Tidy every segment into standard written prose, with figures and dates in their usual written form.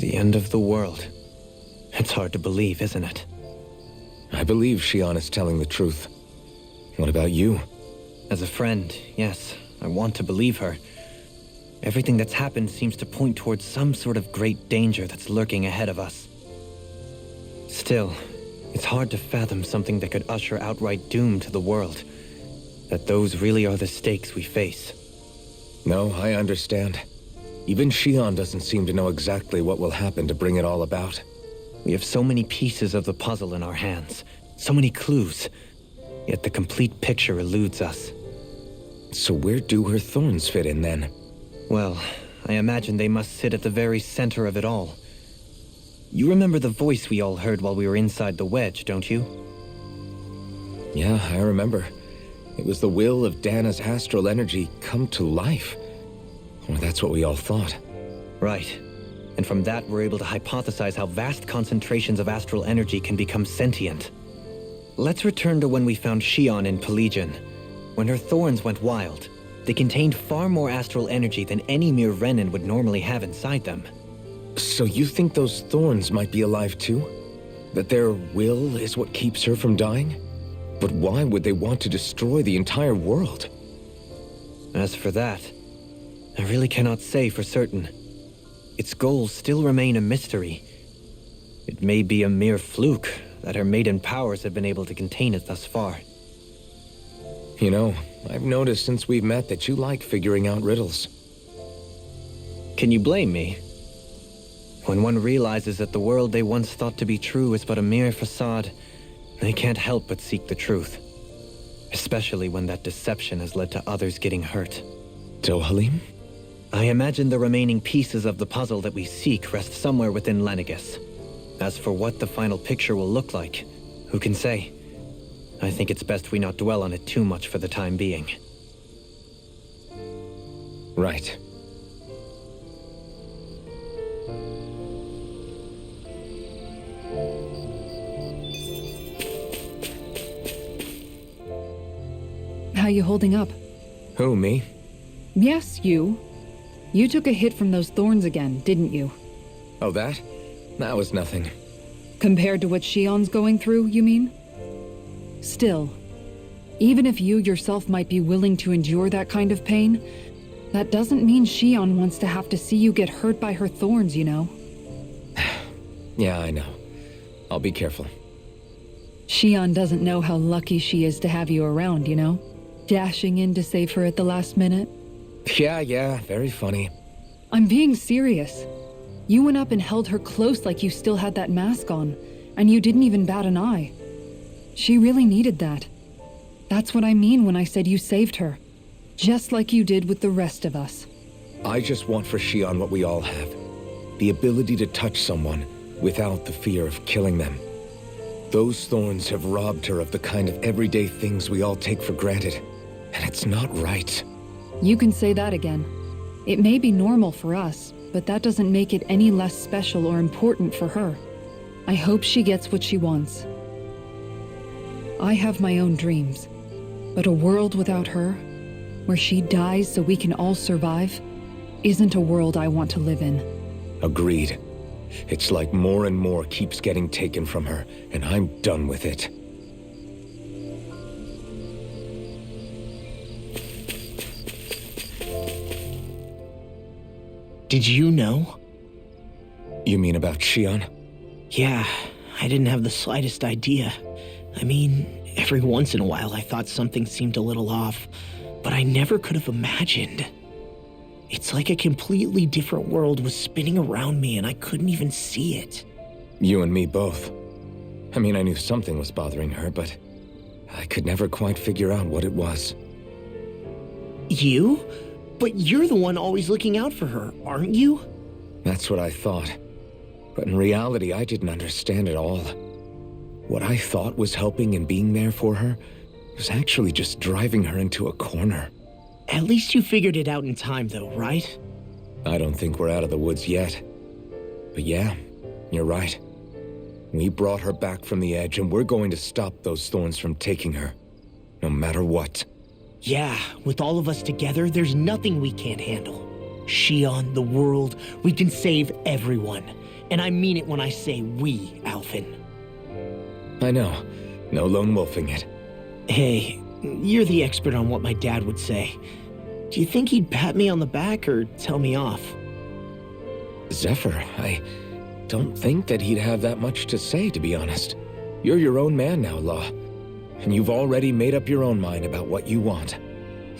The end of the world. It's hard to believe, isn't it? I believe Xion is telling the truth. What about you? As a friend, yes, I want to believe her. Everything that's happened seems to point towards some sort of great danger that's lurking ahead of us. Still, it's hard to fathom something that could usher outright doom to the world. That those really are the stakes we face. No, I understand. Even Xion doesn't seem to know exactly what will happen to bring it all about. We have so many pieces of the puzzle in our hands, so many clues, yet the complete picture eludes us. So where do her thorns fit in then? Well, I imagine they must sit at the very center of it all. You remember the voice we all heard while we were inside the wedge, don't you? Yeah, I remember. It was the will of Dahna's astral energy come to life. Or that's what we all thought. Right. And from that, we're able to hypothesize how vast concentrations of astral energy can become sentient. Let's return to when we found Xion in Pelagian. When her thorns went wild, they contained far more astral energy than any mere Renan would normally have inside them. So you think those thorns might be alive too? That their will is what keeps her from dying? But why would they want to destroy the entire world? As for that, I really cannot say for certain. Its goals still remain a mystery. It may be a mere fluke that her maiden powers have been able to contain it thus far. You know, I've noticed since we've met that you like figuring out riddles. Can you blame me? When one realizes that the world they once thought to be true is but a mere facade, they can't help but seek the truth. Especially when that deception has led to others getting hurt. Dohalim? I imagine the remaining pieces of the puzzle that we seek rest somewhere within Lenegis. As for what the final picture will look like, who can say? I think it's best we not dwell on it too much for the time being. Right. How you holding up? Who, me? Yes, you. You took a hit from those thorns again, didn't you? Oh, that? That was nothing. Compared to what Xion's going through, you mean? Still, even if you yourself might be willing to endure that kind of pain, that doesn't mean Xion wants to have to see you get hurt by her thorns, you know? Yeah, I know. I'll be careful. Xion doesn't know how lucky she is to have you around, you know? Dashing in to save her at the last minute. Yeah, very funny. I'm being serious. You went up and held her close like you still had that mask on, and you didn't even bat an eye. She really needed that. That's what I mean when I said you saved her. Just like you did with the rest of us. I just want for Xion what we all have. The ability to touch someone without the fear of killing them. Those thorns have robbed her of the kind of everyday things we all take for granted. And it's not right. You can say that again. It may be normal for us, but that doesn't make it any less special or important for her. I hope she gets what she wants. I have my own dreams, but a world without her, where she dies so we can all survive, isn't a world I want to live in. Agreed. It's like more and more keeps getting taken from her, and I'm done with it. Did you know? You mean about Xion? Yeah, I didn't have the slightest idea. I mean, every once in a while I thought something seemed a little off, but I never could have imagined. It's like a completely different world was spinning around me and I couldn't even see it. You and me both. I mean, I knew something was bothering her, but I could never quite figure out what it was. You? But you're the one always looking out for her, aren't you? That's what I thought. But in reality, I didn't understand it all. What I thought was helping and being there for her was actually just driving her into a corner. At least you figured it out in time, though, right? I don't think we're out of the woods yet. But yeah, you're right. We brought her back from the edge, and we're going to stop those thorns from taking her, no matter what. Yeah, with all of us together, there's nothing we can't handle. Xion, the world, we can save everyone. And I mean it when I say we, Alphen. I know. No lone wolfing it. Hey, you're the expert on what my dad would say. Do you think he'd pat me on the back or tell me off? Zephyr, I don't think that he'd have that much to say, to be honest. You're your own man now, Law. And you've already made up your own mind about what you want.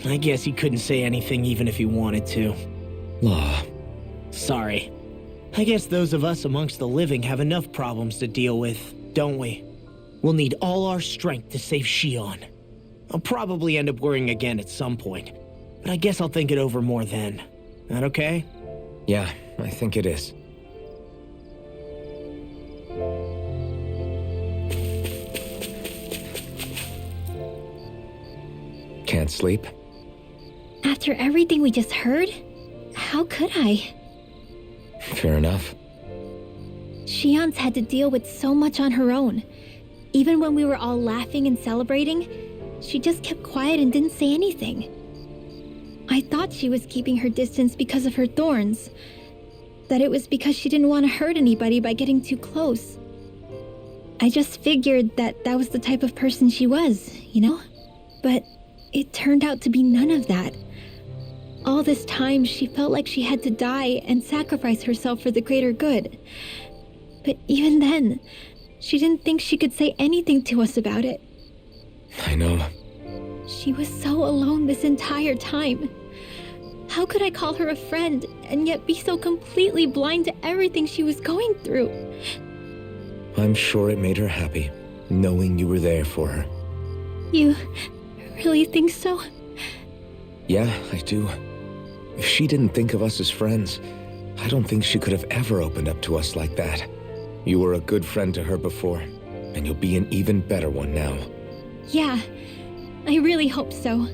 I guess he couldn't say anything even if he wanted to. Law. Sorry. I guess those of us amongst the living have enough problems to deal with, don't we? We'll need all our strength to save Shion. I'll probably end up worrying again at some point, but I guess I'll think it over more then. That okay? Yeah, I think it is. Can't sleep? After everything we just heard, how could I? Fair enough. Shion's had to deal with so much on her own. Even when we were all laughing and celebrating, she just kept quiet and didn't say anything. I thought she was keeping her distance because of her thorns. That it was because she didn't want to hurt anybody by getting too close. I just figured that that was the type of person she was, you know? But it turned out to be none of that. All this time, she felt like she had to die and sacrifice herself for the greater good. But even then, she didn't think she could say anything to us about it. I know. She was so alone this entire time. How could I call her a friend and yet be so completely blind to everything she was going through? I'm sure it made her happy, knowing you were there for her. You really think so? Yeah, I do. If she didn't think of us as friends, I don't think she could have ever opened up to us like that. You were a good friend to her before, and you'll be an even better one now. Yeah, I really hope so.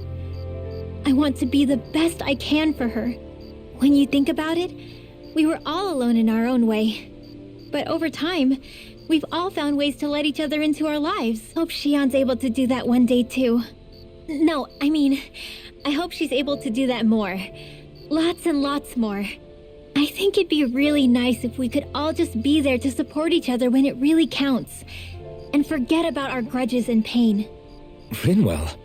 I want to be the best I can for her. When you think about it, we were all alone in our own way. But over time, we've all found ways to let each other into our lives. Hope Shion's able to do that one day too. No, I mean, I hope she's able to do that more. Lots and lots more. I think it'd be really nice if we could all just be there to support each other when it really counts. And forget about our grudges and pain. Rinwell.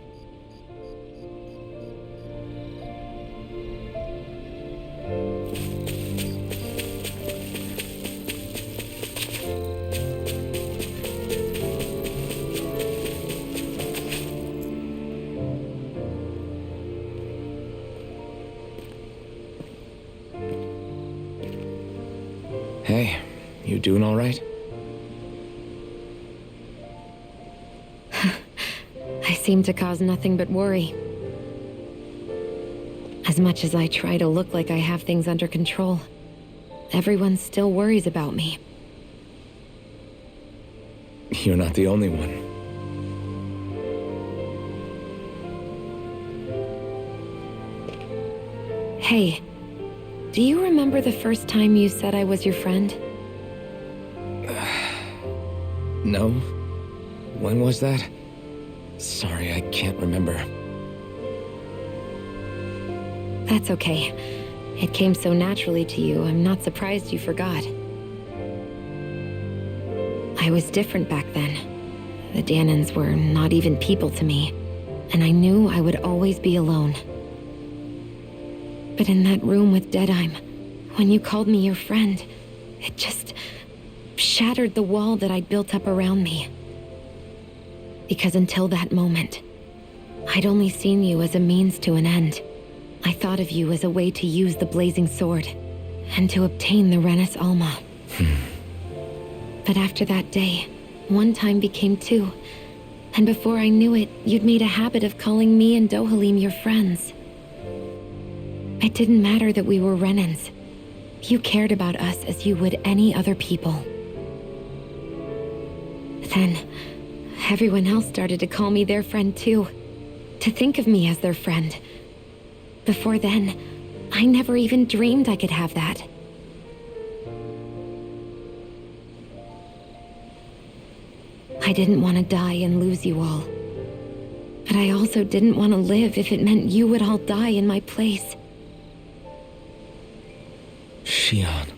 Hey, you doing all right? I seem to cause nothing but worry. As much as I try to look like I have things under control, everyone still worries about me. You're not the only one. Hey, do you remember the first time you said I was your friend? No? When was that? Sorry, I can't remember. That's okay. It came so naturally to you, I'm not surprised you forgot. I was different back then. The Dahnans were not even people to me, and I knew I would always be alone. But in that room with Deadheim, when you called me your friend, it just shattered the wall that I'd built up around me. Because until that moment, I'd only seen you as a means to an end. I thought of you as a way to use the blazing sword, and to obtain the Renis Alma. But after that day, one time became two, and before I knew it, you'd made a habit of calling me and Dohalim your friends. It didn't matter that we were Renans. You cared about us as you would any other people. Then, everyone else started to call me their friend too. To think of me as their friend. Before then, I never even dreamed I could have that. I didn't want to die and lose you all. But I also didn't want to live if it meant you would all die in my place. Shion.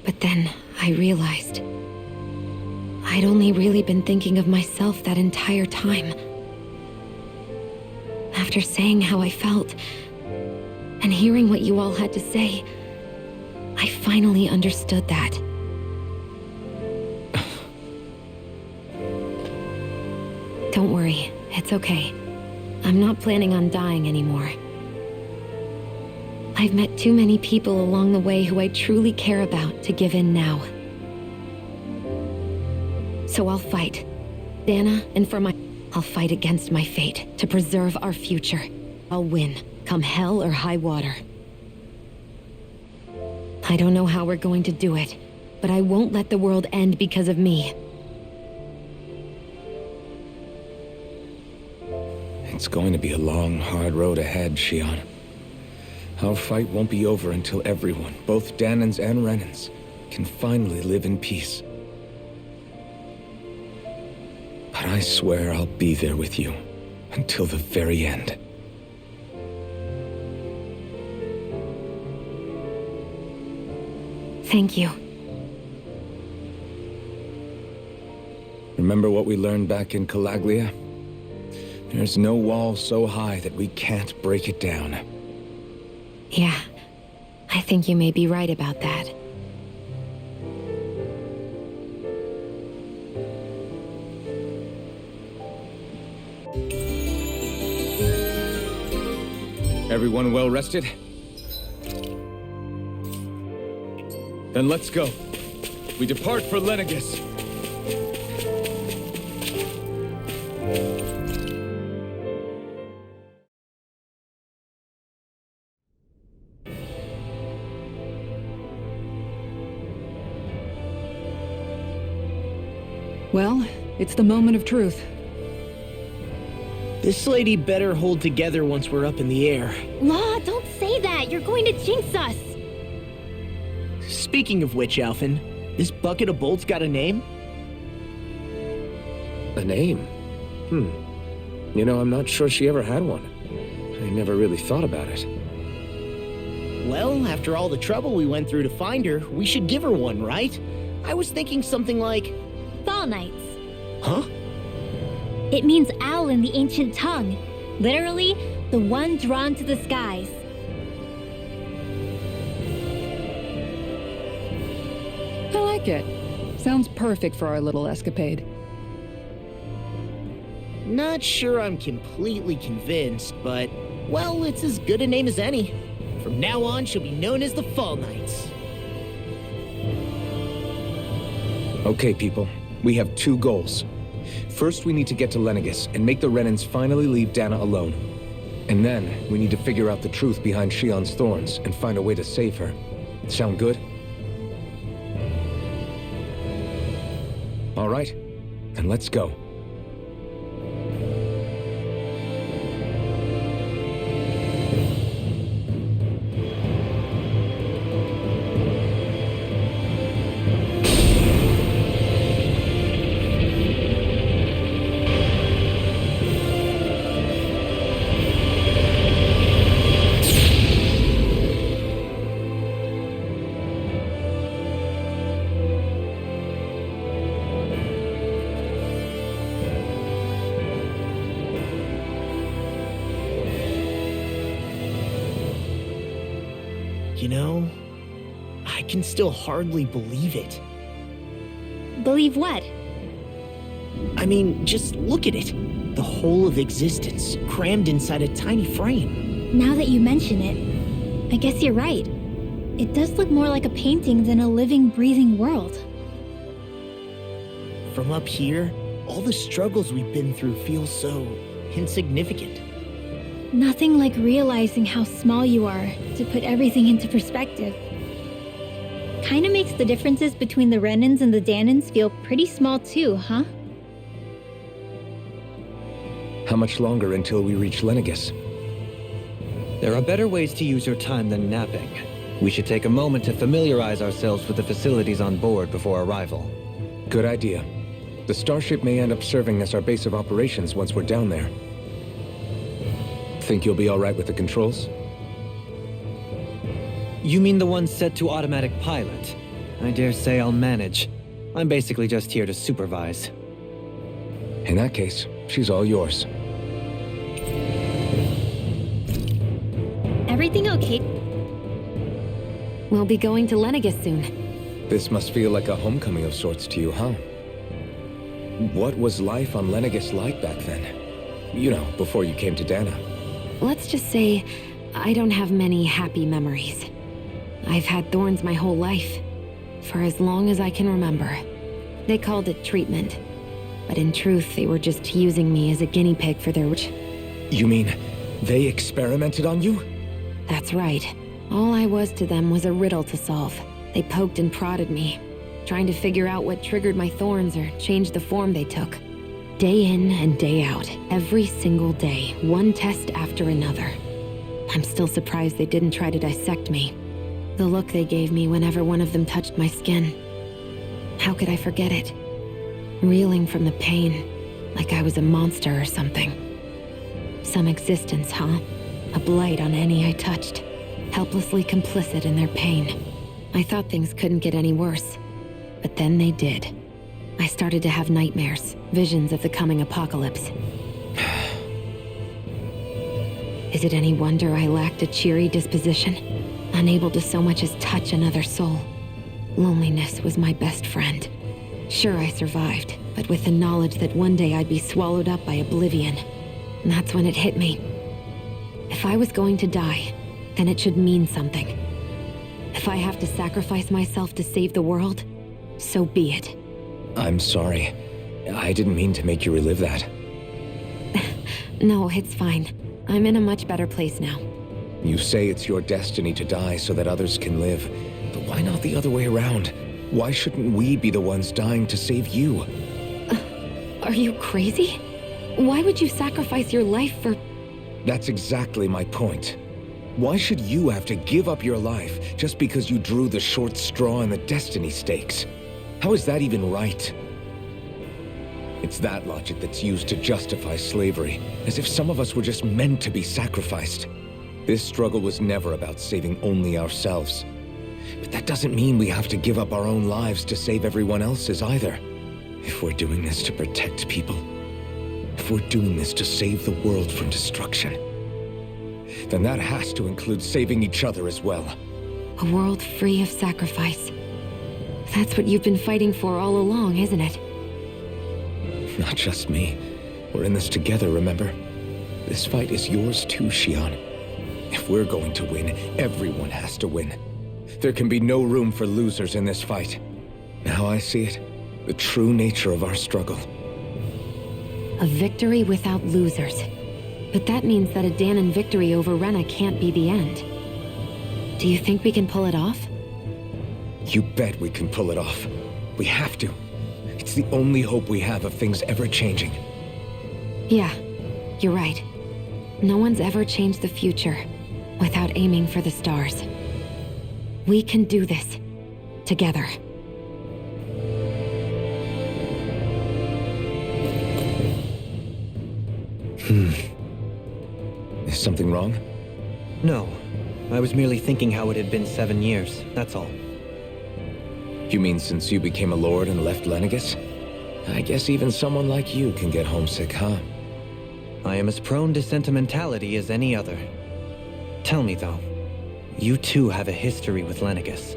But But then I realized I'd only really been thinking of myself that entire time. After saying how I felt, and hearing what you all had to say, I finally understood that. Don't worry, it's okay. I'm not planning on dying anymore. I've met too many people along the way who I truly care about to give in now. So I'll fight. Dahna, and I'll fight against my fate to preserve our future. I'll win, come hell or high water. I don't know how we're going to do it, but I won't let the world end because of me. It's going to be a long, hard road ahead, Shion. Our fight won't be over until everyone, both Dahnans and Renans, can finally live in peace. But I swear I'll be there with you until the very end. Thank you. Remember what we learned back in Calaglia? There's no wall so high that we can't break it down. Yeah, I think you may be right about that. Everyone well rested? Then let's go. We depart for Lenegis. Well, it's the moment of truth. This lady better hold together once we're up in the air. Law, don't say that! You're going to jinx us! Speaking of which, Alphen, this bucket of bolts got a name? A name? You know, I'm not sure she ever had one. I never really thought about it. Well, after all the trouble we went through to find her, we should give her one, right? I was thinking something like... Fall Knights. Huh? It means owl in the ancient tongue. Literally, the one drawn to the skies. I like it. Sounds perfect for our little escapade. Not sure I'm completely convinced, but, well, it's as good a name as any. From now on, she'll be known as the Fall Knights. Okay, people. We have two goals. First, we need to get to Lenegis and make the Renans finally leave Dahna alone. And then, we need to figure out the truth behind Shion's thorns and find a way to save her. Sound good? All right, then let's go. You know, I can still hardly believe it. Believe what? I mean, just look at it. The whole of existence, crammed inside a tiny frame. Now that you mention it, I guess you're right. It does look more like a painting than a living, breathing world. From up here, all the struggles we've been through feel so insignificant. Nothing like realizing how small you are to put everything into perspective. Kinda makes the differences between the Renans and the Dahnans feel pretty small too, huh? How much longer until we reach Lenegis? There are better ways to use your time than napping. We should take a moment to familiarize ourselves with the facilities on board before arrival. Good idea. The starship may end up serving as our base of operations once we're down there. Think you'll be all right with the controls? You mean the one set to automatic pilot? I dare say I'll manage. I'm basically just here to supervise. In that case, she's all yours. Everything okay? We'll be going to Lenegis soon. This must feel like a homecoming of sorts to you, huh? What was life on Lenegis like back then? You know, before you came to Dahna. Let's just say, I don't have many happy memories. I've had thorns my whole life, for as long as I can remember. They called it treatment, but in truth, they were just using me as a guinea pig for their witch. You mean, they experimented on you? That's right. All I was to them was a riddle to solve. They poked and prodded me, trying to figure out what triggered my thorns or changed the form they took. Day in and day out, every single day, one test after another. I'm still surprised they didn't try to dissect me. The look they gave me whenever one of them touched my skin. How could I forget it? Reeling from the pain, like I was a monster or something. Some existence, huh? A blight on any I touched, helplessly complicit in their pain. I thought things couldn't get any worse, but then they did. I started to have nightmares, visions of the coming apocalypse. Is it any wonder I lacked a cheery disposition? Unable to so much as touch another soul. Loneliness was my best friend. Sure, I survived, but with the knowledge that one day I'd be swallowed up by oblivion. And that's when it hit me. If I was going to die, then it should mean something. If I have to sacrifice myself to save the world, so be it. I'm sorry. I didn't mean to make you relive that. No, it's fine. I'm in a much better place now. You say it's your destiny to die so that others can live. But why not the other way around? Why shouldn't we be the ones dying to save you? Are you crazy? Why would you sacrifice your life for... That's exactly my point. Why should you have to give up your life just because you drew the short straw in the destiny stakes? How is that even right? It's that logic that's used to justify slavery, as if some of us were just meant to be sacrificed. This struggle was never about saving only ourselves. But that doesn't mean we have to give up our own lives to save everyone else's either. If we're doing this to protect people, if we're doing this to save the world from destruction, then that has to include saving each other as well. A world free of sacrifice. That's what you've been fighting for all along, isn't it? Not just me. We're in this together, remember? This fight is yours too, Xion. If we're going to win, everyone has to win. There can be no room for losers in this fight. Now I see it. The true nature of our struggle. A victory without losers. But that means that a Dahnan victory over Rena can't be the end. Do you think we can pull it off? You bet we can pull it off. We have to. It's the only hope we have of things ever changing. Yeah, you're right. No one's ever changed the future without aiming for the stars. We can do this. Together. Is something wrong? No. I was merely thinking how it had been 7 years, that's all. You mean since you became a lord and left Lenegis? I guess even someone like you can get homesick, huh? I am as prone to sentimentality as any other. Tell me, though, you too have a history with Lenegis.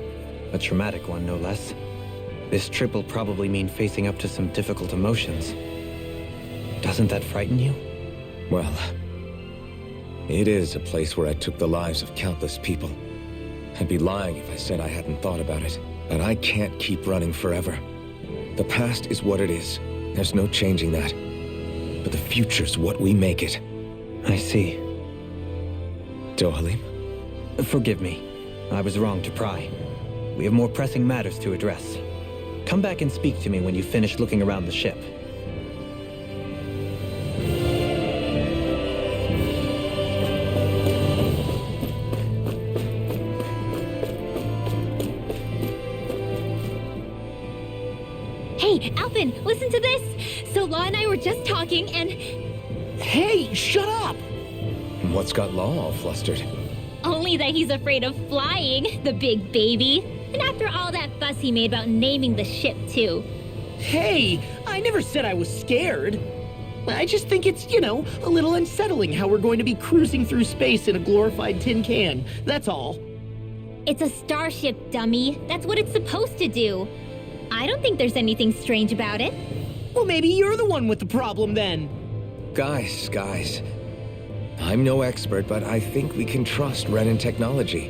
A traumatic one, no less. This trip will probably mean facing up to some difficult emotions. Doesn't that frighten you? Well, it is a place where I took the lives of countless people. I'd be lying if I said I hadn't thought about it. But I can't keep running forever. The past is what it is. There's no changing that. But the future's what we make it. I see. Dohalim? Forgive me. I was wrong to pry. We have more pressing matters to address. Come back and speak to me when you finish looking around the ship. Hey, Alpin, listen to this! So Law and I were just talking and... Hey, shut up! What's got Law all flustered? Only that he's afraid of flying, the big baby. And after all that fuss he made about naming the ship, too. Hey, I never said I was scared. I just think it's, a little unsettling how we're going to be cruising through space in a glorified tin can. That's all. It's a starship, dummy. That's what it's supposed to do. I don't think there's anything strange about it. Well, maybe you're the one with the problem then. Guys. I'm no expert, but I think we can trust Renan technology.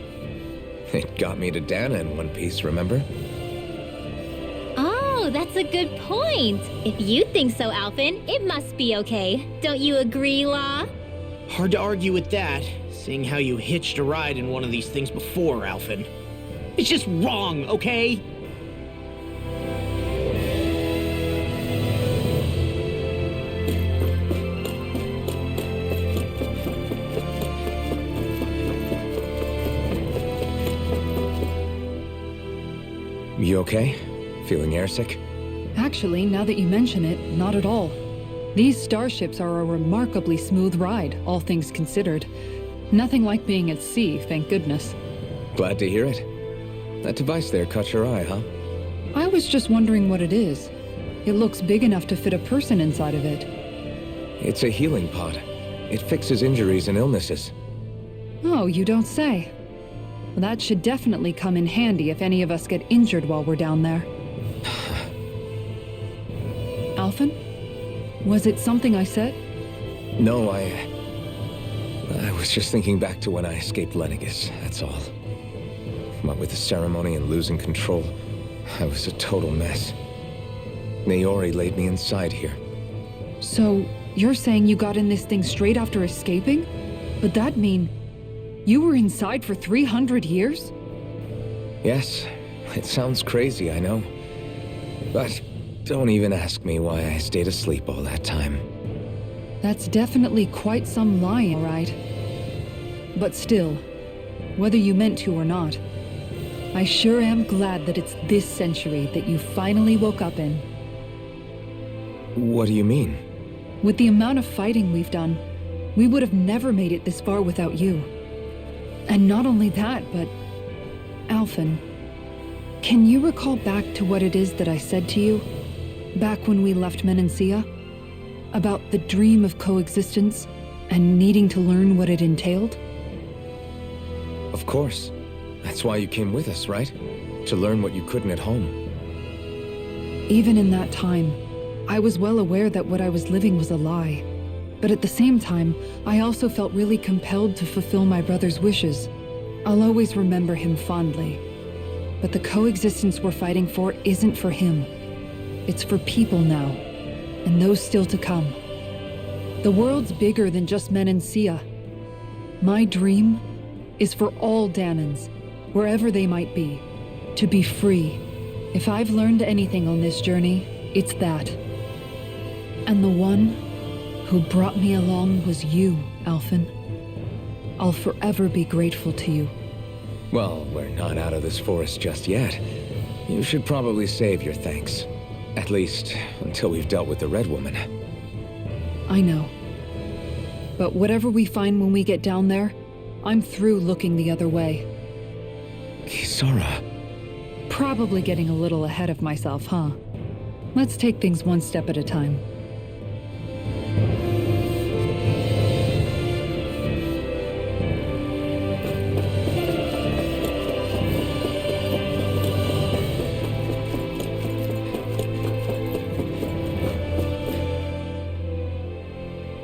It got me to Dahna in one piece, remember? Oh, that's a good point. If you think so, Alphen, it must be okay. Don't you agree, Law? Hard to argue with that, seeing how you hitched a ride in one of these things before, Alphen. It's just wrong, okay? You okay? Feeling airsick? Actually, now that you mention it, not at all. These starships are a remarkably smooth ride, all things considered. Nothing like being at sea, thank goodness. Glad to hear it. That device there caught your eye, huh? I was just wondering what it is. It looks big enough to fit a person inside of it. It's a healing pod. It fixes injuries and illnesses. Oh, you don't say. Well, that should definitely come in handy if any of us get injured while we're down there. Alphen? Was it something I said? No, I was just thinking back to when I escaped Lenegis, that's all. What with the ceremony and losing control, I was a total mess. Naori laid me inside here. So, you're saying you got in this thing straight after escaping? But that'd mean you were inside for 300 years? Yes, it sounds crazy, I know. But don't even ask me why I stayed asleep all that time. That's definitely quite some lying, all right. But still, whether you meant to or not, I sure am glad that it's this century that you finally woke up in. What do you mean? With the amount of fighting we've done, we would have never made it this far without you. And not only that, but... Alphen, can you recall back to what it is that I said to you? Back when we left Menancia? About the dream of coexistence, and needing to learn what it entailed? Of course. That's why you came with us, right? To learn what you couldn't at home. Even in that time, I was well aware that what I was living was a lie. But at the same time, I also felt really compelled to fulfill my brother's wishes. I'll always remember him fondly. But the coexistence we're fighting for isn't for him. It's for people now, and those still to come. The world's bigger than just Menancia. My dream is for all Dahnans, wherever they might be, to be free. If I've learned anything on this journey, it's that. And the one who brought me along was you, Alphen. I'll forever be grateful to you. Well, we're not out of this forest just yet. You should probably save your thanks. At least, until we've dealt with the Red Woman. I know. But whatever we find when we get down there, I'm through looking the other way. Kisara. Probably getting a little ahead of myself, huh? Let's take things one step at a time.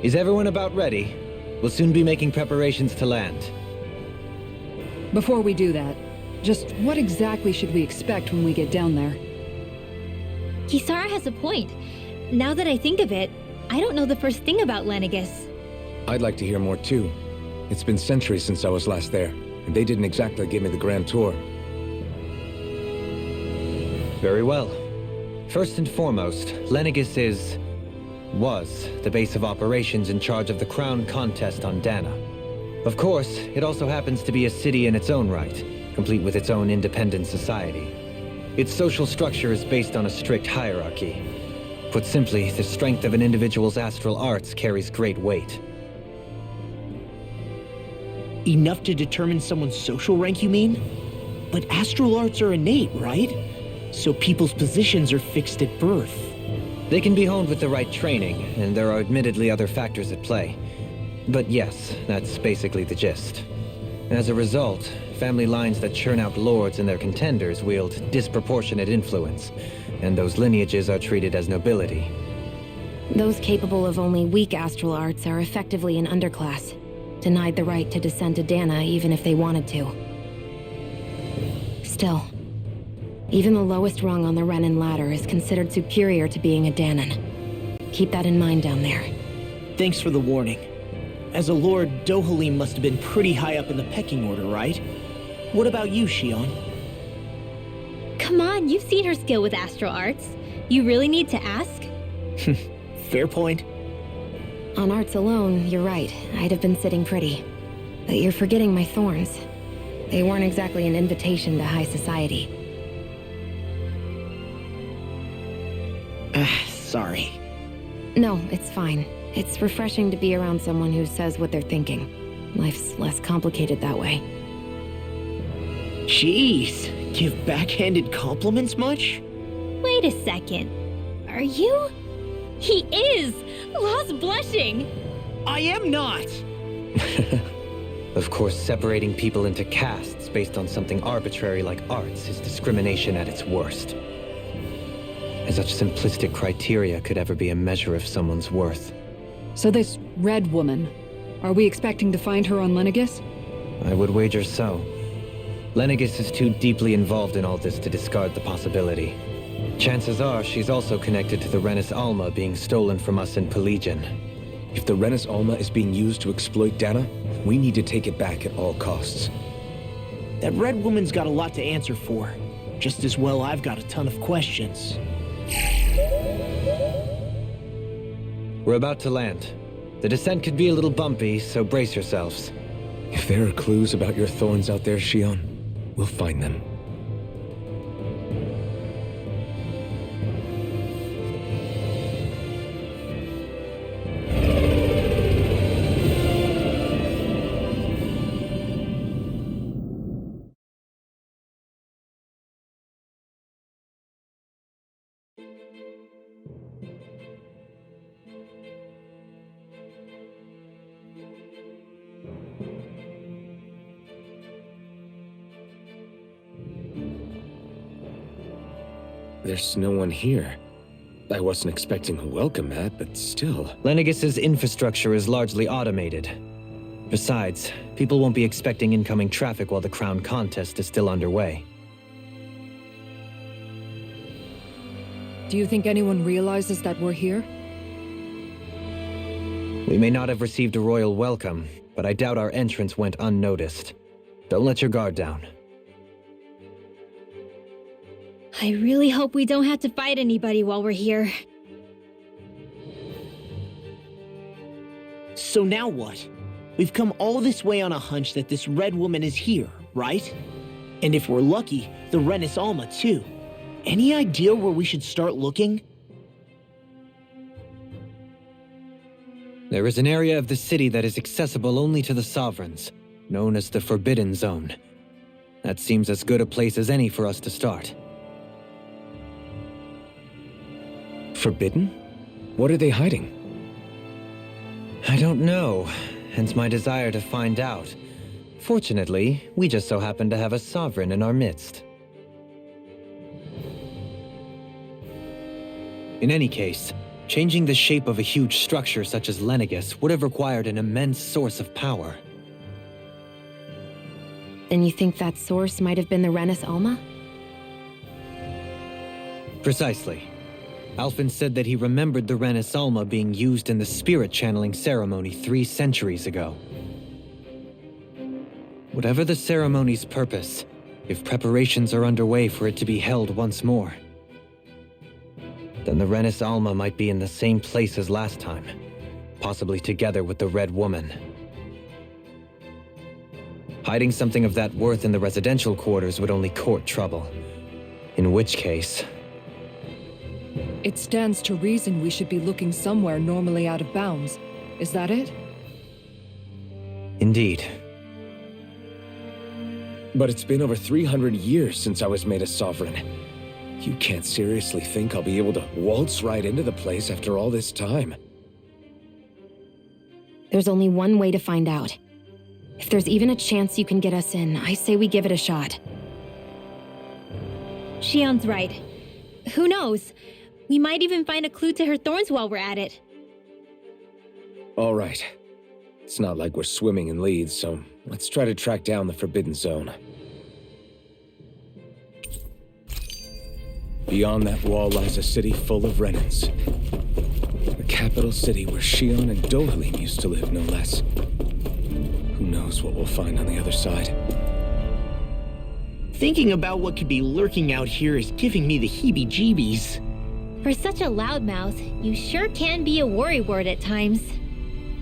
Is everyone about ready? We'll soon be making preparations to land. Before we do that, just what exactly should we expect when we get down there? Kisara has a point. Now that I think of it, I don't know the first thing about Lenegis. I'd like to hear more too. It's been centuries since I was last there, and they didn't exactly give me the grand tour. Very well. First and foremost, Lenegis was the base of operations in charge of the crown contest on Dahna. Of course, it also happens to be a city in its own right, complete with its own independent society. Its social structure is based on a strict hierarchy. Put simply, the strength of an individual's astral arts carries great weight. Enough to determine someone's social rank, you mean? But astral arts are innate, right? So people's positions are fixed at birth. They can be honed with the right training, and there are admittedly other factors at play. But yes, that's basically the gist. As a result, family lines that churn out lords and their contenders wield disproportionate influence, and those lineages are treated as nobility. Those capable of only weak astral arts are effectively an underclass, denied the right to descend to Dahna even if they wanted to. Still, even the lowest rung on the Renan ladder is considered superior to being a Dahnan. Keep that in mind down there. Thanks for the warning. As a lord, Dohalim must have been pretty high up in the pecking order, right? What about you, Shion? Come on, you've seen her skill with astral arts. You really need to ask? Fair point. On arts alone, you're right. I'd have been sitting pretty. But you're forgetting my thorns. They weren't exactly an invitation to high society. Sorry. No, it's fine. It's refreshing to be around someone who says what they're thinking. Life's less complicated that way. Jeez, give backhanded compliments much? Wait a second. Are you? He is! Law's blushing! I am not! Of course, separating people into castes based on something arbitrary like arts is discrimination at its worst. And such simplistic criteria could ever be a measure of someone's worth. So this red woman, are we expecting to find her on Lenegis? I would wager so. Lenegis is too deeply involved in all this to discard the possibility. Chances are she's also connected to the Renis Alma being stolen from us in Pelagian. If the Renis Alma is being used to exploit Dahna, we need to take it back at all costs. That red woman's got a lot to answer for. Just as well I've got a ton of questions. We're about to land. The descent could be a little bumpy, so brace yourselves. If there are clues about your thorns out there, Shion, we'll find them. There's no one here. I wasn't expecting a welcome mat, but still. Lenegis's infrastructure is largely automated. Besides, people won't be expecting incoming traffic while the crown contest is still underway. Do you think anyone realizes that we're here? We may not have received a royal welcome, but I doubt our entrance went unnoticed. Don't let your guard down. I really hope we don't have to fight anybody while we're here. So now what? We've come all this way on a hunch that this red woman is here, right? And if we're lucky, the Renis Alma too. Any idea where we should start looking? There is an area of the city that is accessible only to the sovereigns, known as the Forbidden Zone. That seems as good a place as any for us to start. Forbidden? What are they hiding? I don't know, hence my desire to find out. Fortunately, we just so happen to have a sovereign in our midst. In any case, changing the shape of a huge structure such as Lenegis would have required an immense source of power. Then you think that source might have been the Renis Alma? Precisely. Alphen said that he remembered the Renis Alma being used in the spirit channeling ceremony 3 centuries ago. Whatever the ceremony's purpose, if preparations are underway for it to be held once more, then the Renis Alma might be in the same place as last time, possibly together with the Red Woman. Hiding something of that worth in the residential quarters would only court trouble. In which case... It stands to reason we should be looking somewhere normally out of bounds. Is that it? Indeed. But it's been over 300 years since I was made a sovereign. You can't seriously think I'll be able to waltz right into the place after all this time. There's only one way to find out. If there's even a chance you can get us in, I say we give it a shot. Shion's right. Who knows? We might even find a clue to her thorns while we're at it. All right. It's not like we're swimming in leads, so let's try to track down the Forbidden Zone. Beyond that wall lies a city full of Renans. The capital city where Shion and Dohalim used to live, no less. Who knows what we'll find on the other side? Thinking about what could be lurking out here is giving me the heebie-jeebies. For such a loudmouth, you sure can be a worrywart at times.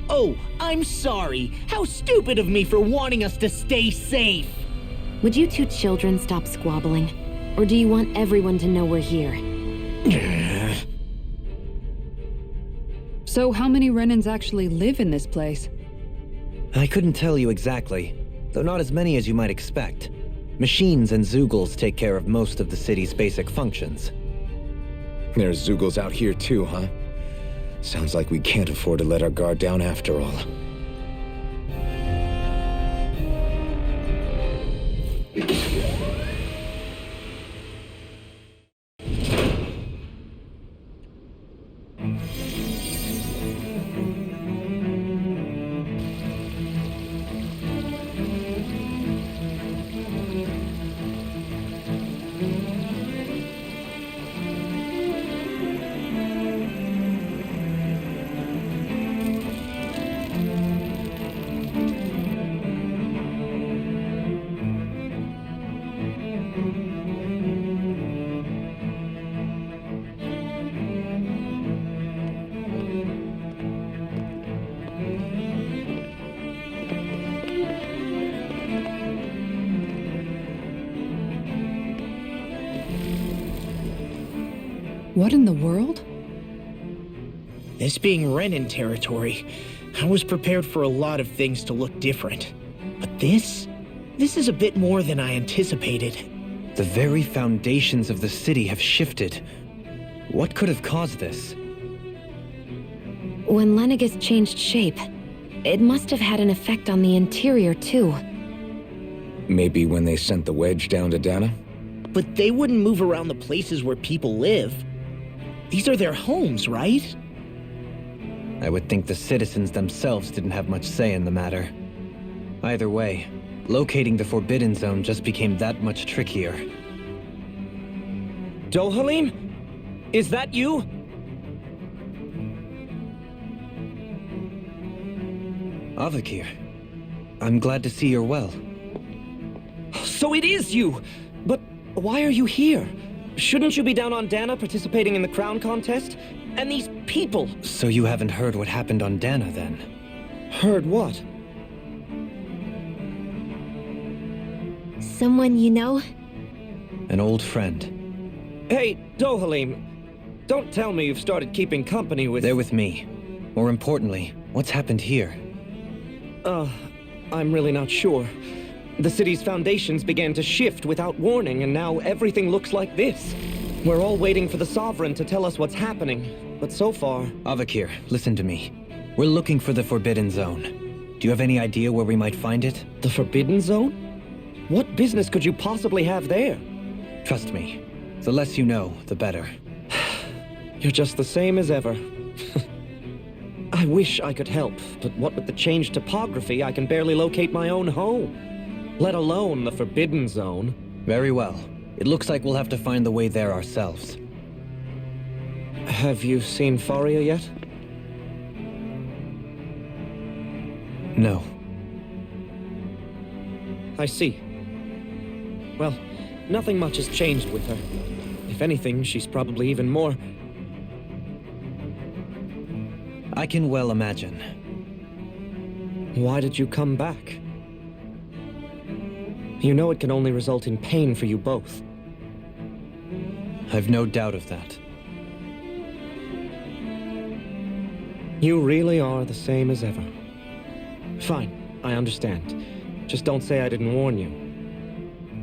Oh, I'm sorry. How stupid of me for wanting us to stay safe. Would you two children stop squabbling? Or do you want everyone to know we're here? So how many Renans actually live in this place? I couldn't tell you exactly, though not as many as you might expect. Machines and Zeugles take care of most of the city's basic functions. There's Zeugles out here too, huh? Sounds like we can't afford to let our guard down after all. What in the world? This being Renan territory, I was prepared for a lot of things to look different. But this is a bit more than I anticipated. The very foundations of the city have shifted. What could have caused this? When Lenegis changed shape, it must have had an effect on the interior too. Maybe when they sent the wedge down to Dahna? But they wouldn't move around the places where people live. These are their homes, right? I would think the citizens themselves didn't have much say in the matter. Either way, locating the Forbidden Zone just became that much trickier. Dohalim? Is that you? Avakir, I'm glad to see you're well. So it is you! But why are you here? Shouldn't you be down on Dahna participating in the crown contest? And these people! So you haven't heard what happened on Dahna, then? Heard what? Someone you know? An old friend. Hey, Dohalim, don't tell me you've started keeping company with... They're with me. More importantly, what's happened here? I'm really not sure. The city's foundations began to shift without warning, and now everything looks like this. We're all waiting for the Sovereign to tell us what's happening, but so far... Avakir, listen to me. We're looking for the Forbidden Zone. Do you have any idea where we might find it? The Forbidden Zone? What business could you possibly have there? Trust me. The less you know, the better. You're just the same as ever. I wish I could help, but what with the changed topography, I can barely locate my own home. Let alone the Forbidden Zone. Very well. It looks like we'll have to find the way there ourselves. Have you seen Faria yet? No. I see. Well, nothing much has changed with her. If anything, she's probably even more... I can well imagine. Why did you come back? You know it can only result in pain for you both. I've no doubt of that. You really are the same as ever. Fine, I understand. Just don't say I didn't warn you.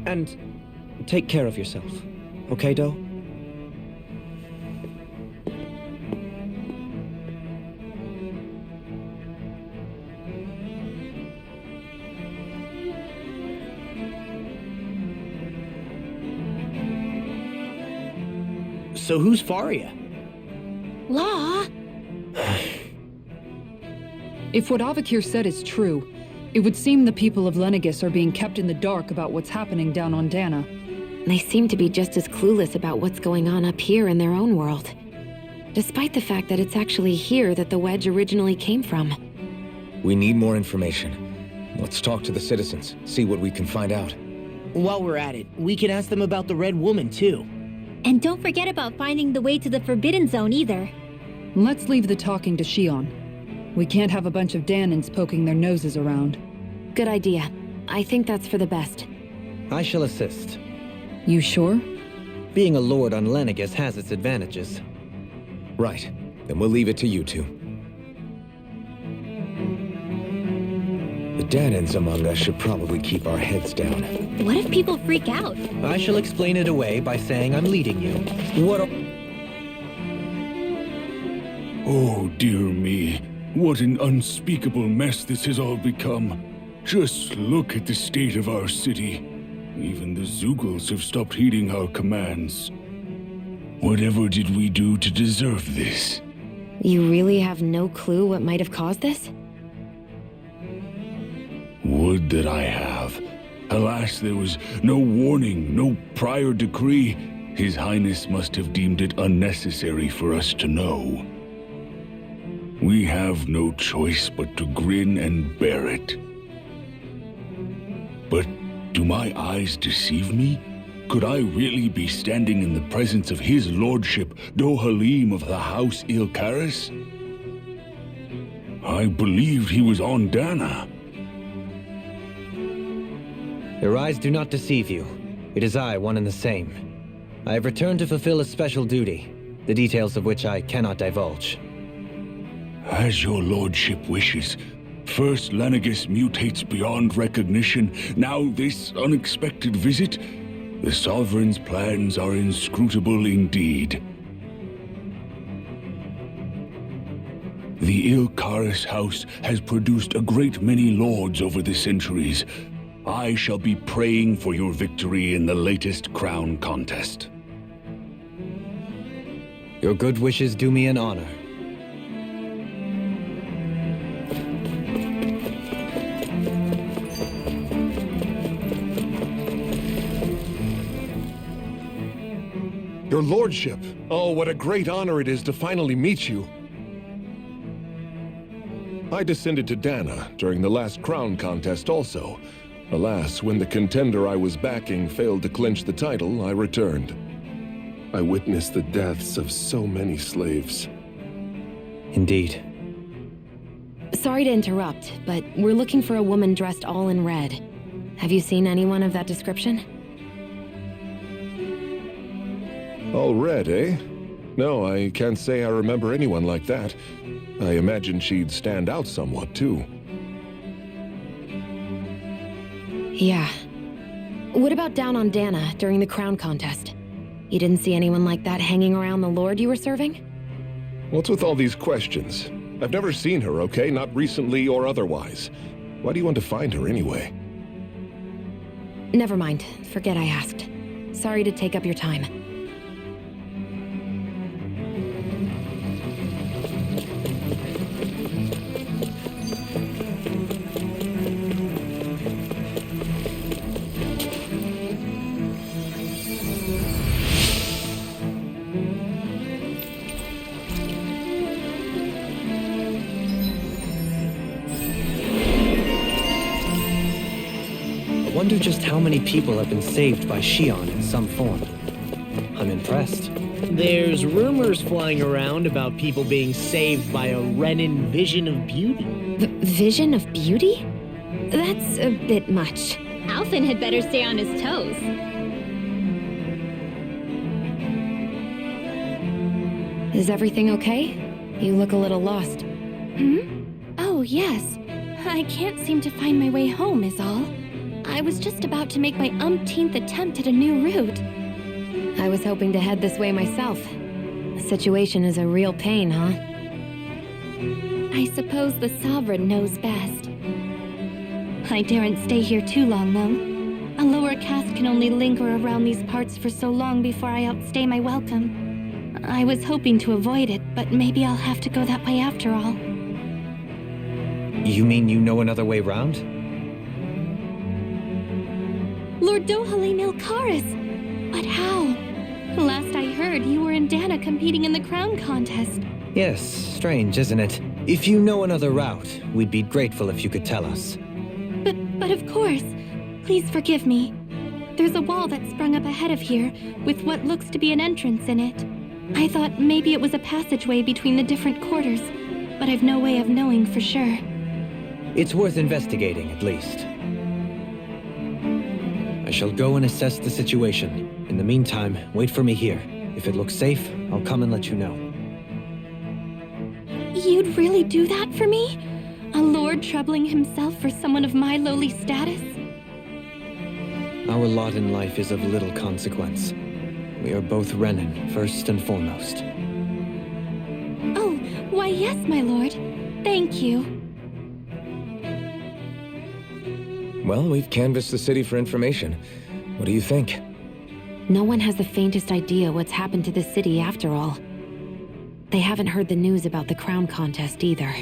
And take care of yourself. Okay, Do? So who's Faria? Law? If what Avakir said is true, it would seem the people of Lenegis are being kept in the dark about what's happening down on Dahna. They seem to be just as clueless about what's going on up here in their own world. Despite the fact that it's actually here that the wedge originally came from. We need more information. Let's talk to the citizens, see what we can find out. While we're at it, we can ask them about the Red Woman, too. And don't forget about finding the way to the Forbidden Zone either. Let's leave the talking to Shion. We can't have a bunch of Dahnans poking their noses around. Good idea. I think that's for the best. I shall assist. You sure? Being a lord on Lenegis has its advantages. Right. Then we'll leave it to you two. The Dahnans among us should probably keep our heads down. What if people freak out? I shall explain it away by saying I'm leading you. What Oh, dear me. What an unspeakable mess this has all become. Just look at the state of our city. Even the Zeugles have stopped heeding our commands. Whatever did we do to deserve this? You really have no clue what might have caused this? Would that I have. Alas, there was no warning, no prior decree. His Highness must have deemed it unnecessary for us to know. We have no choice but to grin and bear it. But do my eyes deceive me? Could I really be standing in the presence of his lordship, Dohalim of the House Ilkaris? I believed he was on Dahna. Your eyes do not deceive you. It is I, one and the same. I have returned to fulfill a special duty, the details of which I cannot divulge. As your lordship wishes. First Lenegis mutates beyond recognition, now this unexpected visit. The Sovereign's plans are inscrutable indeed. The Ilkaris house has produced a great many lords over the centuries. I shall be praying for your victory in the latest crown contest. Your good wishes do me an honor. Your lordship! Oh, what a great honor it is to finally meet you. I descended to Dahna during the last crown contest also. Alas, when the contender I was backing failed to clinch the title, I returned. I witnessed the deaths of so many slaves. Indeed. Sorry to interrupt, but we're looking for a woman dressed all in red. Have you seen anyone of that description? All red, eh? No, I can't say I remember anyone like that. I imagine she'd stand out somewhat, too. Yeah. What about down on Dahna during the crown contest? You didn't see anyone like that hanging around the lord you were serving? What's with all these questions? I've never seen her, okay? Not recently or otherwise. Why do you want to find her anyway? Never mind. Forget I asked. Sorry to take up your time. I wonder just how many people have been saved by Shion in some form. I'm impressed. There's rumors flying around about people being saved by a Renan vision of beauty. Vision of beauty? That's a bit much. Alphen had better stay on his toes. Is everything okay? You look a little lost. Oh, yes. I can't seem to find my way home, is all. I was just about to make my umpteenth attempt at a new route. I was hoping to head this way myself. The situation is a real pain, huh? I suppose the Sovereign knows best. I daren't stay here too long, though. A lower caste can only linger around these parts for so long before I outstay my welcome. I was hoping to avoid it, but maybe I'll have to go that way after all. You mean you know another way round? Lord Dohalim Ilkaris! But how? Last I heard, you were in Dahna competing in the crown contest. Yes, strange, isn't it? If you know another route, we'd be grateful if you could tell us. But of course. Please forgive me. There's a wall that sprung up ahead of here, with what looks to be an entrance in it. I thought maybe it was a passageway between the different quarters, but I've no way of knowing for sure. It's worth investigating, at least. I shall go and assess the situation. In the meantime, wait for me here. If it looks safe, I'll come and let you know. You'd really do that for me? A lord troubling himself for someone of my lowly status? Our lot in life is of little consequence. We are both Renan, first and foremost. Oh, why yes, my lord. Thank you. Well, we've canvassed the city for information. What do you think? No one has the faintest idea what's happened to the city after all. They haven't heard the news about the crown contest either.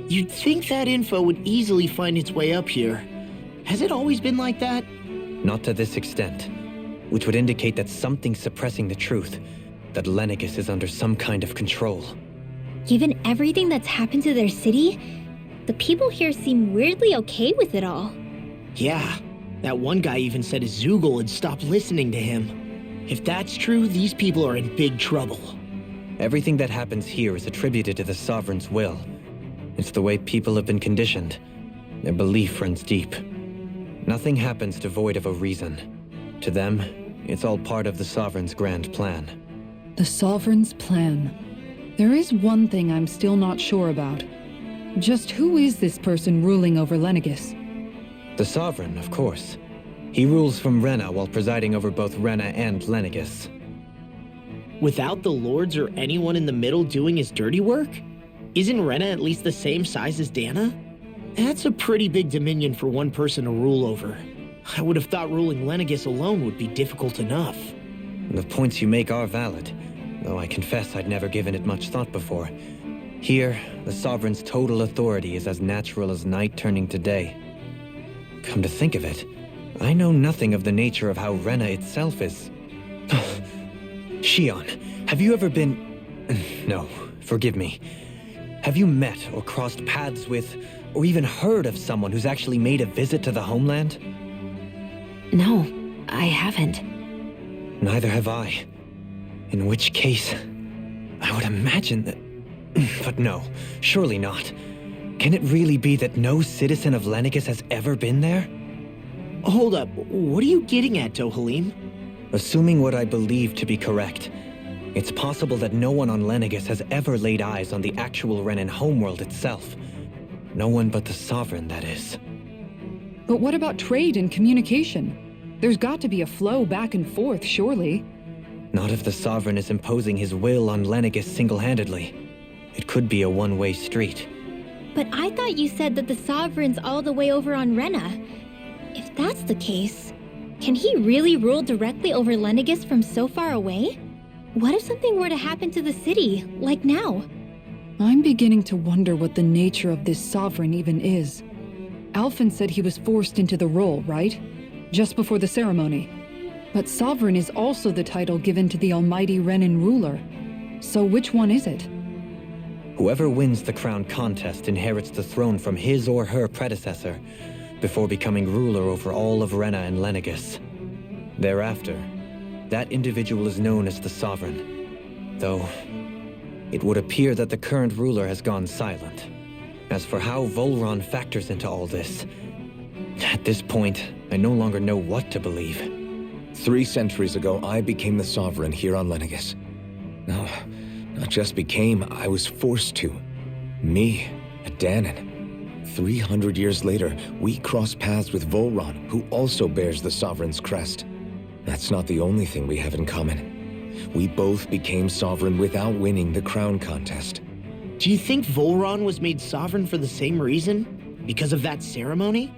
You'd think that info would easily find its way up here. Has it always been like that? Not to this extent, which would indicate that something's suppressing the truth, that Lenegis is under some kind of control. Given everything that's happened to their city, the people here seem weirdly okay with it all. Yeah, that one guy even said his Zoogle had stopped listening to him. If that's true, these people are in big trouble. Everything that happens here is attributed to the Sovereign's will. It's the way people have been conditioned. Their belief runs deep. Nothing happens devoid of a reason. To them, it's all part of the Sovereign's grand plan. The Sovereign's plan. There is one thing I'm still not sure about. Just who is this person ruling over Lenegis? The Sovereign, of course. He rules from Rena while presiding over both Rena and Lenegis. Without the lords or anyone in the middle doing his dirty work? Isn't Rena at least the same size as Dahna? That's a pretty big dominion for one person to rule over. I would have thought ruling Lenegis alone would be difficult enough. The points you make are valid, though I confess I'd never given it much thought before. Here, the Sovereign's total authority is as natural as night turning to day. Come to think of it, I know nothing of the nature of how Rena itself is. Shion, have you ever been... No, forgive me. Have you met or crossed paths with, or even heard of someone who's actually made a visit to the homeland? No, I haven't. Neither have I. In which case, I would imagine that... But no, surely not. Can it really be that no citizen of Lenegis has ever been there? Hold up, what are you getting at, Dohalim? Assuming what I believe to be correct, it's possible that no one on Lenegis has ever laid eyes on the actual Renan homeworld itself. No one but the Sovereign, that is. But what about trade and communication? There's got to be a flow back and forth, surely. Not if the Sovereign is imposing his will on Lenegis single-handedly. It could be a one-way street. But I thought you said that the Sovereign's all the way over on Rena. If that's the case, can he really rule directly over Lenegis from so far away? What if something were to happen to the city, like now? I'm beginning to wonder what the nature of this Sovereign even is. Alphen said he was forced into the role, right? Just before the ceremony. But Sovereign is also the title given to the almighty Renan ruler. So which one is it? Whoever wins the crown contest inherits the throne from his or her predecessor, before becoming ruler over all of Rena and Lenegis. Thereafter, that individual is known as the Sovereign, though it would appear that the current ruler has gone silent. As for how Volron factors into all this, at this point, I no longer know what to believe. 3 centuries ago, I became the Sovereign here on Lenegis. No, not just became, I was forced to. Me, a Dahnan. 300 years later, we cross paths with Volron, who also bears the Sovereign's crest. That's not the only thing we have in common. We both became sovereign without winning the crown contest. Do you think Volron was made sovereign for the same reason? Because of that ceremony?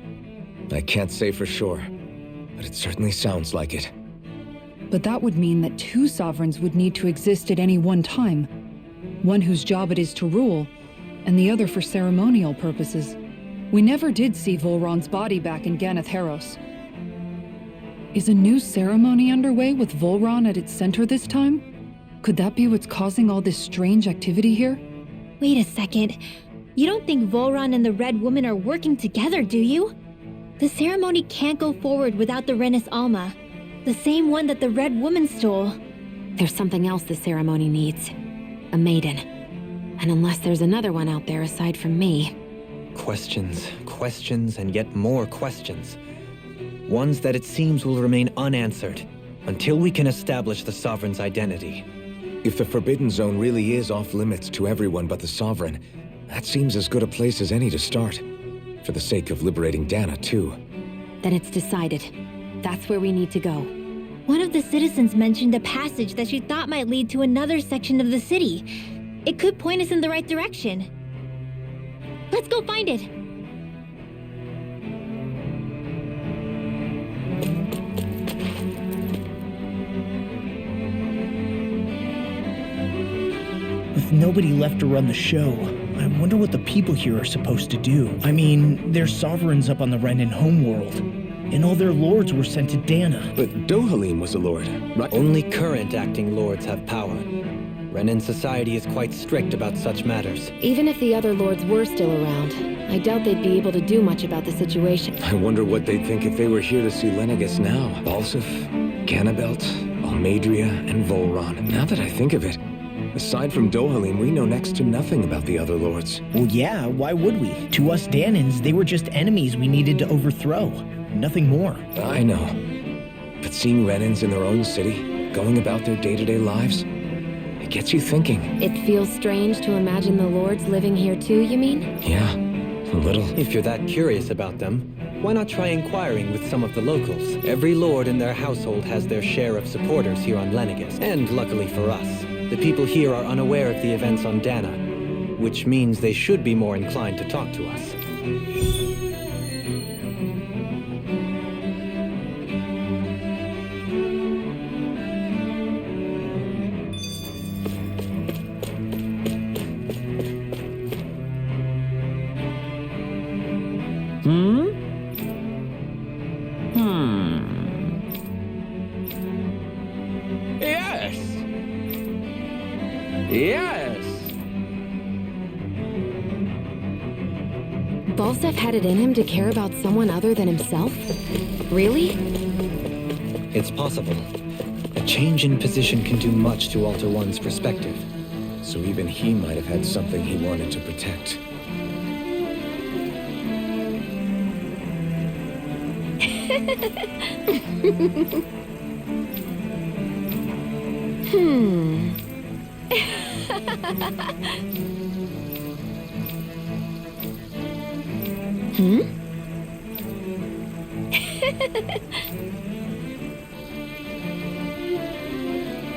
I can't say for sure, but it certainly sounds like it. But that would mean that two sovereigns would need to exist at any one time. One whose job it is to rule, and the other for ceremonial purposes. We never did see Volron's body back in Ganath Heros. Is a new ceremony underway with Volron at its center this time? Could that be what's causing all this strange activity here? Wait a second. You don't think Volron and the Red Woman are working together, do you? The ceremony can't go forward without the Renis Alma, the same one that the Red Woman stole. There's something else the ceremony needs. A maiden. And unless there's another one out there aside from me... Questions, questions, and yet more questions. Ones that it seems will remain unanswered until we can establish the Sovereign's identity. If the Forbidden Zone really is off-limits to everyone but the Sovereign, that seems as good a place as any to start. For the sake of liberating Dahna, too. Then it's decided. That's where we need to go. One of the citizens mentioned a passage that she thought might lead to another section of the city. It could point us in the right direction. Let's go find it! With nobody left to run the show, I wonder what the people here are supposed to do. I mean, they're sovereigns up on the Renan homeworld, and all their lords were sent to Dahna. But Dohalim was a lord, right? Only current acting lords have power. Renan society is quite strict about such matters. Even if the other lords were still around, I doubt they'd be able to do much about the situation. I wonder what they'd think if they were here to see Lenegis now. Balsif, Ganabelt, Almadria, and Volron. Now that I think of it, aside from Dohalim, we know next to nothing about the other lords. Well, yeah, why would we? To us Dahnans, they were just enemies we needed to overthrow. Nothing more. I know. But seeing Renans in their own city, going about their day-to-day lives, it gets you thinking. It feels strange to imagine the lords living here too, you mean? Yeah, a little. If you're that curious about them, why not try inquiring with some of the locals? Every lord in their household has their share of supporters here on Lenegis. And luckily for us, the people here are unaware of the events on Dahna, which means they should be more inclined to talk to us. Yes! Yes! Balsef had it in him to care about someone other than himself? Really? It's possible. A change in position can do much to alter one's perspective. So even he might have had something he wanted to protect.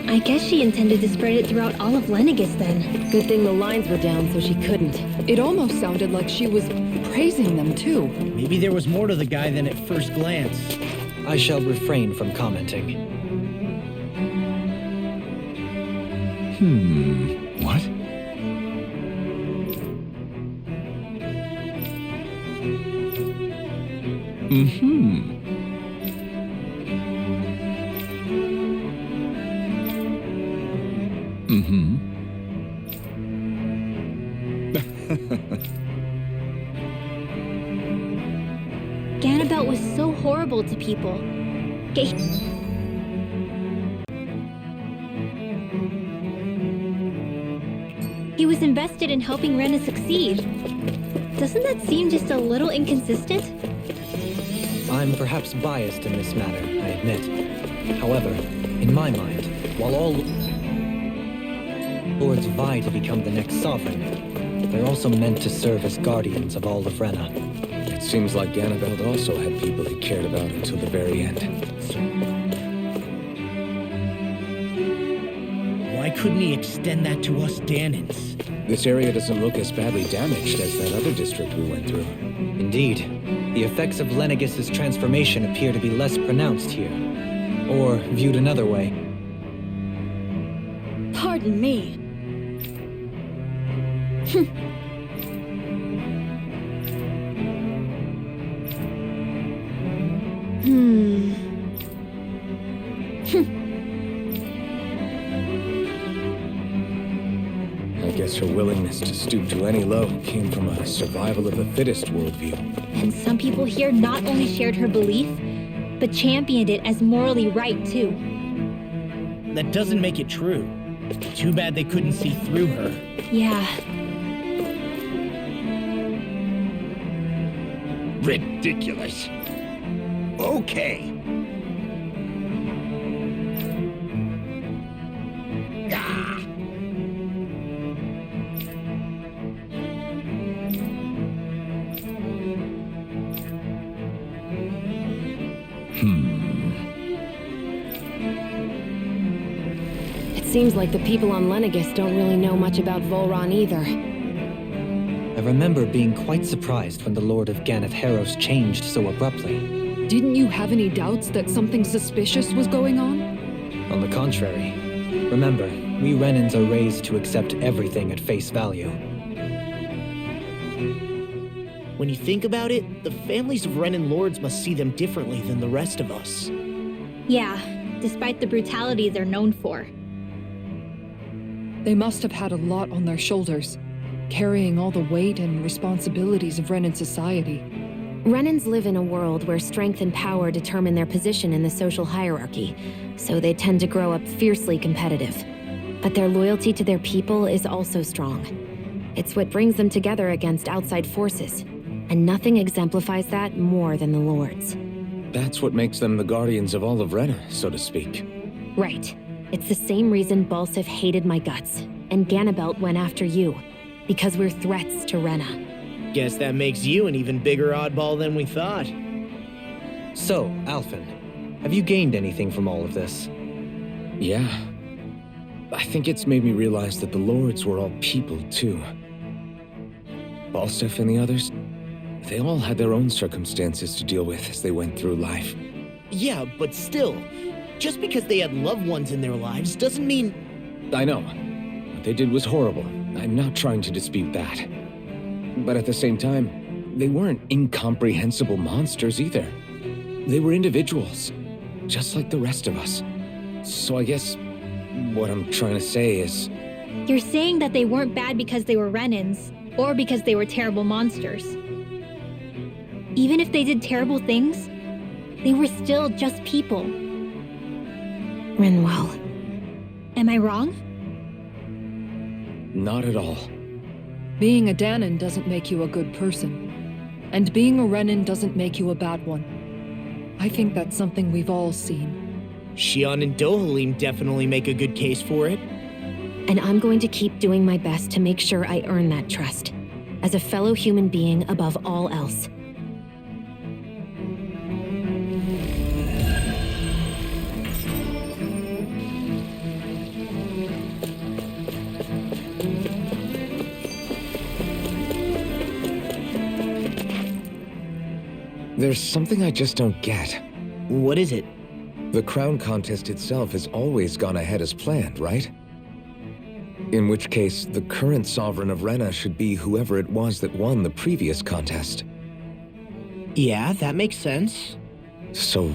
I guess she intended to spread it throughout all of Lenegis then. Good thing the lines were down so she couldn't. It almost sounded like she was praising them too. Maybe there was more to the guy than at first glance. I shall refrain from commenting. What? Ganabelt was so horrible to people. He was invested in helping Rena succeed. Doesn't that seem just a little inconsistent? I'm perhaps biased in this matter, I admit. However, in my mind, while all lords vie to become the next sovereign, they're also meant to serve as guardians of all of Rena. It seems like Ganabelt also had people he cared about until the very end. Why couldn't he extend that to us Dahnans? This area doesn't look as badly damaged as that other district we went through. Indeed. The effects of Lenegis's transformation appear to be less pronounced here. Or, viewed another way, Pardon me. I guess her willingness to stoop to any low came from a survival of the fittest worldview. And some people here not only shared her belief, but championed it as morally right, too. That doesn't make it true. Too bad they couldn't see through her. Yeah. Ridiculous. Okay. Ah. It seems like the people on Lenegis don't really know much about Volron either. I remember being quite surprised when the Lord of Ganath Haros changed so abruptly. Didn't you have any doubts that something suspicious was going on? On the contrary. Remember, we Renans are raised to accept everything at face value. When you think about it, the families of Renan lords must see them differently than the rest of us. Yeah, despite the brutality they're known for. They must have had a lot on their shoulders, carrying all the weight and responsibilities of Renan society. Renans live in a world where strength and power determine their position in the social hierarchy, so they tend to grow up fiercely competitive. But their loyalty to their people is also strong. It's what brings them together against outside forces, and nothing exemplifies that more than the Lords. That's what makes them the guardians of all of Rena, so to speak. Right. It's the same reason Balsif hated my guts, and Ganabelt went after you, because we're threats to Rena. Guess that makes you an even bigger oddball than we thought. So, Alphen, have you gained anything from all of this? Yeah. I think it's made me realize that the Lords were all people, too. Balsif and the others, they all had their own circumstances to deal with as they went through life. Yeah, but still, just because they had loved ones in their lives doesn't mean... I know. What they did was horrible. I'm not trying to dispute that. But at the same time, they weren't incomprehensible monsters either. They were individuals, just like the rest of us. So I guess what I'm trying to say is... You're saying that they weren't bad because they were Renans, or because they were terrible monsters. Even if they did terrible things, they were still just people. Rinwell. Am I wrong? Not at all. Being a Dahnan doesn't make you a good person. And being a Renan doesn't make you a bad one. I think that's something we've all seen. Xion and Dohalim definitely make a good case for it. And I'm going to keep doing my best to make sure I earn that trust, as a fellow human being above all else. There's something I just don't get. What is it? The crown contest itself has always gone ahead as planned, right? In which case, the current sovereign of Rena should be whoever it was that won the previous contest. Yeah, that makes sense. So,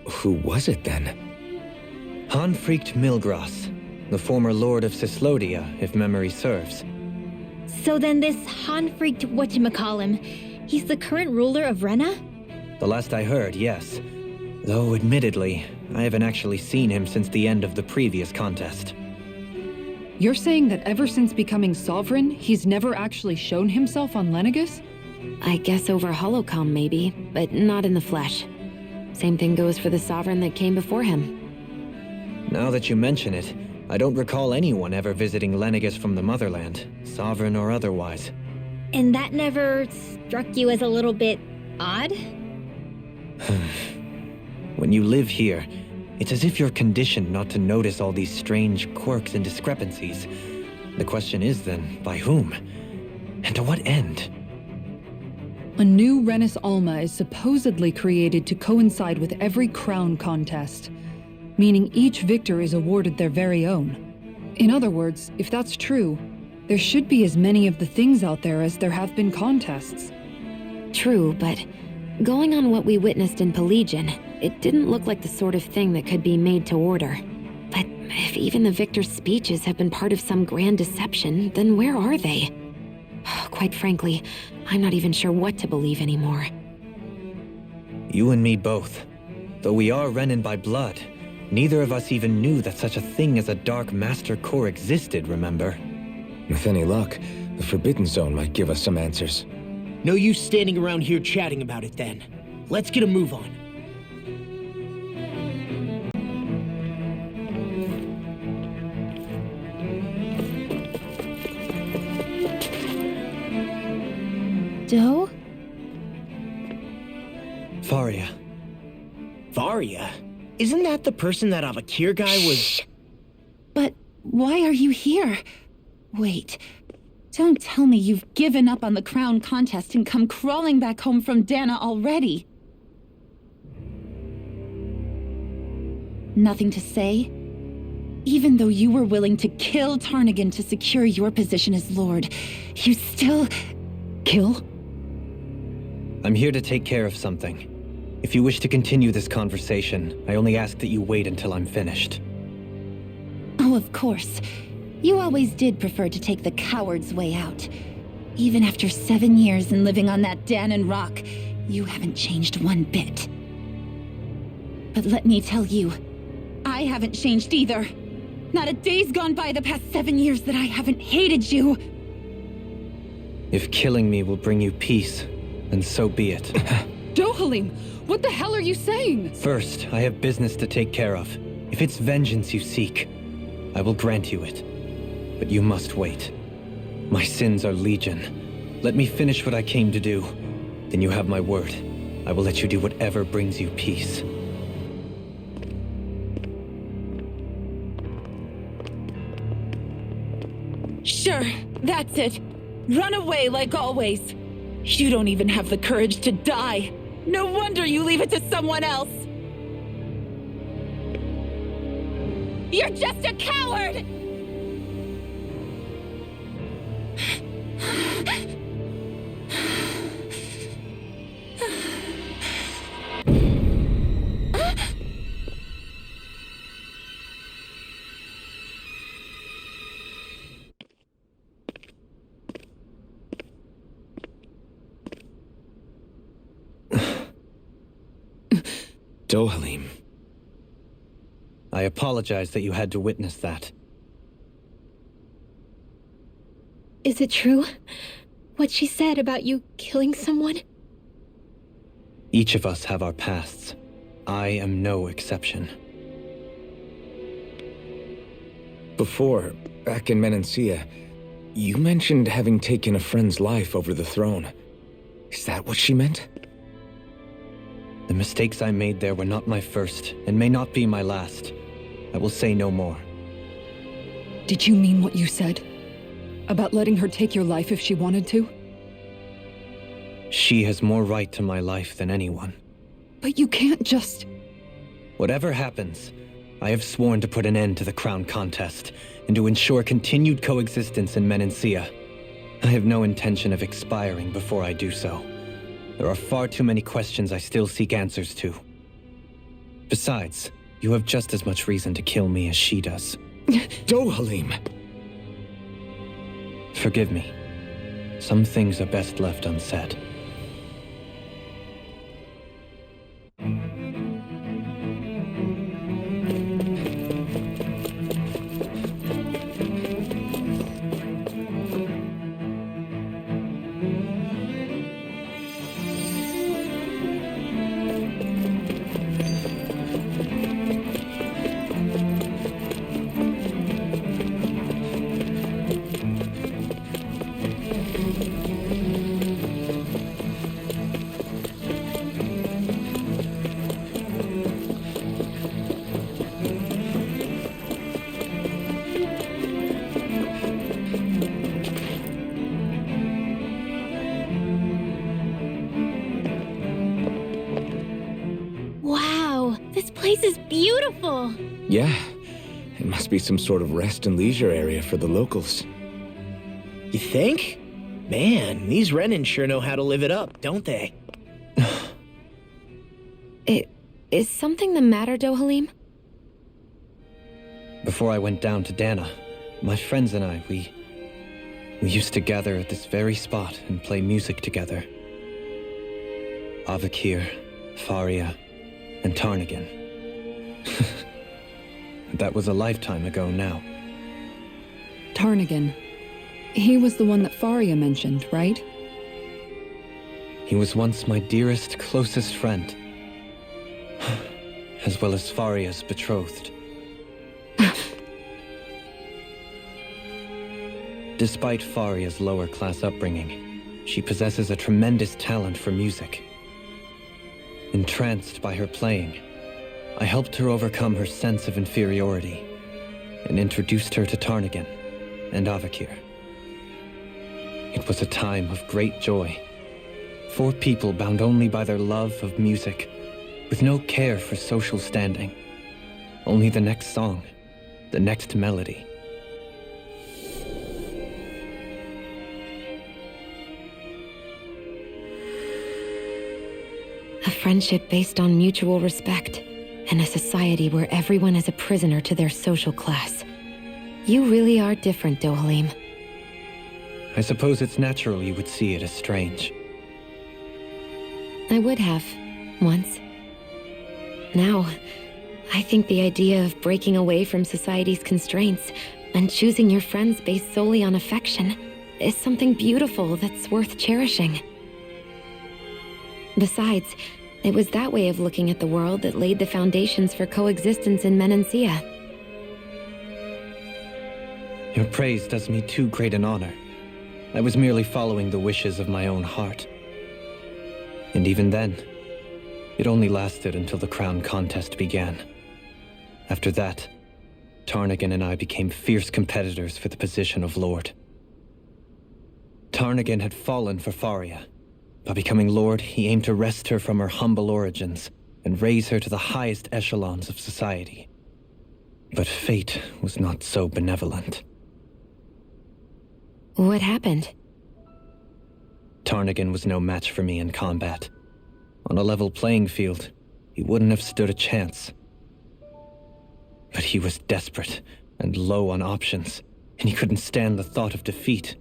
who was it then? Hanfrikt Milgras, the former lord of Cislodia, if memory serves. So then this Hanfrikt whatchamacallem, he's the current ruler of Rena? The last I heard, yes. Though, admittedly, I haven't actually seen him since the end of the previous contest. You're saying that ever since becoming sovereign, he's never actually shown himself on Lenegis? I guess over holocom maybe, but not in the flesh. Same thing goes for the sovereign that came before him. Now that you mention it, I don't recall anyone ever visiting Lenegis from the motherland, sovereign or otherwise. And that never struck you as a little bit odd? When you live here, it's as if you're conditioned not to notice all these strange quirks and discrepancies. The question is then, by whom? And to what end? A new Renis Alma is supposedly created to coincide with every crown contest, meaning each victor is awarded their very own. In other words, if that's true, there should be as many of the things out there as there have been contests. True, but going on what we witnessed in Pelagian, it didn't look like the sort of thing that could be made to order. But if even the victor's speeches have been part of some grand deception, then where are they? Quite frankly, I'm not even sure what to believe anymore. You and me both. Though we are Renan by blood, neither of us even knew that such a thing as a Dark Master Core existed, remember? With any luck, the Forbidden Zone might give us some answers. No use standing around here chatting about it then. Let's get a move on. Doe? Faria. Varia? Isn't that the person that Avakir guy was... But why are you here? Wait, don't tell me you've given up on the crown contest and come crawling back home from Dahna already. Nothing to say? Even though you were willing to kill Tarnagan to secure your position as Lord, you still... Kill? I'm here to take care of something. If you wish to continue this conversation, I only ask that you wait until I'm finished. Oh, of course. You always did prefer to take the coward's way out. Even after 7 years and living on that Dahnan rock, you haven't changed one bit. But let me tell you, I haven't changed either. Not a day's gone by the past 7 years that I haven't hated you. If killing me will bring you peace, then so be it. Dohalim, what the hell are you saying? First, I have business to take care of. If it's vengeance you seek, I will grant you it. But you must wait. My sins are legion. Let me finish what I came to do. Then you have my word. I will let you do whatever brings you peace. Sure, that's it. Run away like always. You don't even have the courage to die. No wonder you leave it to someone else. You're just a coward! Dohalim. I apologize that you had to witness that. Is it true? What she said about you killing someone? Each of us have our pasts. I am no exception. Before, back in Menancia, you mentioned having taken a friend's life over the throne. Is that what she meant? The mistakes I made there were not my first, and may not be my last. I will say no more. Did you mean what you said? About letting her take your life if she wanted to? She has more right to my life than anyone. But you can't just... Whatever happens, I have sworn to put an end to the crown contest, and to ensure continued coexistence in Menancia. I have no intention of expiring before I do so. There are far too many questions I still seek answers to. Besides, you have just as much reason to kill me as she does. Dohalim! Forgive me. Some things are best left unsaid. place is beautiful. Yeah, it must be some sort of rest and leisure area for the locals. You think? Man, these Renans sure know how to live it up, don't they? Is something the matter, Dohalim? Before I went down to Dahna, my friends and I, we used to gather at this very spot and play music together. Avakir, Faria, and Tarnagan. That was a lifetime ago now. Tarnagan. He was the one that Faria mentioned, right? He was once my dearest, closest friend. As well as Faria's betrothed. Despite Faria's lower-class upbringing, she possesses a tremendous talent for music. Entranced by her playing, I helped her overcome her sense of inferiority and introduced her to Tarnagan and Avakir. It was a time of great joy. 4 people bound only by their love of music, with no care for social standing. Only the next song, the next melody. A friendship based on mutual respect, and a society where everyone is a prisoner to their social class. You really are different, Dohalim. I suppose it's natural you would see it as strange. I would have, once. Now, I think the idea of breaking away from society's constraints and choosing your friends based solely on affection is something beautiful that's worth cherishing. Besides, it was that way of looking at the world that laid the foundations for coexistence in Menancia. Your praise does me too great an honor. I was merely following the wishes of my own heart. And even then, it only lasted until the crown contest began. After that, Tarnagan and I became fierce competitors for the position of Lord. Tarnagan had fallen for Faria. By becoming Lord, he aimed to wrest her from her humble origins and raise her to the highest echelons of society. But fate was not so benevolent. What happened? Tarnagan was no match for me in combat. On a level playing field, he wouldn't have stood a chance. But he was desperate and low on options, and he couldn't stand the thought of defeat.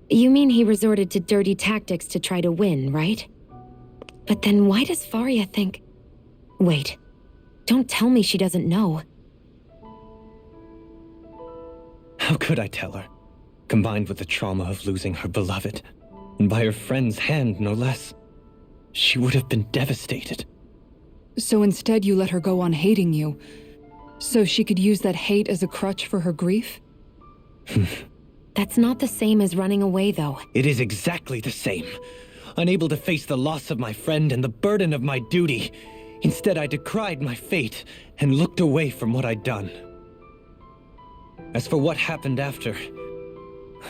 You mean he resorted to dirty tactics to try to win, right? But then why does Faria think... Wait, don't tell me she doesn't know. How could I tell her? Combined with the trauma of losing her beloved, and by her friend's hand, no less, she would have been devastated. So instead you let her go on hating you, so she could use that hate as a crutch for her grief? That's not the same as running away, though. It is exactly the same. Unable to face the loss of my friend and the burden of my duty, instead I decried my fate and looked away from what I'd done. As for what happened after,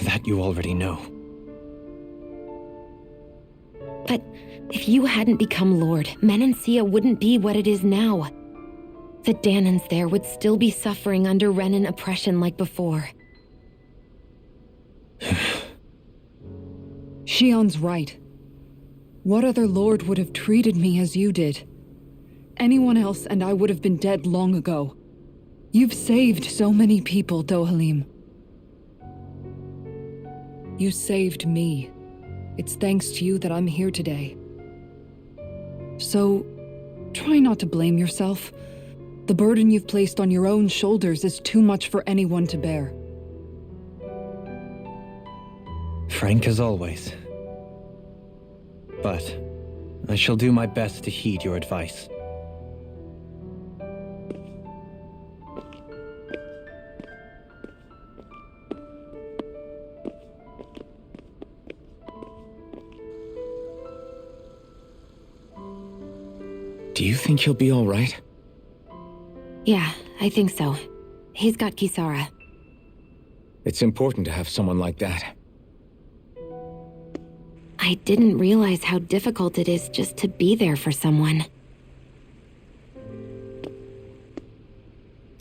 that you already know. But if you hadn't become Lord, Menancia wouldn't be what it is now. The Dahnans there would still be suffering under Renan oppression like before. Shion's right. What other lord would have treated me as you did? Anyone else and I would have been dead long ago. You've saved so many people, Dohalim. You saved me. It's thanks to you that I'm here today. So, try not to blame yourself. The burden you've placed on your own shoulders is too much for anyone to bear. Frank as always. But I shall do my best to heed your advice. Do you think he'll be all right? Yeah, I think so. He's got Kisara. It's important to have someone like that. I didn't realize how difficult it is just to be there for someone.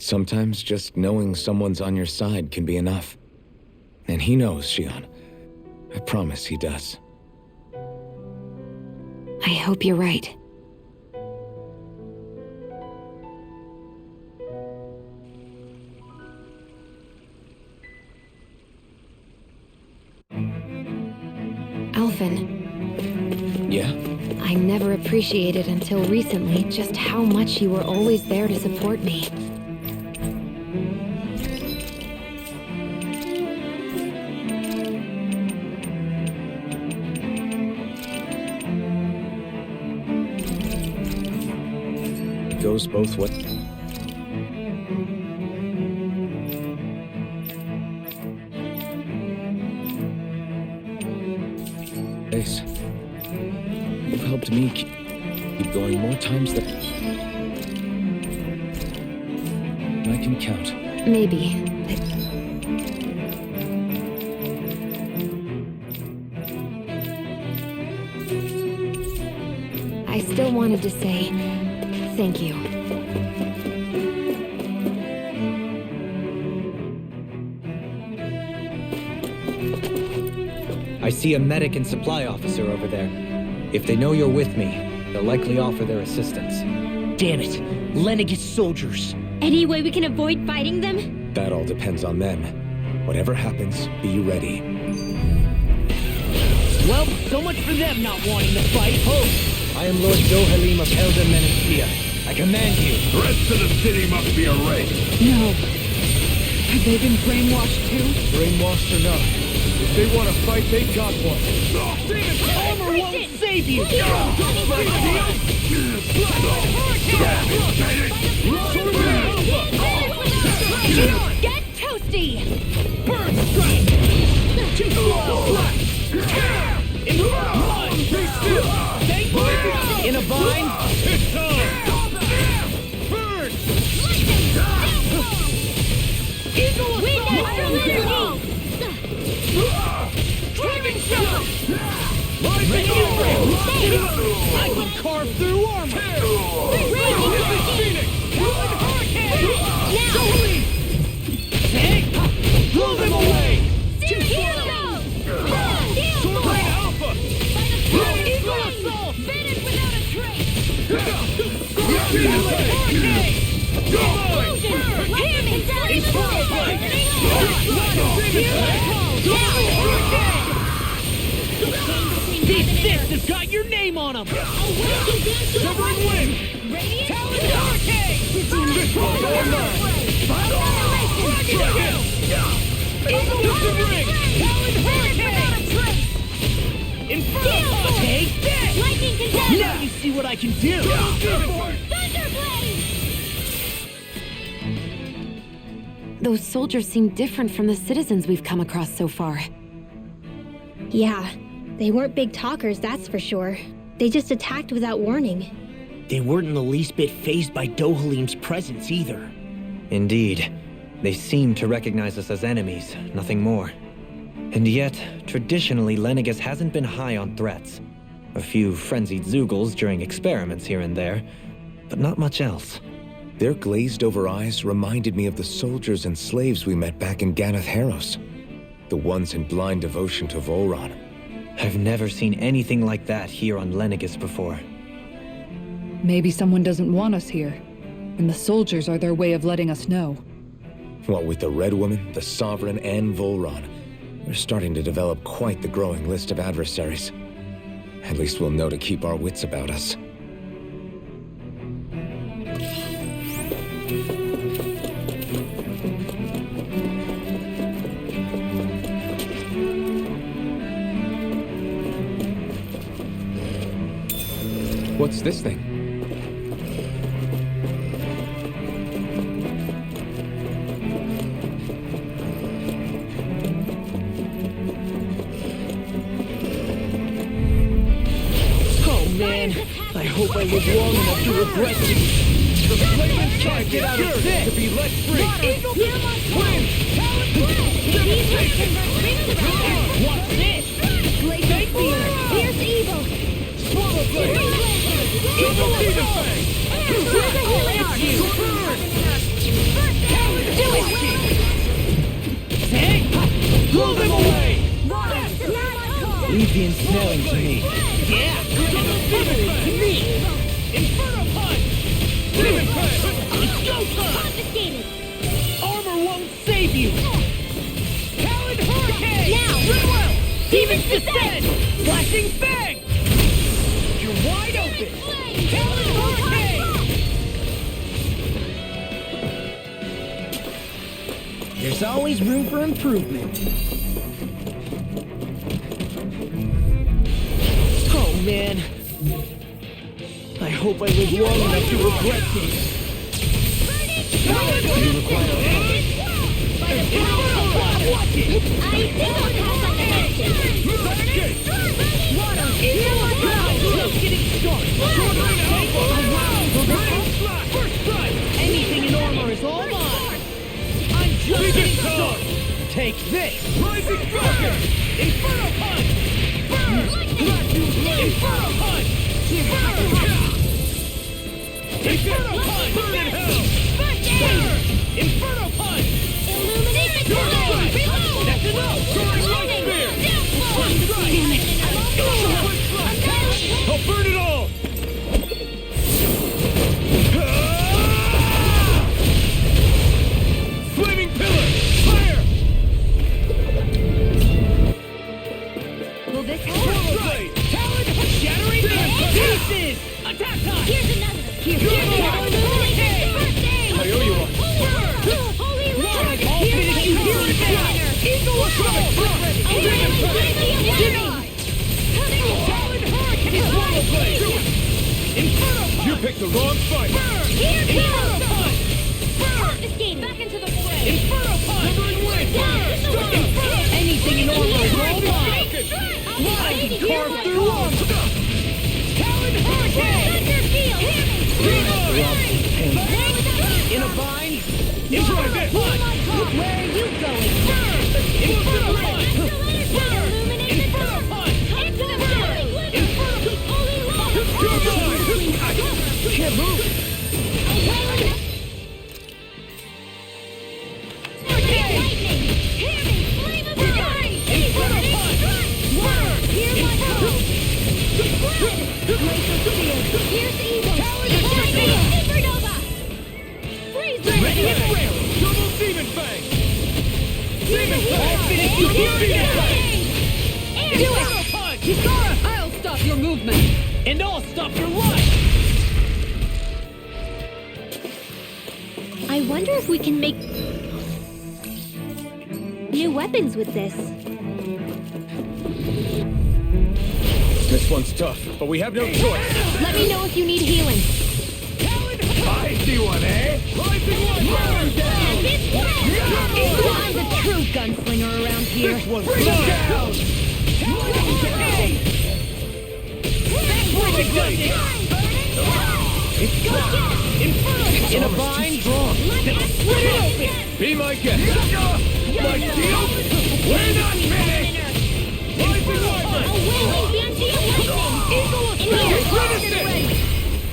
Sometimes just knowing someone's on your side can be enough. And he knows, Shion. I promise he does. I hope you're right. Alphen. Yeah? I never appreciated until recently just how much you were always there to support me. It goes both ways. You've helped me keep going more times than I can count. Maybe. I still wanted to say thank you. I see a medic and supply officer over there. If they know you're with me, they'll likely offer their assistance. Damn it! Lenegis soldiers! Any way we can avoid fighting them? That all depends on them. Whatever happens, be ready. Well, so much for them not wanting to fight. Oh! I am Lord Dohalim of Helden Menacia. I command you. The rest of the city must be erased. No. Have they been brainwashed too? Brainwashed or not, if they want to fight, they got one. Armor won't save you! Get toasty! Burn strike! Too slow! In a vine? It's time! Burn! Eagle assault! Driving shot! Ready to bring! I can carve through armor! Phoenix! Hey! Blow them away! Too slow! Tornado Alpha! Eagle assault! Finish without a trace! Hurricane! These sticks have got your name on them! Shivering Wind! Talon Hurricane! Instant Ring! Talon Hurricane! Inferno! Take this! Now you see what I can do! Those soldiers seem different from the citizens we've come across so far. Yeah, they weren't big talkers, that's for sure. They just attacked without warning. They weren't in the least bit fazed by Dohalim's presence either. Indeed. They seem to recognize us as enemies, nothing more. And yet, traditionally, Lenegis hasn't been high on threats. A few frenzied Zeugles during experiments here and there, but not much else. Their glazed-over eyes reminded me of the soldiers and slaves we met back in Ganath Haros. The ones in blind devotion to Volron. I've never seen anything like that here on Lenegis before. Maybe someone doesn't want us here, and the soldiers are their way of letting us know. What with the Red Woman, the Sovereign, and Volron, we're starting to develop quite the growing list of adversaries. At least we'll know to keep our wits about us. What's this thing? Oh man, I hope I live long enough to regret it. The flames can't get out of this to be let free. Eagle win! What's this? Blade Fear! Fierce evil! Swallow Blade! Eagle Defense! It's you! Easy and smelling to me. Yeah, and the finish to me. Inferno punch. It's go time. Confiscated. Armor won't save you. Talon hurricane. Now. Farewell. Demon's descent. Flashing fang. You're wide open. Talon hurricane. There's always room for improvement. Oh man. I hope I live long enough to regret this. You require help. Watch it. I think I'll pass on the headship. Water, Just getting started. First strike. Anything in armor is all mine. I'm just getting started. Take this. Rising Dragon. Inferno punch. Burn. Inferno punch. Burn. Inferno punch. Burn in hell. Burn. Inferno punch. illuminate the time. That's enough. Soaring light spear. First strike. I'll burn it all. Flaming pillar. Fire. Will this help? Swallow blade. Talon. Shattering pieces. Attack time. Here's another. Here's Good another. one. Illuminate first aid. I owe you one. Holy I'll Lord. finish you here and now. Eagle atomic front. Denied. Talon hurricane. Swallow blade. Inferno punch. You picked the wrong fight. Burn. Inferno punch. Burn. Confiscated. Back into the fray. Inferno punch. Covering wind. Burn. Inferno. Anything in armor is all mine. I can carve through armor. Talon hurricane. In a bind. Inferno punch. Where are you going? Inferno punch. Burn. Inferno punch. Into the Burn. Inferno. Can't move. Double demon fang. Demon fang. I'll finish you here and now. Do it! Kisara, I'll stop your movement. And I'll stop your life. I wonder if we can make new weapons with this. This one's tough, but we have no choice. Let me know if you need healing. I see one, eh? Rising one. I'm the true gunslinger around here. This one's down! In a bind. Be my guest! My shield? We're not finished!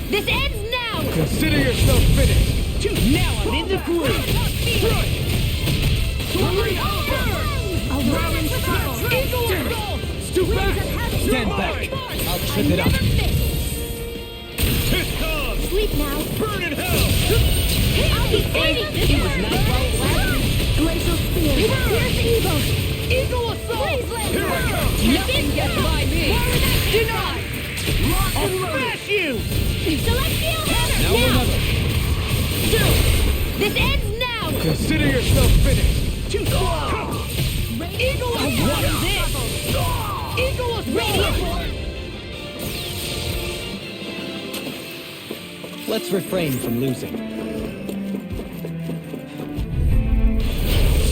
This ends now! Consider yourself finished! Now I'm in the groove. A Roman circle. Stand back. I'll trip it up. Sleep now. Burn in hell! I'll be saving this one. Glacial spear. Here's evil. Eagle assault! Here I go. Nothing gets by me. Denied! I'll smash you! Celestial hammer. Now remember. This ends now. Consider yourself finished! Too slow! Eagle assault! What is this? Eagle assault! Let's refrain from losing.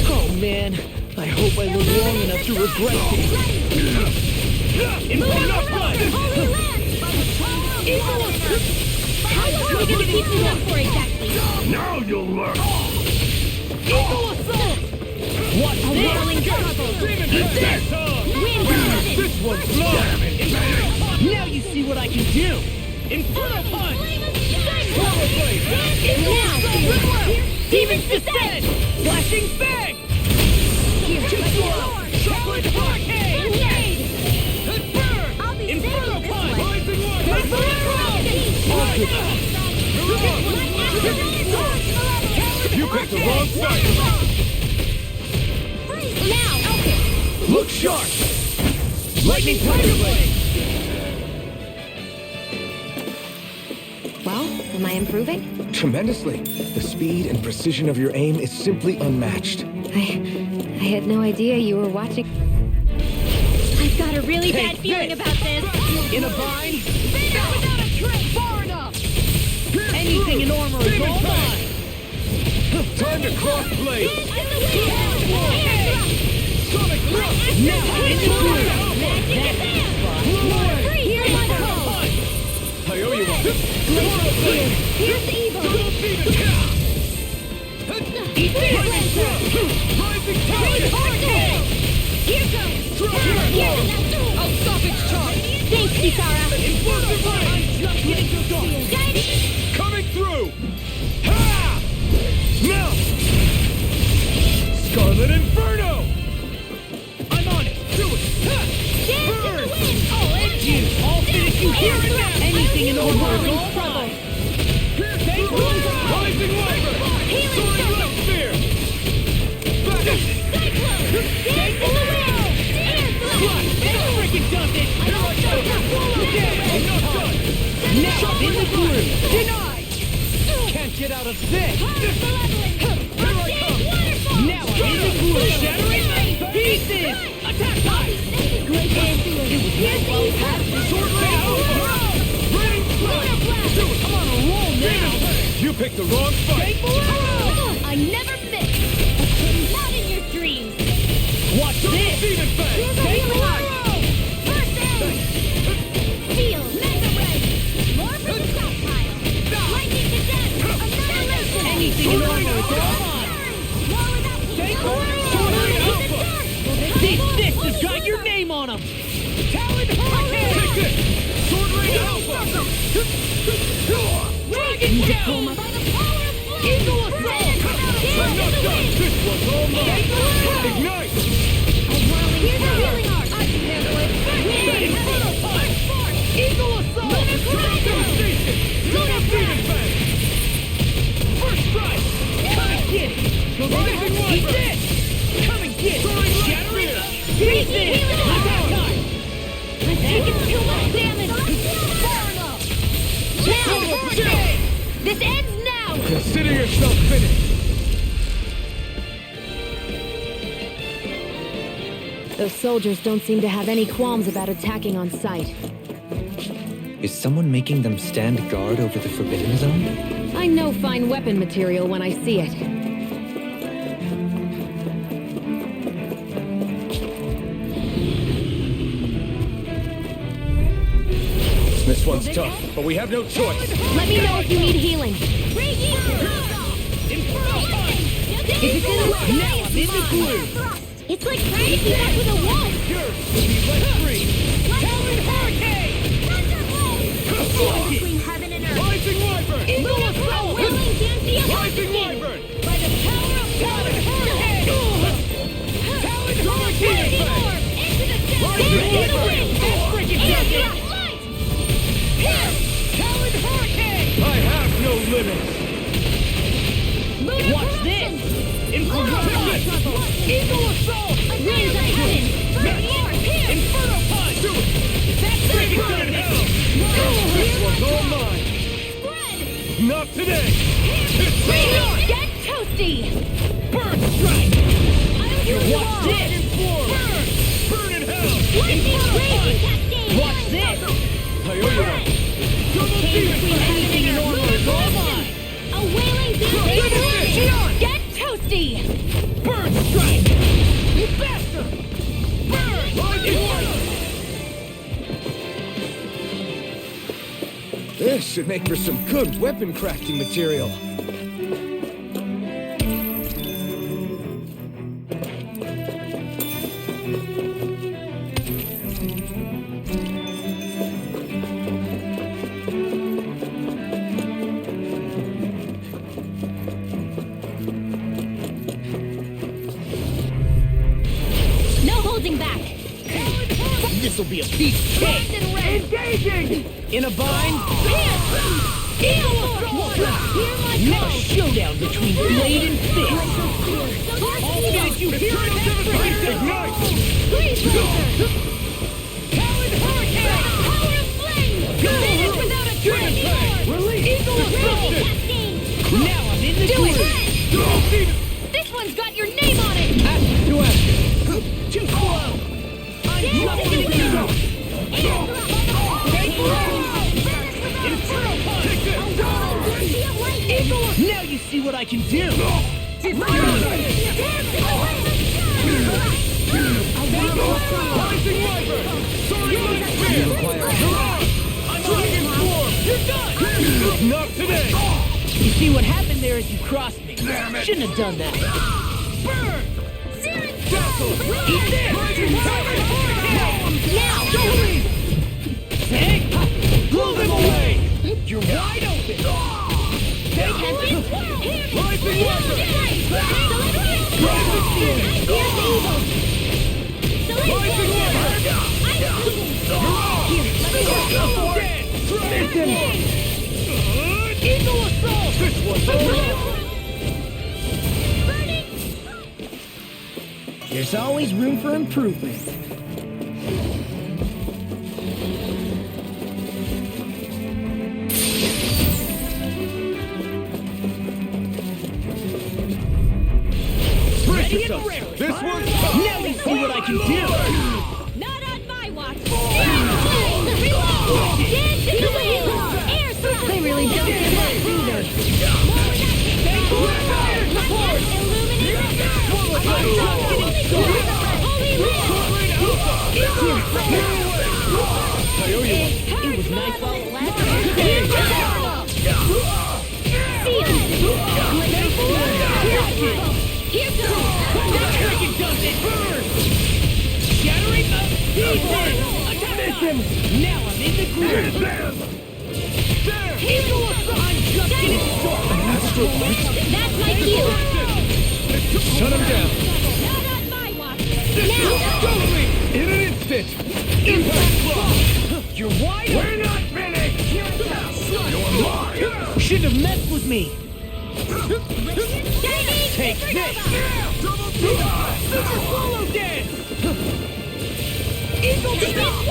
Oh man. I hope I live long enough to regret this. Inferno punch! Holy land. Eagle assault! How long are we going to keep you up for exactly? Now you'll learn! Eagle assault! What's this? Whirling trouble. Wind rabbit. This one's long! Now you see what I can do! Inferno punch! Swallow blade! Now. Demon's descent! Flashing fang! Too slow! Chocolate hurricane! You picked the wrong side! Now! Look sharp! Lightning Tiger Blade! Well, am I improving? Tremendously. The speed and precision of your aim is simply unmatched. I had no idea you were watching. I've got a really bad feeling about this. In a bind? Without a trick! Far enough! Anything in armor is all mine! Time to cross blade! Sonic thrust! Now into blue! Here's my call! I owe you one! Here's the evil! Eat this! Rising Tiger! Here goes! I'll stop its charge! Thanks, Kisara! Explosive blade! Just getting to dawn! Coming through! Ha! Now! Scarlet Inferno! I'm on it! Do it! Ha! Burn! I'll end you! I'll finish you here and now! Anything in order is all trouble! Rising Wyvern! Soaring Left Spear! Back! Freaking does it! Here I go! Dead! Not done! Now in the groove! Denied! Can't get out of this! Here I come! Now I'm in the groove! Shattering pieces! Attack time! Great man! Here's the evil! Sword Blade Alpha! Raining Blast! I'm on a roll now! You picked the wrong fight! I never miss! Not in your dreams! Watch this! Demon Fang! Take one! First aid! Steel! Mega Red! More for the stockpile! Lightning to death! Annihilation! Anything in armor is all mine! More without Take one! These sticks has got your name on them! Talon Hurricane! Take this! Sword Rain Alpha! Dragon Tail! By the power of flame! Eagle Assault! I'm not done! This one's all mine! Ignite! Here's a healing arc! I can handle it! Inferno Punch! Eagle Assault! Devastation! Lunar Demon Fang! First strike! Come and get it! Rising Eat Wyvern! this! Come and get it! Soaring Left Shattering Spear! pieces! Attack time! I'm taking too much damage! Far enough! Now! This ends now! Consider yourself finished! Those soldiers don't seem to have any qualms about attacking on sight. Is someone making them stand guard over the Forbidden Zone? I know fine weapon material when I see it. This one's tough, but we have no choice. Let me know if you need healing. Inferno Punch! Now I'm in the groove! It's like trying to keep up with a wolf! Yours will be let free. Talon Hurricane! Between heaven and earth! Rising Wyvern! Eagle Assault! Willing Dancy Rising Wyvern! By the power of Talon Hurricane! Talon Hurricane! Into the depths! Rising Wyvern! That's freaking does it! Here! Talon Hurricane! I have no limits! Watch this! Inferno Punch! Eagle Assault! Winds of heaven! Inferno Punch! That's Bring it! it in hell! This one's all mine! Not today! Get toasty! Burn Strike! Watch this! Burn! Burn in hell! Inferno Punch! Watch this! I owe you one! Double Demon Fang! Anything in order is all mine! A wailing Dancy! Get toasty! Burn Strike! You bastard! Burn! Rising Wyvern! This should make for some good weapon crafting material. No holding back! This'll be a piece of cake! Engaging! In a bind? Now showdown between blade and fist. All did you hear it? Ignite! Talon Hurricane! Power of flame! Finish without a trace! Release! Eagle Assault! Now I'm in the clear. This one's got your name on it! Ask to ask. Too slow. I'm jumping in the zone. Now you see what I can do! Not today! You see what happened there as you crossed me? Shouldn't have done that. Burn! Eat this! Now! Hey! Blow them away! You're wide open! Rising Weather! Rising Eagle Assault! This one's over! There's always room for improvement. Ready and raring. This one's Now you see what I can do. Not on my watch! Reload! Dance in the wind! Air thrust! They really don't get much either. It was nice while it lasted. Here goes! Dragon does it! Burn! Shattering up defense! Miss him! Now I'm in the groove! Eagle Assault! I'm just getting started! Astral! That's my cue! Shut him down! Not on my watch! Now! Totally! In an instant! Impact block! You're wide open! We're not finished! You're mine! Shouldn't have messed with me! Take this! Super Swallow Dance! Eagle Assault!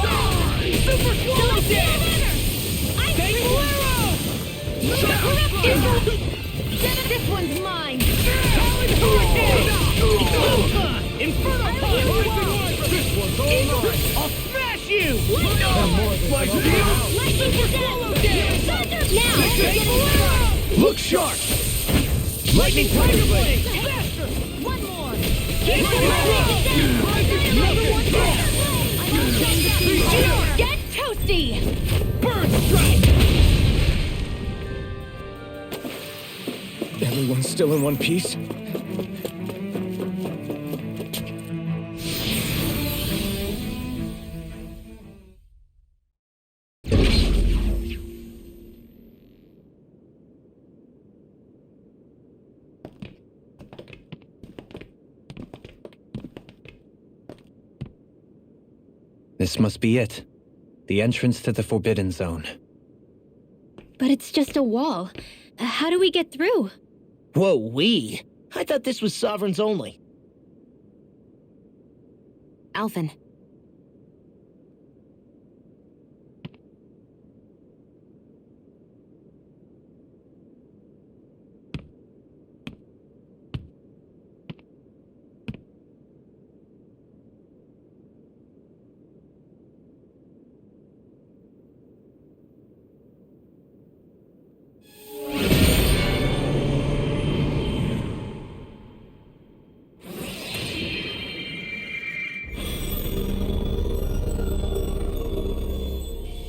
Super Swallow Dance! Thank This one's mine! Talon Hurricane! Inferno Punch! This one's all right! I'll smash you! Lightning to death! Now! Look sharp! Lightning Tiger Blade! Faster! One more! Get toasty! Burn Strike! Everyone's still in one piece? This must be it. The entrance to the Forbidden Zone. But it's just a wall. How do we get through? Whoa, we? I thought this was Sovereigns only. Alphen.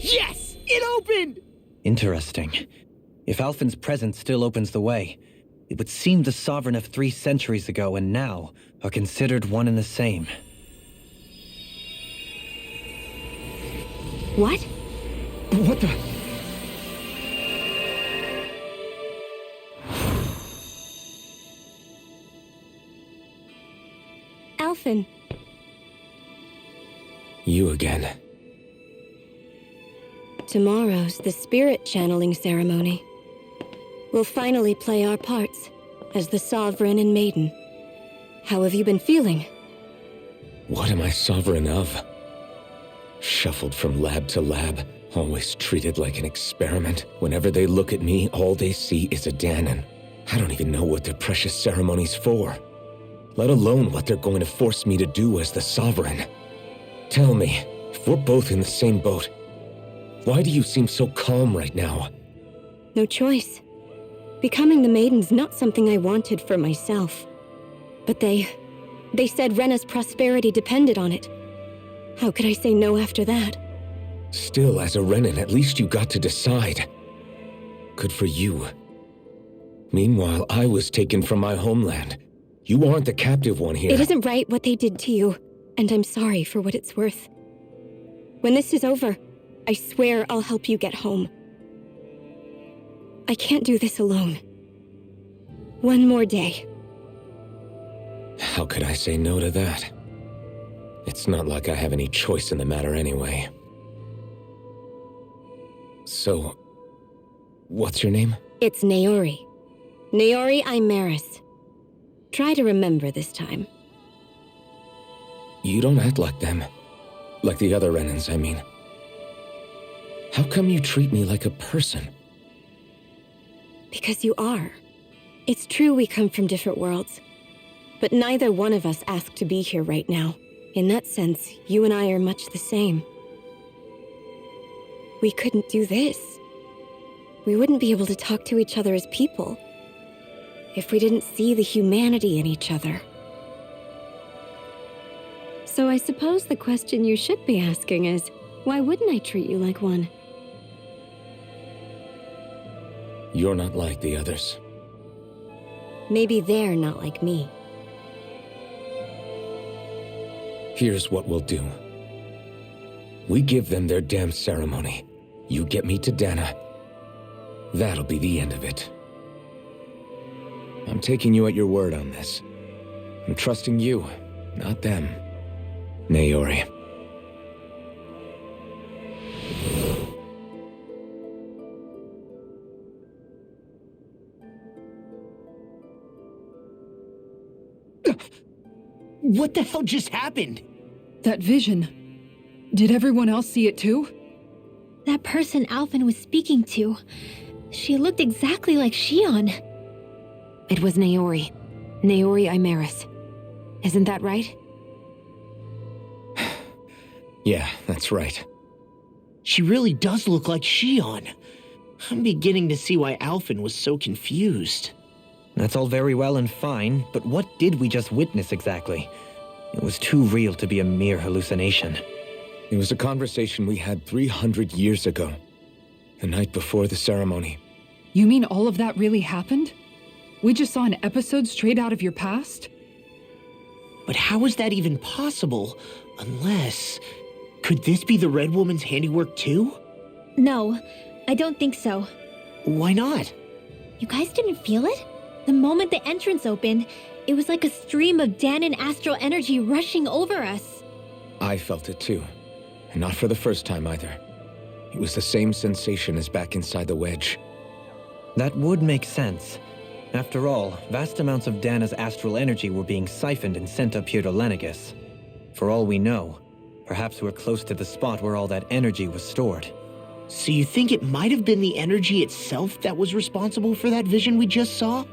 Yes! It opened! Interesting. If Alphen's presence still opens the way, it would seem the Sovereign of 3 centuries ago and now are considered one and the same. What? What the? Alphen. You again. Tomorrow's the spirit channeling ceremony. We'll finally play our parts as the Sovereign and Maiden. How have you been feeling? What am I sovereign of? Shuffled from lab to lab, always treated like an experiment. Whenever they look at me, all they see is a Dahnan. I don't even know what their precious ceremony's for, let alone what they're going to force me to do as the Sovereign. Tell me, if we're both in the same boat, why do you seem so calm right now? No choice. Becoming the Maiden's not something I wanted for myself. But they said Rena's prosperity depended on it. How could I say no after that? Still, as a Renan, at least you got to decide. Good for you. Meanwhile, I was taken from my homeland. You aren't the captive one here. It isn't right what they did to you, and I'm sorry for what it's worth. When this is over, I swear I'll help you get home. I can't do this alone. One more day. How could I say no to that? It's not like I have any choice in the matter anyway. So, what's your name? It's Naori. Naori Imaris. Try to remember this time. You don't act like them. Like the other Renans, I mean. How come you treat me like a person? Because you are. It's true we come from different worlds. But neither one of us asked to be here right now. In that sense, you and I are much the same. We couldn't do this. We wouldn't be able to talk to each other as people if we didn't see the humanity in each other. So I suppose the question you should be asking is, why wouldn't I treat you like one? You're not like the others. Maybe they're not like me. Here's what we'll do. We give them their damn ceremony. You get me to Dahna. That'll be the end of it. I'm taking you at your word on this. I'm trusting you, not them. Naori. What the hell just happened? That vision. Did everyone else see it too? That person Alphen was speaking to, she looked exactly like Shion. It was Naori. Naori Imaris. Isn't that right? Yeah, that's right. She really does look like Shion. I'm beginning to see why Alphen was so confused. That's all very well and fine, but what did we just witness exactly? It was too real to be a mere hallucination. It was a conversation we had 300 years ago. The night before the ceremony. You mean all of that really happened? We just saw an episode straight out of your past? But how is that even possible? Unless... Could this be the Red Woman's handiwork too? No, I don't think so. Why not? You guys didn't feel it? The moment the entrance opened, it was like a stream of Dahnan astral energy rushing over us. I felt it too. And not for the first time either. It was the same sensation as back inside the wedge. That would make sense. After all, vast amounts of Dahna's astral energy were being siphoned and sent up here to Lenegis. For all we know, perhaps we're close to the spot where all that energy was stored. So you think it might have been the energy itself that was responsible for that vision we just saw?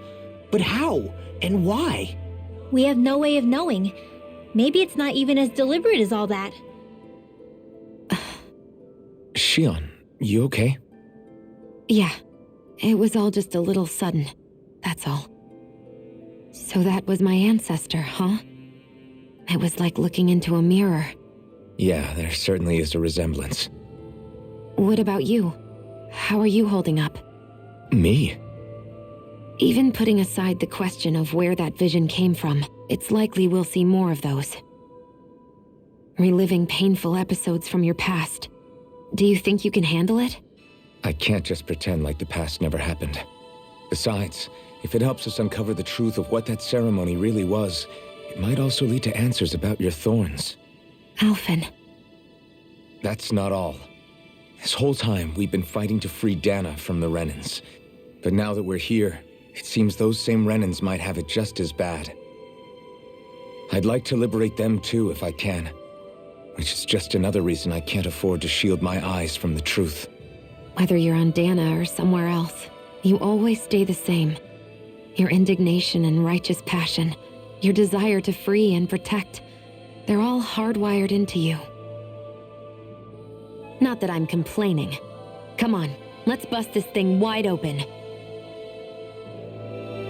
But how? And why? We have no way of knowing. Maybe it's not even as deliberate as all that. Shion, you okay? Yeah. It was all just a little sudden. That's all. So that was my ancestor, huh? It was like looking into a mirror. Yeah, there certainly is a resemblance. What about you? How are you holding up? Me? Even putting aside the question of where that vision came from, it's likely we'll see more of those. Reliving painful episodes from your past. Do you think you can handle it? I can't just pretend like the past never happened. Besides, if it helps us uncover the truth of what that ceremony really was, it might also lead to answers about your thorns. Alphen. That's not all. This whole time, we've been fighting to free Dahna from the Renans. But now that we're here, it seems those same Renans might have it just as bad. I'd like to liberate them too if I can. Which is just another reason I can't afford to shield my eyes from the truth. Whether you're on Dahna or somewhere else, you always stay the same. Your indignation and righteous passion, your desire to free and protect, they're all hardwired into you. Not that I'm complaining. Come on, let's bust this thing wide open.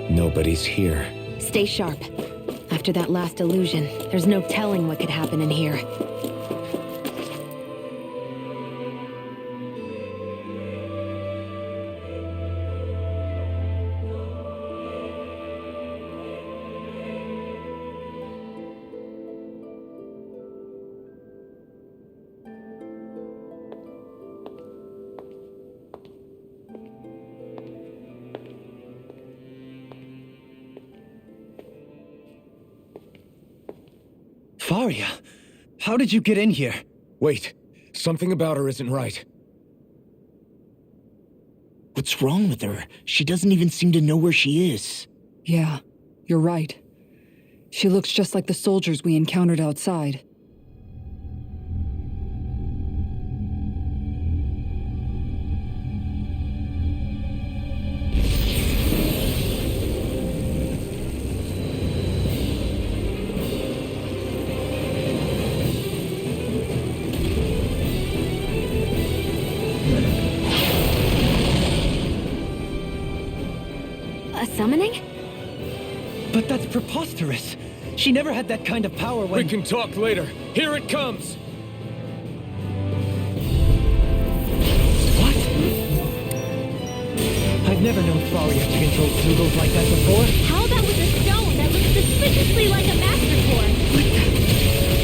Nobody's here. Stay sharp. After that last illusion, there's no telling what could happen in here. Faria, how did you get in here? Wait, something about her isn't right. What's wrong with her? She doesn't even seem to know where she is. Yeah, you're right. She looks just like the soldiers we encountered outside. Summoning? But that's preposterous. She never had that kind of power when— We can talk later. Here it comes! What? I've never known Faria to control Zugals like that before. How about with a stone that looks suspiciously like a master core?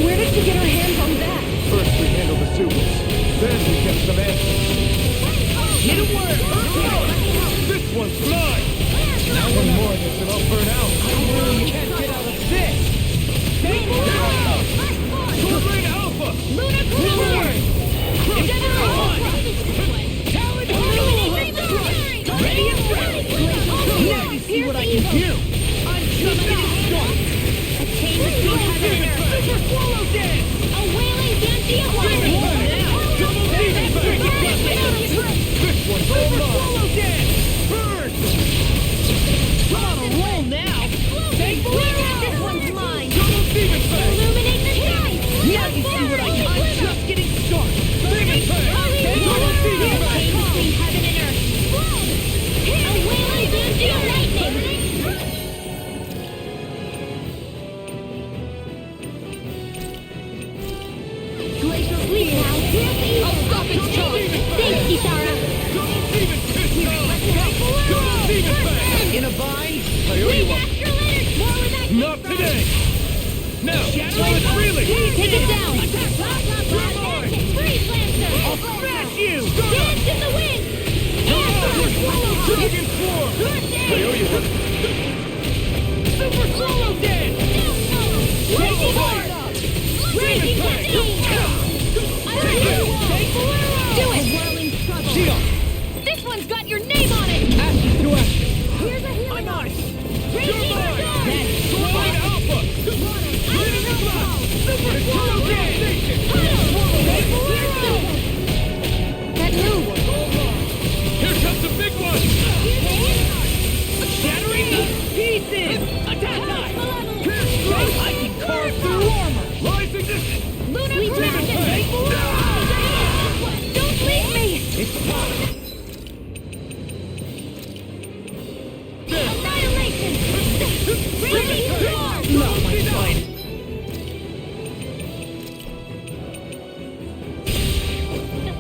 Where did she get her hands on that? First we handle the Zugals, then we get some answers. Get away! This one's mine! Now one more of this and I'll burn out. I can't get out of this! Take Terrain Alpha! Lunar Cruiser! Talent Ready and ready! Now you see what I can do! I'm just getting started! Attain the true heaven! Super Swallow Dance! A wailing Dandian! Double Demon Bang! This one's all mine! Swallow Dance! Burn! We're on a roll now! Take This one's mine! Double Demon Bang! Illuminate the sky! Now you see what I can do! I'm just getting started! Demon Bang! Double Demon Bang! Attain between heaven and earth! A wailing Dandian lightning! Glacial sleep now! I'll stop its charge! Thanks, Kisara! Double Demon Pistol! Double Demon Bang! In a bind? I owe you one! Astral energy! More with that Not today! Now, while it's reeling! Take it down! mine! Freeze Lancer! I'll smash you! Dance in the wind! Dragon Swarm! I owe you one! Super Swallow Dance! Raging Horde! Raging Fatigue! Do it! Whirling Struggle! Shion! This one's got your name on it! Action to action! Here's a healing I'm on it! Raging You're mine! Storm! Sword Alpha! Ready to fly! Super Swallow Dance! That move! Here comes the big one! Shattering the pieces! Attack knife! Pierce strike! I can carve through armor! Rising distance! Lunar Dragon! Don't leave me! It's time! Annihilation! Raging Storm! Not my fight!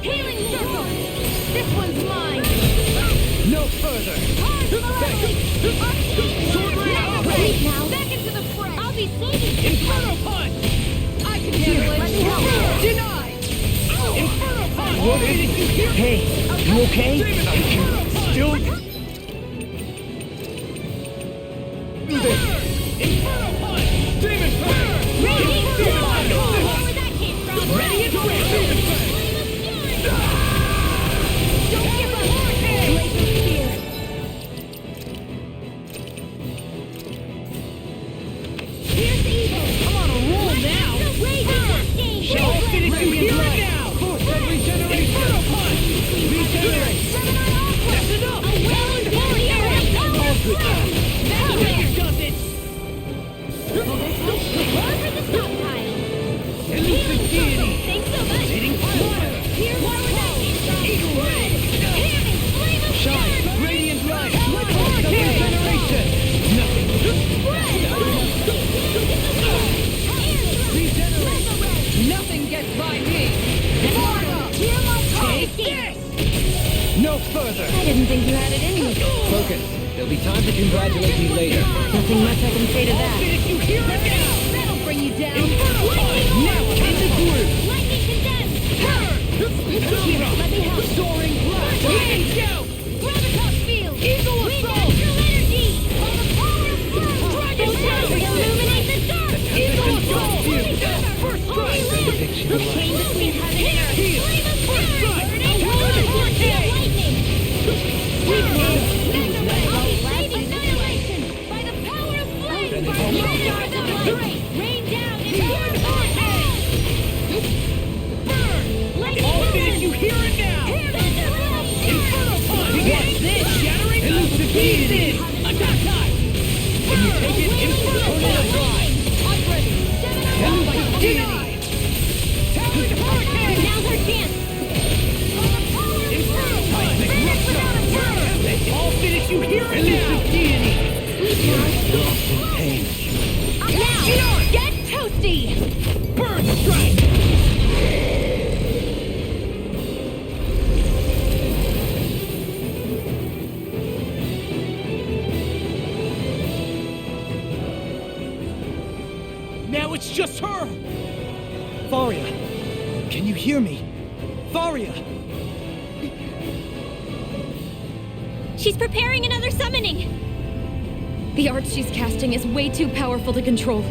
Healing Circle! This one's mine! No further! Sword Ray Alpha! Wait now! Back into the fray! I'll be saving you! Inferno Punch! I can handle it! Let me help! Denied! Inferno Punch! What did you hear? Hey, you okay? Inferno Punch! Still— Inferno Punch! Demon Fang! Raging Demon Storm! Fang! Where that came from! Ready and ready! Demon Fang! Don't give up! Glacial Spear! No further! I didn't think you had it in you. Focus. There'll be time to congratulate me later. Nothing much I can say to that. You hear it now! That'll bring you down! Now, Captain Blue! Lightning condensed! Let me help! Soaring blast! Gravitas field! Eagle assault! Natural energy! By the power of flow! Dragon tail! Illuminate the dark! Eagle assault! First strike! The chain between heaven and earth! Flame of fury! Burning water! Lightning! Sweetness! Annihilation! By the power of flame! By the stars of the great! Rain down into your vortex! Burn! Lightning! All finish, you hear it now! Inferno punch! What's this? Shattering? Elucidation! Attack time! Can you take it? Inferno punch! I'm ready! Denied! Talon hurricane! Now's our chance! Inferno punch! All finish, you hear it now! Lost in pain. Now! Get toasty! Burn strike! Now it's just her! Faria! Can you hear me? Faria! She's preparing another summoning! The art she's casting is way too powerful to control.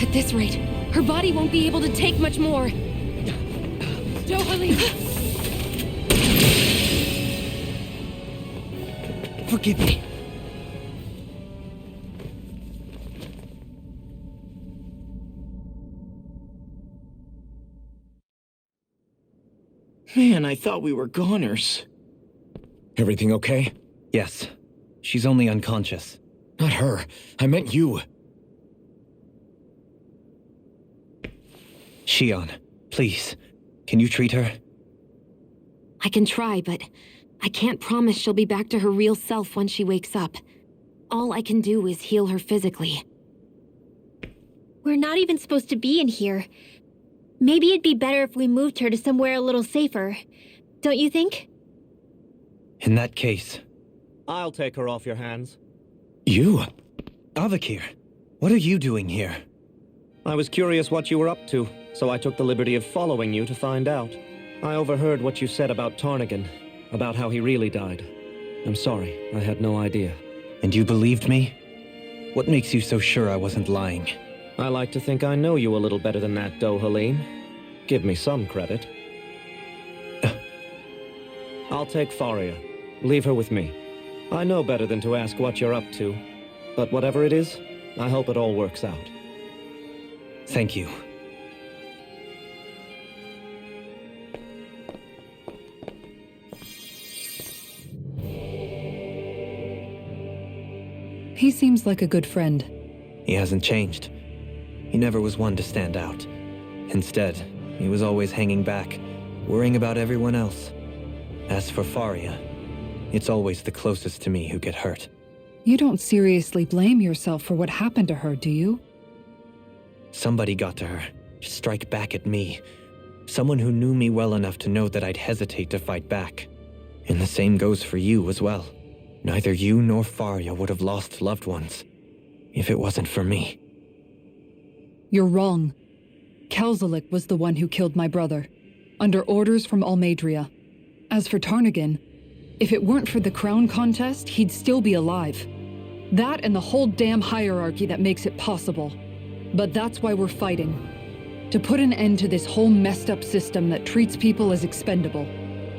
At this rate, her body won't be able to take much more. Dohalim! Forgive me. Man, I thought we were goners. Everything okay? Yes. She's only unconscious. Not her. I meant you. Shion, please. Can you treat her? I can try, but I can't promise she'll be back to her real self when she wakes up. All I can do is heal her physically. We're not even supposed to be in here. Maybe it'd be better if we moved her to somewhere a little safer. Don't you think? In that case... I'll take her off your hands. You? Avakir, what are you doing here? I was curious what you were up to, so I took the liberty of following you to find out. I overheard what you said about Tarnagan, about how he really died. I'm sorry, I had no idea. And you believed me? What makes you so sure I wasn't lying? I like to think I know you a little better than that, Dohalim. Give me some credit. I'll take Faria. Leave her with me. I know better than to ask what you're up to. But whatever it is, I hope it all works out. Thank you. He seems like a good friend. He hasn't changed. He never was one to stand out. Instead, he was always hanging back, worrying about everyone else. As for Faria, it's always the closest to me who get hurt. You don't seriously blame yourself for what happened to her, do you? Somebody got to her, to strike back at me. Someone who knew me well enough to know that I'd hesitate to fight back. And the same goes for you as well. Neither you nor Faria would have lost loved ones, if it wasn't for me. You're wrong. Kelzelik was the one who killed my brother, under orders from Almadria. As for Tarnagan, if it weren't for the crown contest, he'd still be alive. That and the whole damn hierarchy that makes it possible. But that's why we're fighting. To put an end to this whole messed up system that treats people as expendable.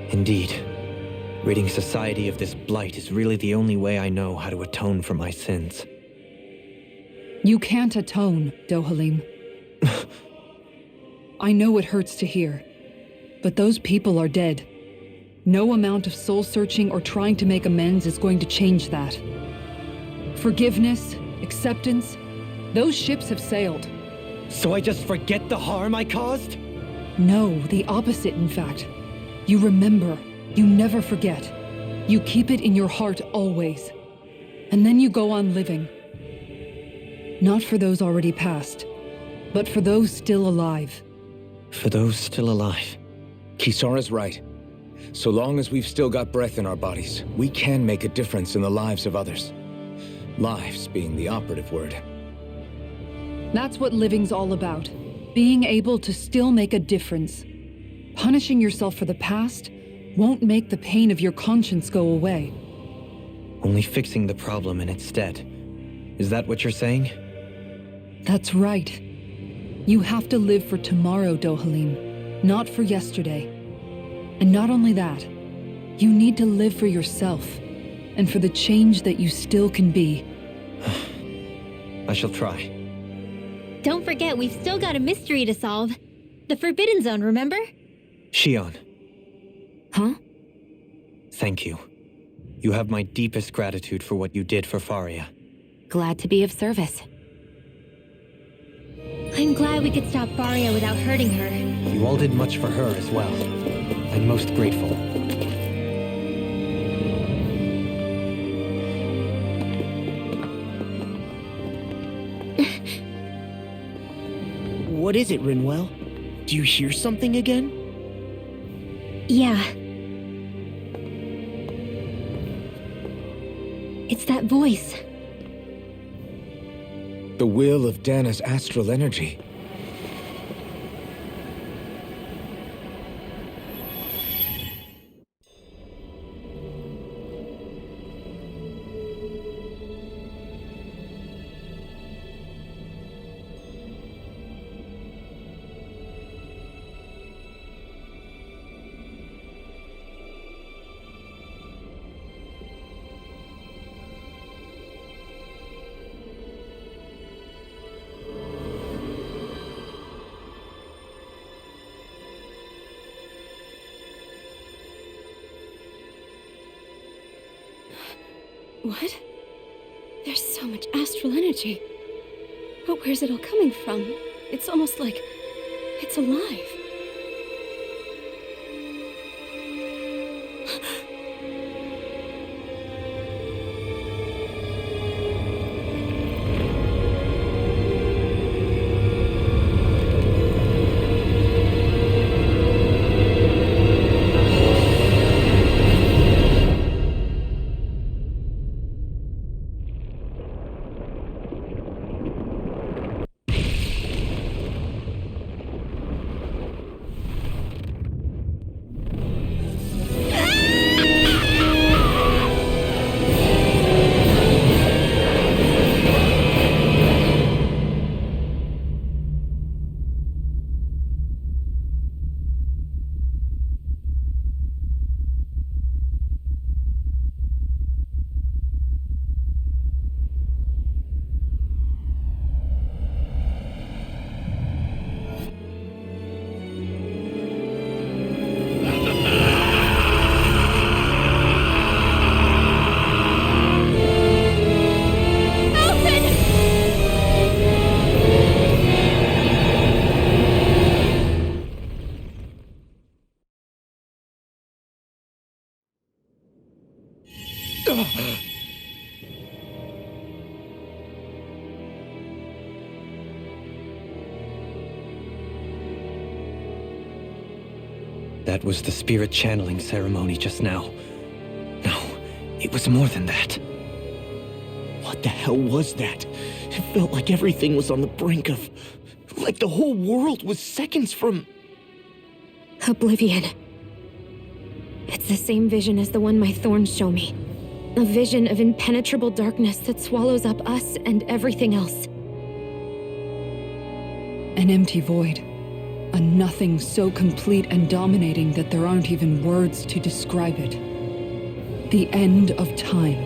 Indeed. Ridding society of this blight is really the only way I know how to atone for my sins. You can't atone, Dohalim. I know it hurts to hear, but those people are dead. No amount of soul-searching or trying to make amends is going to change that. Forgiveness, acceptance, those ships have sailed. So I just forget the harm I caused? No, the opposite, in fact. You remember. You never forget. You keep it in your heart always. And then you go on living. Not for those already past, but for those still alive. For those still alive. Kisara's right. So long as we've still got breath in our bodies, we can make a difference in the lives of others. Lives being the operative word. That's what living's all about. Being able to still make a difference. Punishing yourself for the past won't make the pain of your conscience go away. Only fixing the problem in its stead. Is that what you're saying? That's right. You have to live for tomorrow, Dohalim, not for yesterday. And not only that, you need to live for yourself, and for the change that you still can be. I shall try. Don't forget, we've still got a mystery to solve. The Forbidden Zone, remember? Shion, Huh? thank you. You have my deepest gratitude for what you did for Faria. Glad to be of service. I'm glad we could stop Faria without hurting her. You all did much for her as well. I'm most grateful. What is it, Rinwell? Do you hear something again? Yeah. It's that voice. The will of Dahna's astral energy. What? There's so much astral energy. But where's it all coming from? It's almost like it's alive. That was the spirit channeling ceremony just now. No, it was more than that. What the hell was that? It felt like everything was on the brink of... like the whole world was seconds from... Oblivion. It's the same vision as the one my thorns show me. A vision of impenetrable darkness that swallows up us and everything else. An empty void. A nothing so complete and dominating that there aren't even words to describe it. The end of time.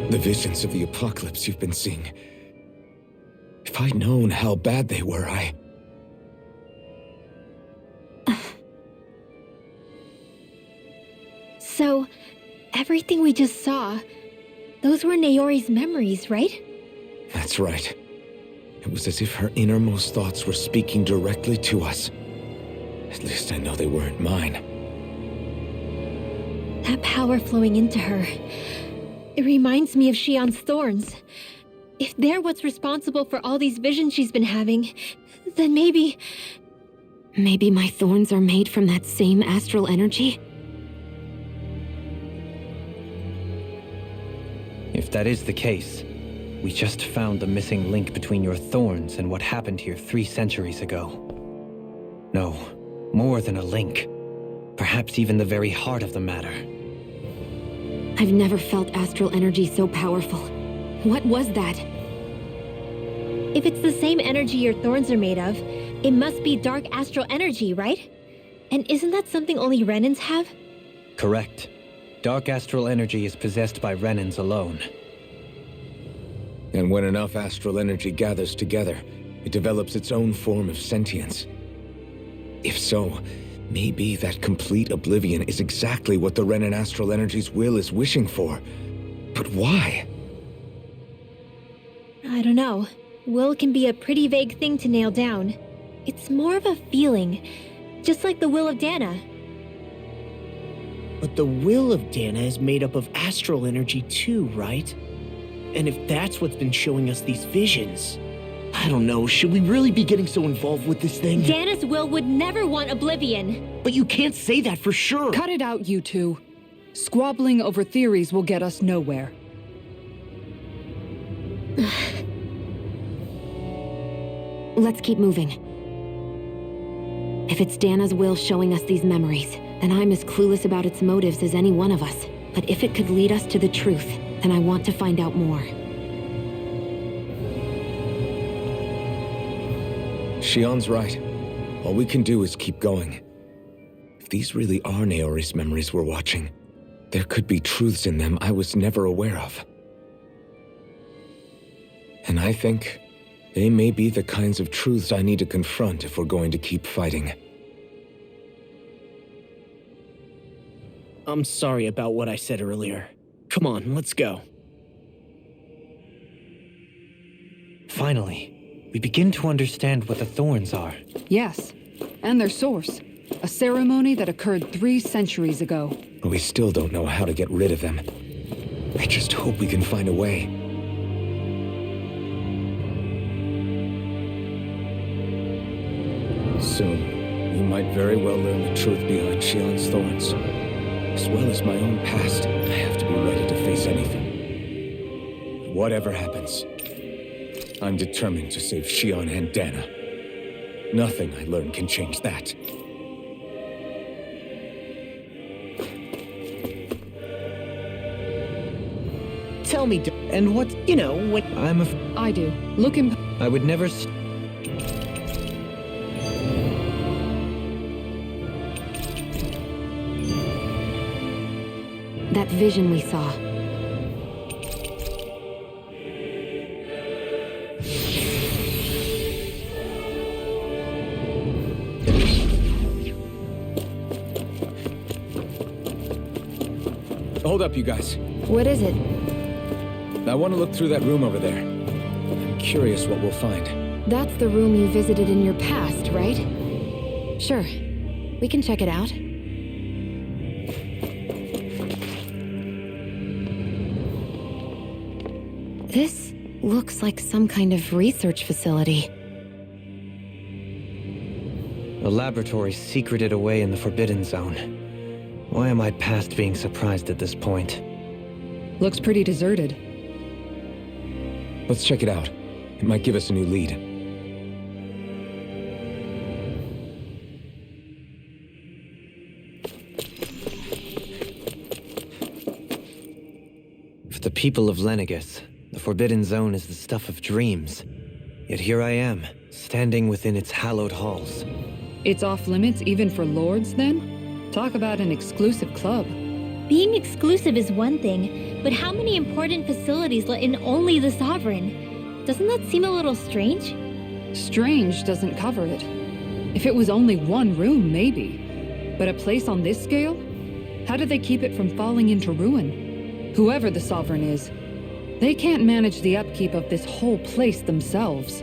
The visions of the apocalypse you've been seeing. If I'd known how bad they were, So, everything we just saw, those were Naori's memories, right? That's right. It was as if her innermost thoughts were speaking directly to us. At least I know they weren't mine. That power flowing into her. It reminds me of Shion's thorns. If they're what's responsible for all these visions she's been having, then maybe... Maybe my thorns are made from that same astral energy? If that is the case, we just found the missing link between your thorns and what happened here 3 centuries ago. No, more than a link. Perhaps even the very heart of the matter. I've never felt astral energy so powerful. What was that? If it's the same energy your thorns are made of, it must be dark astral energy, right? And isn't that something only Renans have? Correct. Dark astral energy is possessed by Renans alone. And when enough astral energy gathers together, it develops its own form of sentience. If so, maybe that complete oblivion is exactly what the Renan astral energy's will is wishing for. But why? I don't know. Will can be a pretty vague thing to nail down. It's more of a feeling, just like the will of Dahna. But the will of Dahna is made up of astral energy too, right? And if that's what's been showing us these visions, I don't know, should we really be getting so involved with this thing? Dahna's will would never want oblivion. But you can't say that for sure. Cut it out, you two. Squabbling over theories will get us nowhere. Let's keep moving. If it's Dahna's will showing us these memories, then I'm as clueless about its motives as any one of us. But if it could lead us to the truth, then I want to find out more. Shion's right. All we can do is keep going. If these really are Naori's memories we're watching, there could be truths in them I was never aware of. And I think they may be the kinds of truths I need to confront if we're going to keep fighting. I'm sorry about what I said earlier. Come on, let's go. Finally, we begin to understand what the thorns are. Yes, and their source. A ceremony that occurred 3 centuries ago. But we still don't know how to get rid of them. I just hope we can find a way. Soon, we might very well learn the truth behind Shion's thorns. As well as my own past, I have to be ready to face anything. Whatever happens, I'm determined to save Shion and Dahna. Nothing I learn can change that. Tell me, and what, you know, what... I do. Look in... I would never... That vision we saw. Hold up, you guys. What is it? I want to look through that room over there. I'm curious what we'll find. That's the room you visited in your past, right? Sure. We can check it out. This looks like some kind of research facility. A laboratory secreted away in the Forbidden Zone. Why am I past being surprised at this point? Looks pretty deserted. Let's check it out. It might give us a new lead. For the people of Lenegis, the Forbidden Zone is the stuff of dreams. Yet here I am, standing within its hallowed halls. It's off limits even for lords, then? Talk about an exclusive club. Being exclusive is one thing, but how many important facilities let in only the Sovereign? Doesn't that seem a little strange? Strange doesn't cover it. If it was only one room, maybe. But a place on this scale? How do they keep it from falling into ruin? Whoever the Sovereign is, they can't manage the upkeep of this whole place themselves.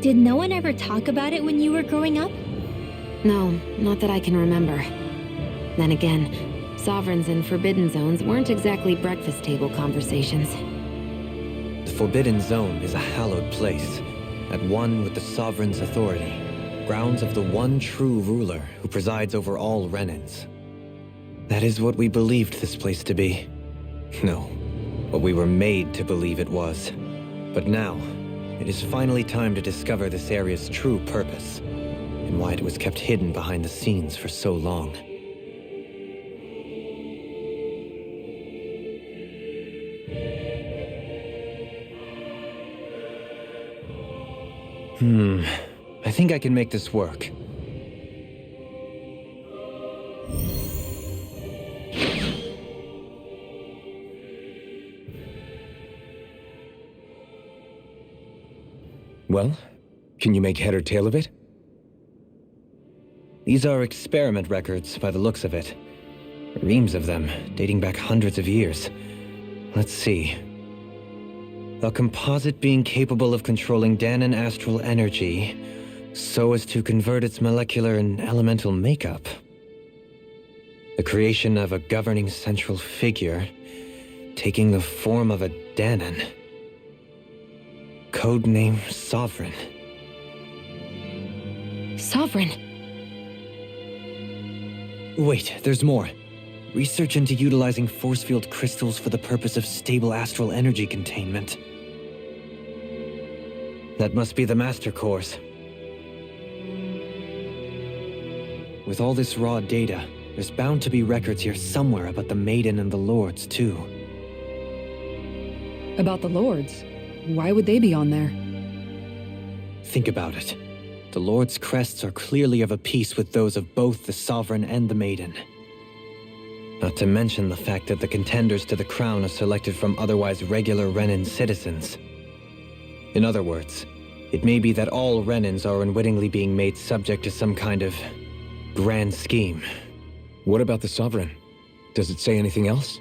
Did no one ever talk about it when you were growing up? No, not that I can remember. Then again, Sovereigns and Forbidden Zones weren't exactly breakfast table conversations. The Forbidden Zone is a hallowed place, at one with the Sovereign's authority. grounds of the one true ruler who presides over all Renans. That is what we believed this place to be. No, what we were made to believe it was. But now, it is finally time to discover this area's true purpose, and why it was kept hidden behind the scenes for so long. I think I can make this work. Well, can you make head or tail of it? These are experiment records by the looks of it. Reams of them, dating back hundreds of years. Let's see. A composite being capable of controlling Dahnan astral energy so as to convert its molecular and elemental makeup. The creation of a governing central figure taking the form of a Dahnan. Codename Sovereign. Sovereign. Wait, there's more. Research into utilizing force field crystals for the purpose of stable astral energy containment. That must be the master cores. With all this raw data, there's bound to be records here somewhere about the Maiden and the Lords, too. About the Lords? Why would they be on there? Think about it. The Lord's crests are clearly of a piece with those of both the Sovereign and the Maiden. Not to mention the fact that the contenders to the crown are selected from otherwise regular Renan citizens. In other words, it may be that all Renans are unwittingly being made subject to some kind of grand scheme. What about the Sovereign? Does it say anything else?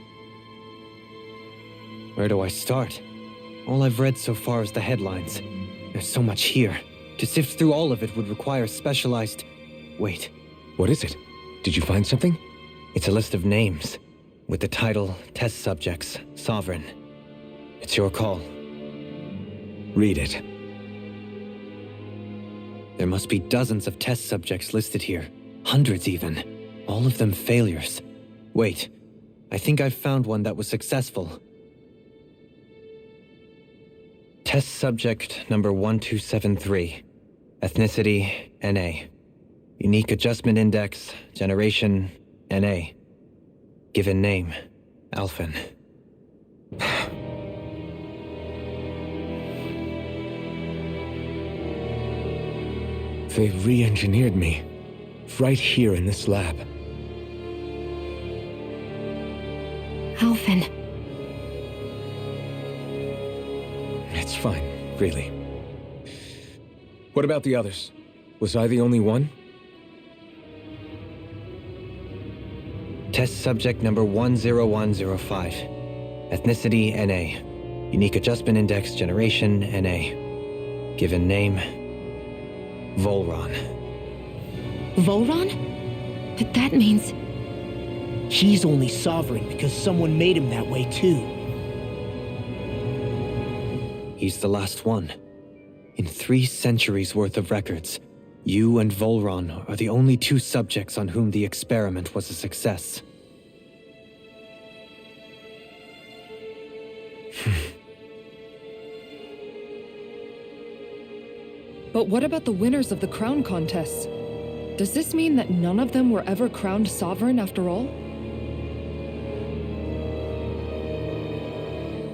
Where do I start? All I've read so far is the headlines. There's so much here. To sift through all of it would require specialized... Wait. What is it? Did you find something? It's a list of names, with the title Test Subjects, Sovereign. It's your call. Read it. There must be dozens of test subjects listed here. Hundreds even. All of them failures. Wait, I think I've found one that was successful. Test subject number 1273. Ethnicity, NA. Unique adjustment index, generation, NA. Given name, Alphen. They re-engineered me. Right here in this lab. Alphen. It's fine, really. What about the others? Was I the only one? Test subject number 10105. Ethnicity, NA. Unique adjustment index, generation, NA. Given name, Volron. Volron? But that means... He's only sovereign because someone made him that way too. He's the last one. In 3 centuries worth of records, you and Volron are the only 2 subjects on whom the experiment was a success. But what about the winners of the crown contests? Does this mean that none of them were ever crowned sovereign after all?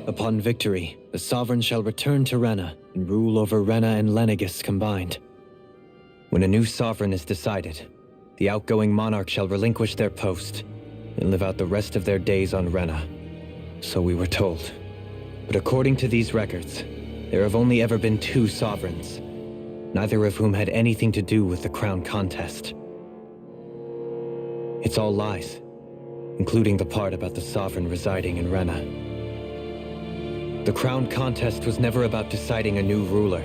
Upon victory, the sovereign shall return to Rena and rule over Rena and Lenegis combined. When a new sovereign is decided, the outgoing monarch shall relinquish their post and live out the rest of their days on Rena. So we were told. But according to these records, there have only ever been 2 sovereigns, neither of whom had anything to do with the crown contest. It's all lies, including the part about the sovereign residing in Rena. The crown contest was never about deciding a new ruler.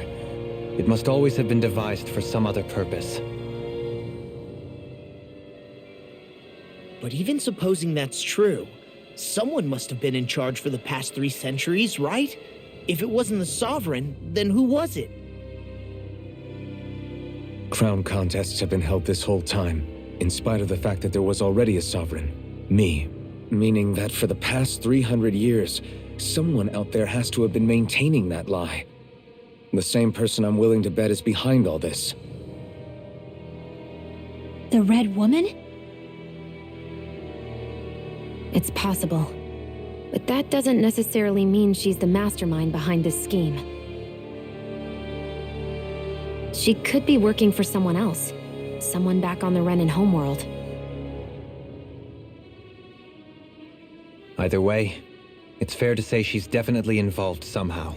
It must always have been devised for some other purpose. But even supposing that's true, someone must have been in charge for the past 3 centuries, right? If it wasn't the sovereign, then who was it? Crown contests have been held this whole time, in spite of the fact that there was already a sovereign. Me. Meaning that for the past 300 years, someone out there has to have been maintaining that lie. The same person I'm willing to bet is behind all this. The Red Woman? It's possible. But that doesn't necessarily mean she's the mastermind behind this scheme. She could be working for someone else. Someone back on the Renan homeworld. Either way, it's fair to say she's definitely involved somehow.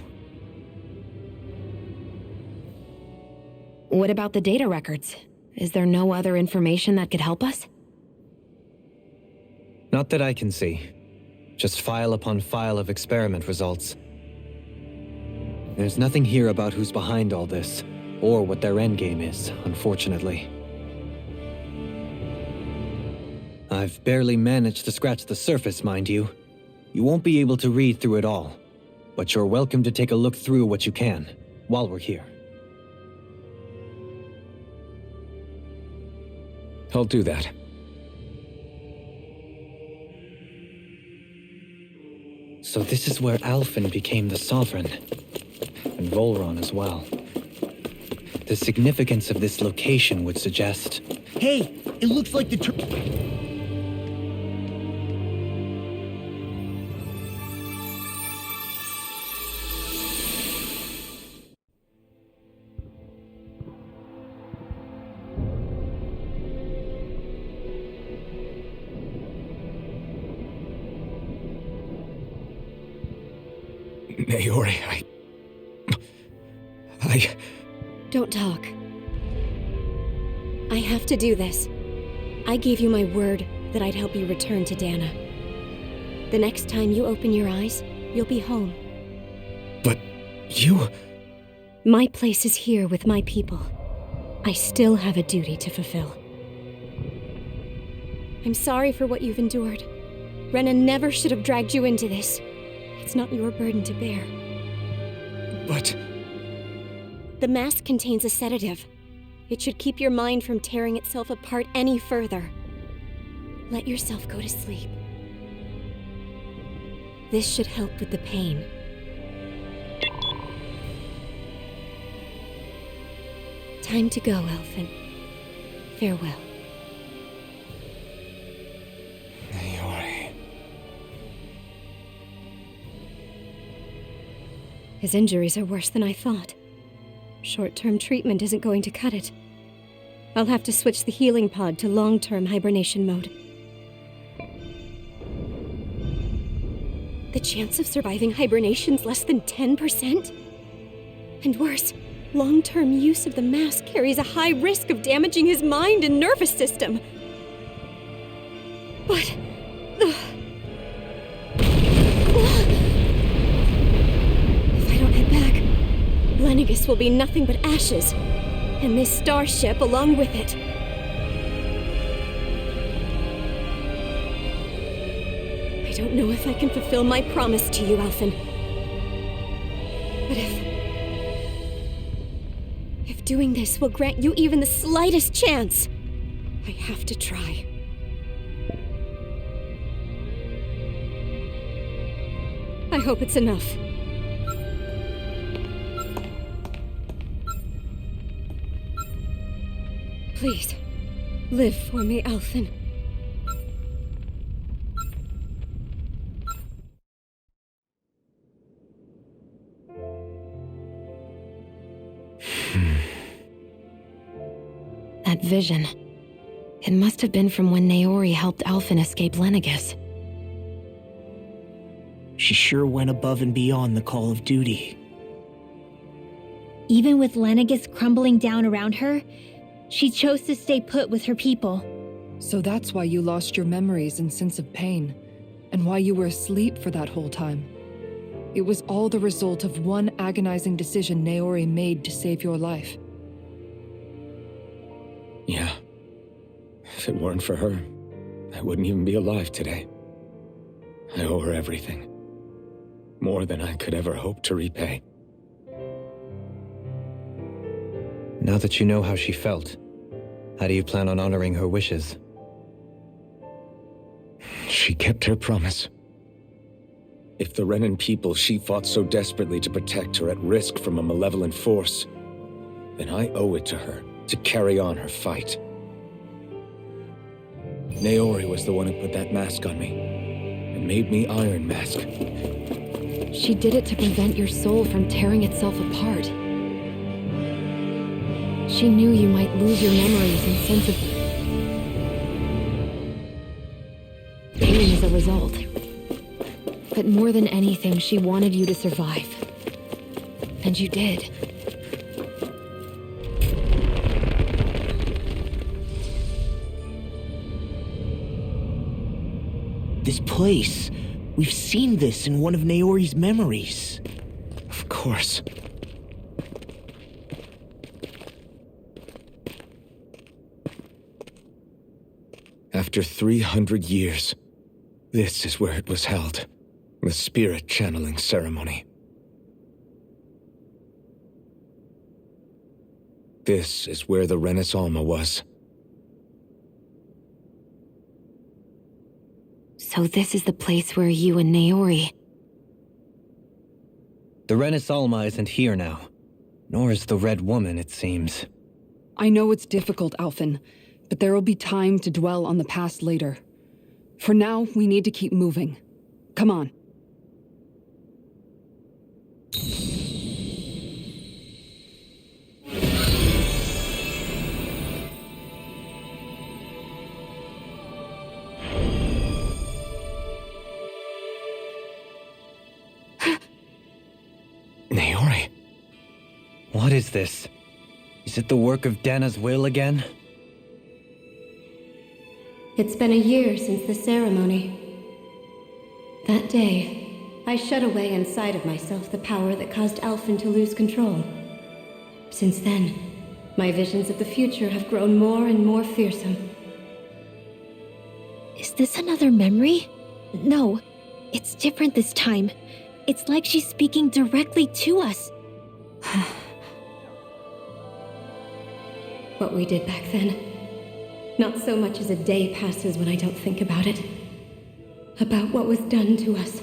What about the data records? Is there no other information that could help us? Not that I can see. Just file upon file of experiment results. There's nothing here about who's behind all this, or what their endgame is, unfortunately. I've barely managed to scratch the surface, mind you. You won't be able to read through it all, but you're welcome to take a look through what you can, while we're here. I'll do that. So this is where Alphen became the Sovereign, and Volron as well. The significance of this location would suggest... Hey, it looks like the Naori, I... Don't talk. I have to do this. I gave you my word that I'd help you return to Dahna. The next time you open your eyes, you'll be home. But you... My place is here with my people. I still have a duty to fulfill. I'm sorry for what you've endured. Rena never should have dragged you into this. It's not your burden to bear. But... The mask contains a sedative. It should keep your mind from tearing itself apart any further. Let yourself go to sleep. This should help with the pain. Time to go, Alphen. Farewell. Naori... His injuries are worse than I thought. Short-term treatment isn't going to cut it. I'll have to switch the healing pod to long-term hibernation mode. The chance of surviving hibernation's less than 10%? And worse, long-term use of the mask carries a high risk of damaging his mind and nervous system. But... Lenegis will be nothing but ashes, and this starship along with it. I don't know if I can fulfill my promise to you, Alphen. But if doing this will grant you even the slightest chance, I have to try. I hope it's enough. Please, live for me, Alphen. That vision. It must have been from when Naori helped Alphen escape Lenegis. She sure went above and beyond the call of duty. Even with Lenegis crumbling down around her, she chose to stay put with her people. So that's why you lost your memories and sense of pain, and why you were asleep for that whole time. It was all the result of one agonizing decision Naori made to save your life. Yeah. If it weren't for her, I wouldn't even be alive today. I owe her everything. More than I could ever hope to repay. Now that you know how she felt, how do you plan on honoring her wishes? She kept her promise. If the Renan people she fought so desperately to protect are at risk from a malevolent force, then I owe it to her to carry on her fight. Naori was the one who put that mask on me, and made me Iron Mask. She did it to prevent your soul from tearing itself apart. She knew you might lose your memories and sense of pain as a result. But more than anything, she wanted you to survive. And you did. This place. We've seen this in one of Naori's memories. Of course. After 300 years, this is where it was held. The spirit channeling ceremony. This is where the Renis Alma was. So this is the place where you and Naori... The Renis Alma isn't here now. Nor is the Red Woman, it seems. I know it's difficult, Alphen, but there will be time to dwell on the past later. For now, we need to keep moving. Come on. Naori. What is this? Is it the work of Dana's will again? It's been a year since the ceremony. That day, I shut away inside of myself the power that caused Alphen to lose control. Since then, my visions of the future have grown more and more fearsome. Is this another memory? No, it's different this time. It's like she's speaking directly to us. What we did back then. Not so much as a day passes when I don't think about it. About what was done to us.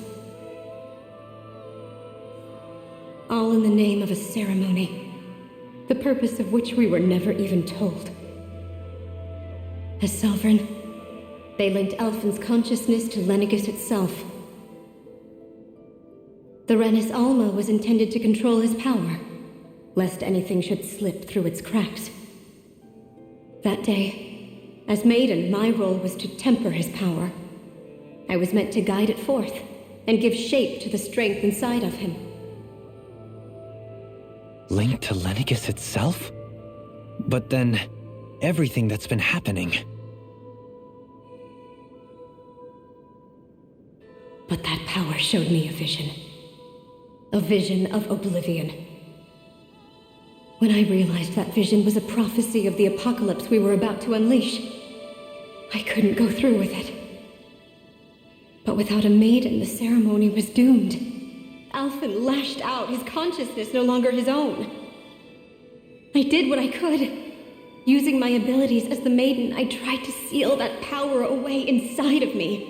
All in the name of a ceremony, the purpose of which we were never even told. As Sovereign, they linked Alphen's consciousness to Lenegis itself. The Renis Alma was intended to control his power, lest anything should slip through its cracks. That day, as Maiden, my role was to temper his power. I was meant to guide it forth, and give shape to the strength inside of him. Linked to Lenegis itself? But then, everything that's been happening... But that power showed me a vision. A vision of oblivion. When I realized that vision was a prophecy of the apocalypse we were about to unleash, I couldn't go through with it. But without a maiden, the ceremony was doomed. Alphen lashed out, his consciousness no longer his own. I did what I could. Using my abilities as the maiden, I tried to seal that power away inside of me.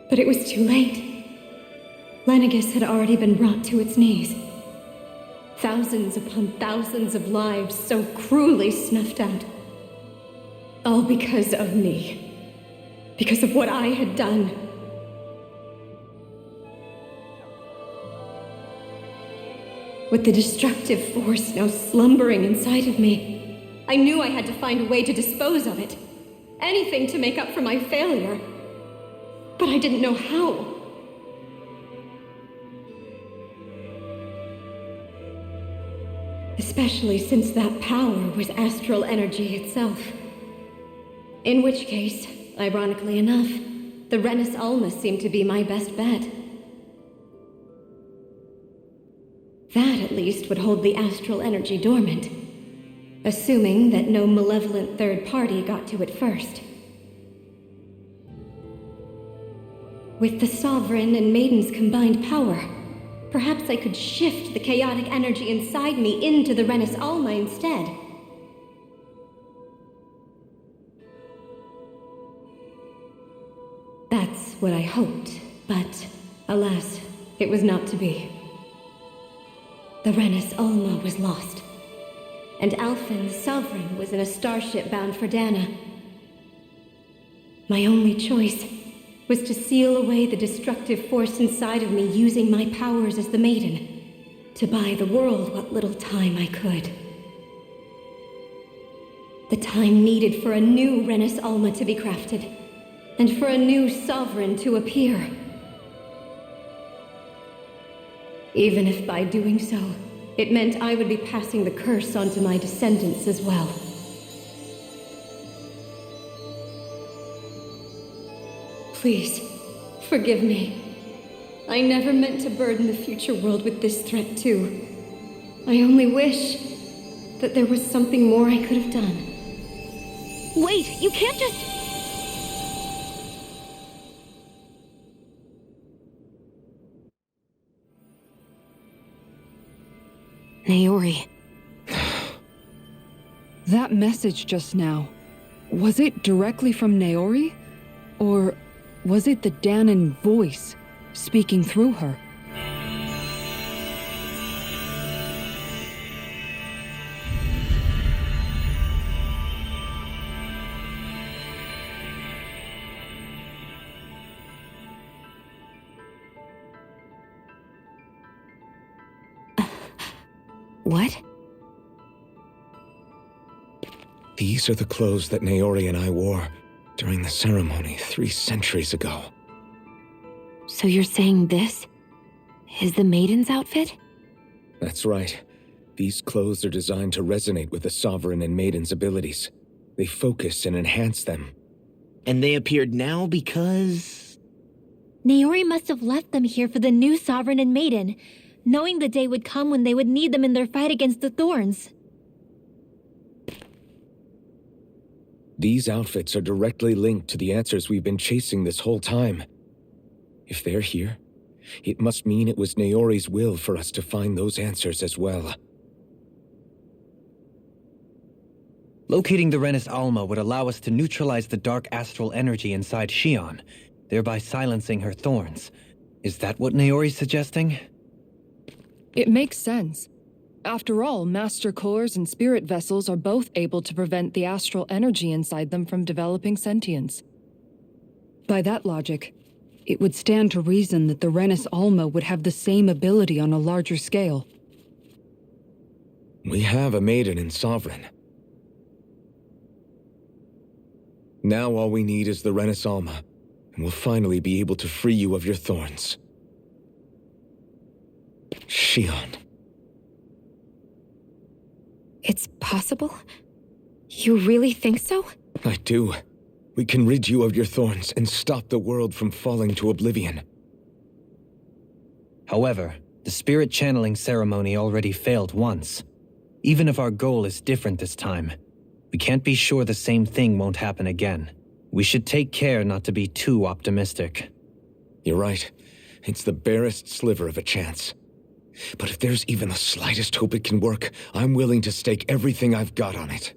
But it was too late. Lenegis had already been brought to its knees. Thousands upon thousands of lives so cruelly snuffed out. All because of me. Because of what I had done. With the destructive force now slumbering inside of me, I knew I had to find a way to dispose of it. Anything to make up for my failure. But I didn't know how. Especially since that power was astral energy itself. In which case, ironically enough, the Renis Alma seemed to be my best bet. That, at least, would hold the astral energy dormant, assuming that no malevolent third party got to it first. With the Sovereign and Maiden's combined power, Perhaps I could shift the chaotic energy inside me into the Renans Alma instead. That's what I hoped, but alas, it was not to be. The Renans Alma was lost, and Alphen, the Sovereign, was in a starship bound for Dahna. My only choice was to seal away the destructive force inside of me using my powers as the Maiden, to buy the world what little time I could. The time needed for a new Renans Alma to be crafted, and for a new Sovereign to appear. Even if by doing so, it meant I would be passing the curse on to my descendants as well. Please, forgive me. I never meant to burden the future world with this threat too. I only wish that there was something more I could have done. Wait, you can't just... Naori. That message just now, was it directly from Naori? Or was it the Dahnan voice speaking through her? What? These are the clothes that Naori and I wore during the ceremony 3 centuries ago. So you're saying this is the Maiden's outfit? That's right. These clothes are designed to resonate with the Sovereign and Maiden's abilities. They focus and enhance them. And they appeared now because... Naori must have left them here for the new Sovereign and Maiden, knowing the day would come when they would need them in their fight against the Thorns. These outfits are directly linked to the answers we've been chasing this whole time. If they're here, it must mean it was Naori's will for us to find those answers as well. Locating the Renans Alma would allow us to neutralize the dark astral energy inside Shion, thereby silencing her thorns. Is that what Naori's suggesting? It makes sense. After all, Master Cores and Spirit Vessels are both able to prevent the astral energy inside them from developing sentience. By that logic, it would stand to reason that the Renans Alma would have the same ability on a larger scale. We have a Maiden and Sovereign. Now all we need is the Renans Alma, and we'll finally be able to free you of your thorns. Shion. It's possible? You really think so? I do. We can rid you of your thorns and stop the world from falling to oblivion. However, the spirit channeling ceremony already failed once. Even if our goal is different this time, we can't be sure the same thing won't happen again. We should take care not to be too optimistic. You're right. It's the barest sliver of a chance. But if there's even the slightest hope it can work, I'm willing to stake everything I've got on it.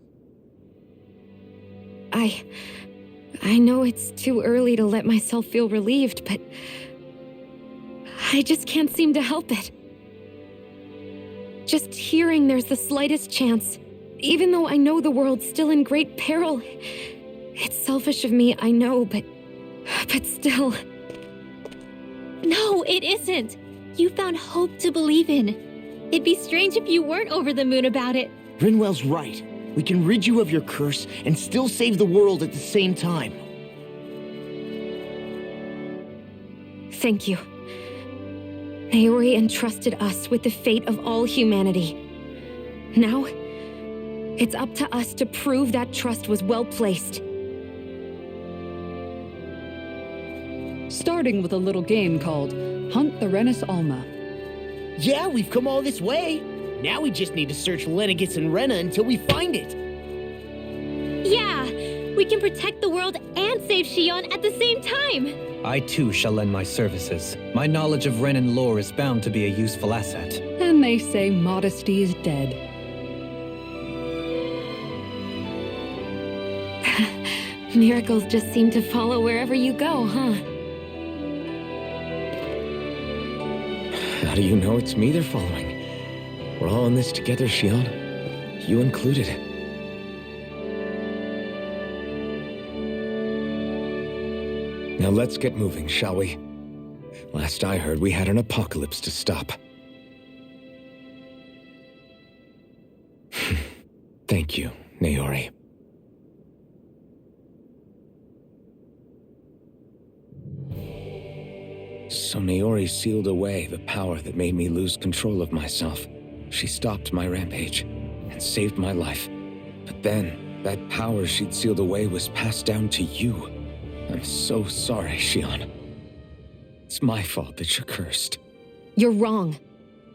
I know it's too early to let myself feel relieved, but I just can't seem to help it. Just hearing there's the slightest chance, even though I know the world's still in great peril. It's selfish of me, I know, but still. No, it isn't. You found hope to believe in. It'd be strange if you weren't over the moon about it. Rinwell's right. We can rid you of your curse and still save the world at the same time. Thank you. Naori entrusted us with the fate of all humanity. Now, it's up to us to prove that trust was well placed. Starting with a little game called Hunt the Renans Alma. Yeah, we've come all this way. Now we just need to search Lenegis and Rena until we find it. Yeah, we can protect the world and save Shion at the same time. I too shall lend my services. My knowledge of Renan lore is bound to be a useful asset. And they say modesty is dead. Miracles just seem to follow wherever you go, huh? How do you know it's me they're following? We're all in this together, Shion. You included. Now let's get moving, shall we? Last I heard, we had an apocalypse to stop. Thank you, Naori. So Naori sealed away the power that made me lose control of myself. She stopped my rampage and saved my life. But then, that power she'd sealed away was passed down to you. I'm so sorry, Shion. It's my fault that you're cursed. You're wrong.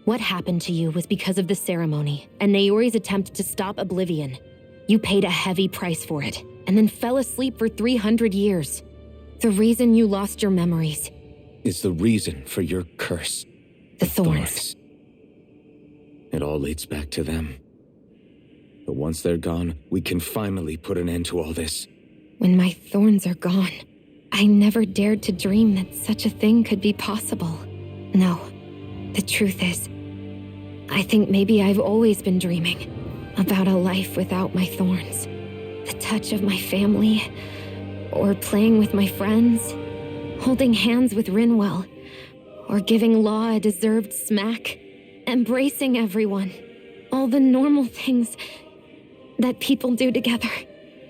What happened to you was because of the ceremony and Naori's attempt to stop Oblivion. You paid a heavy price for it, and then fell asleep for 300 years. The reason you lost your memories is the reason for your curse. The thorns. It all leads back to them. But once they're gone, we can finally put an end to all this. When my thorns are gone, I never dared to dream that such a thing could be possible. No, the truth is, I think maybe I've always been dreaming about a life without my thorns. The touch of my family, or playing with my friends, holding hands with Rinwell, or giving Law a deserved smack, embracing everyone. All the normal things that people do together.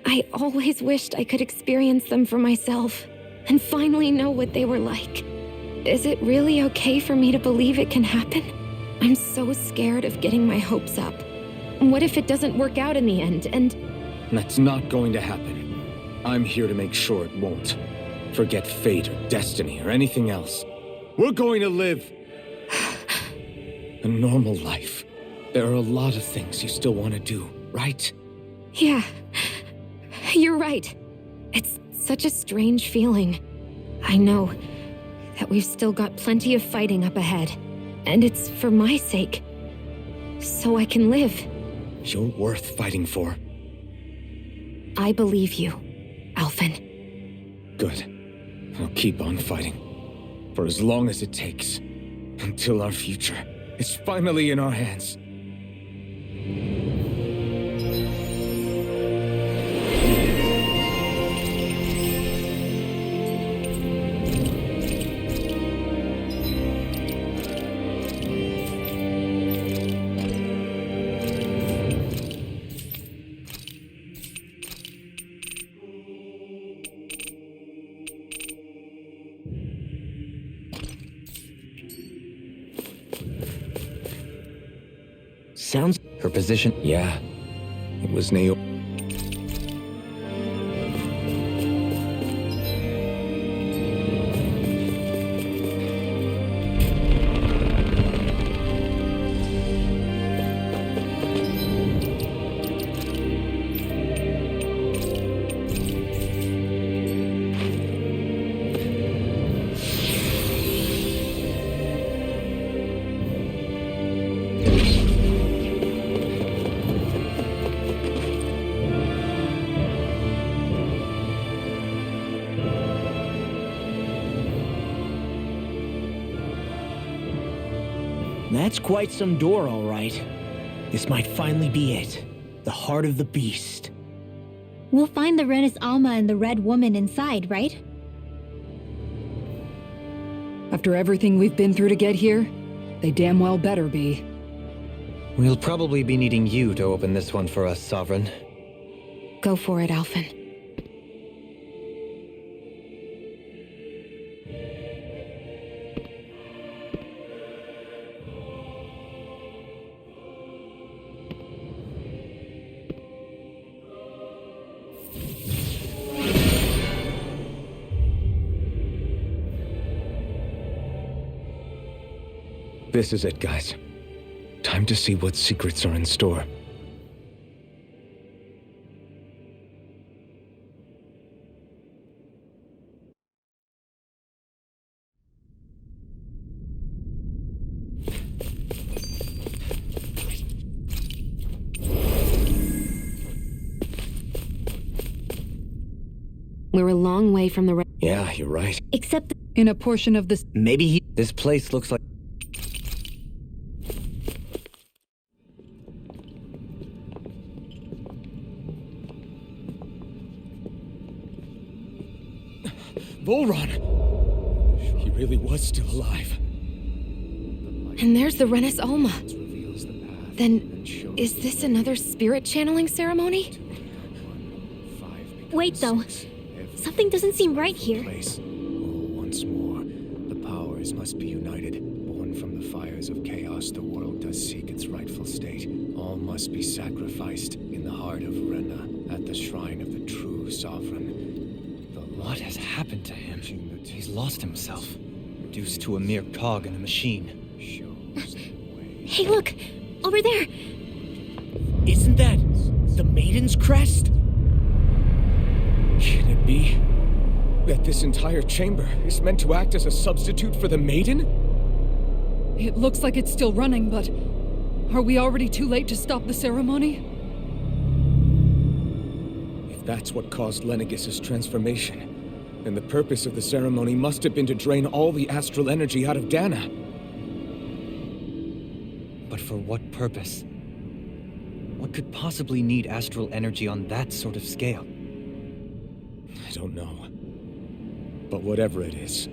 I always wished I could experience them for myself and finally know what they were like. Is it really okay for me to believe it can happen? I'm so scared of getting my hopes up. What if it doesn't work out in the end, and... That's not going to happen. I'm here to make sure it won't. Forget fate or destiny or anything else. We're going to live a normal life. There are a lot of things you still want to do, right? Yeah, you're right. It's such a strange feeling. I know that we've still got plenty of fighting up ahead, and it's for my sake, so I can live. You're worth fighting for. I believe you, Alphen. Good. I'll keep on fighting. For as long as it takes. Until our future is finally in our hands. Sounds... Her position? Yeah. It was Naomi. That's quite some door, all right. This might finally be it. The heart of the beast. We'll find the Renis Alma and the Red Woman inside, right? After everything we've been through to get here, they damn well better be. We'll probably be needing you to open this one for us, Sovereign. Go for it, Alphen. This is it, guys. Time to see what secrets are in store. We're a long way from the Yeah, you're right. Except In a portion of this... Maybe he... This place looks like... Volron! He really was still alive. And there's the Renis Alma. Then, is this another spirit channeling ceremony? wait though. Something doesn't seem right here. Once more, the powers must be united. Born from the fires of chaos, the world does seek its rightful state. All must be sacrificed in the heart of Rena, at the shrine of the true sovereign. What has happened to him? He's lost himself, reduced to a mere cog in a machine. Hey, look! Over there! Isn't that the Maiden's crest? Can it be that this entire chamber is meant to act as a substitute for the Maiden? It looks like it's still running, but... Are we already too late to stop the ceremony? If that's what caused Lenegis' transformation, then the purpose of the ceremony must have been to drain all the astral energy out of Dahna. But for what purpose? What could possibly need astral energy on that sort of scale? I don't know. But whatever it is,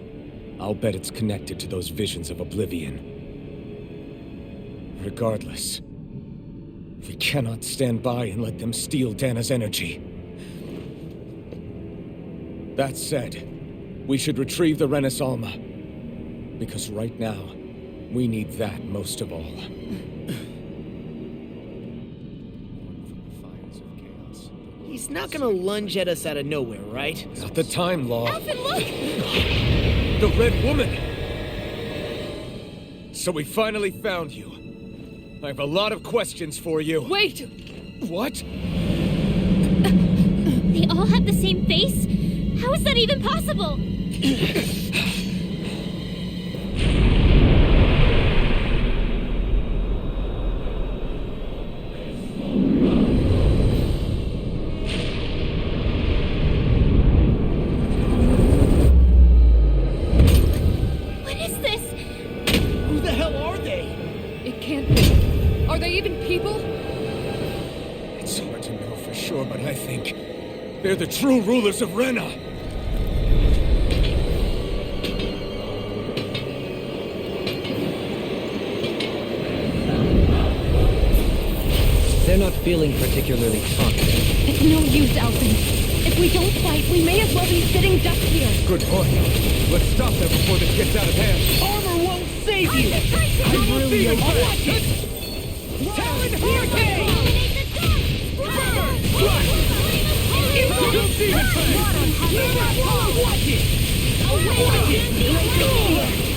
I'll bet it's connected to those visions of oblivion. Regardless, we cannot stand by and let them steal Dahna's energy. That said, we should retrieve the Renis Alma. Because right now, we need that most of all. He's not gonna lunge at us out of nowhere, right? Not the time, Law. Alvin, look! The Red Woman! So we finally found you. I have a lot of questions for you. Wait! What? They all have the same face? How is that even possible? What is this? Who the hell are they? It can't be. Are they even people? It's hard to know for sure, but I think they're the true rulers of Rena. They're not feeling particularly confident. It's no use, Alvin. If we don't fight, we may as well be sitting ducks here. Good point. Let's stop them before this gets out of hand. Armor won't save you! I really don't Watch it! Talon Hurricane! Watch it!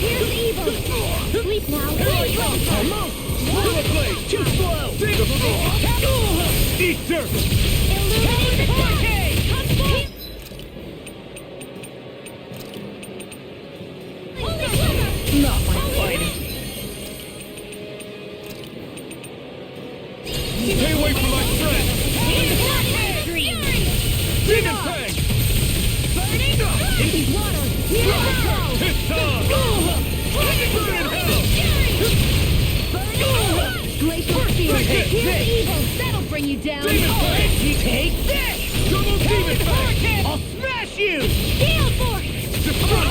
Here's evil! Sleep now! Rollerblade! Too slow! Eat dirt! Illuminate the dark! Not my fighting! Stay away from my friend! Demon Fang! Burning! It's time! Burn in hell! Glacial Shield! Here's evil! That'll bring you down! Demon Fang! Take this! Double Demon Fang! I'll smash you! Gale Force! Destroy!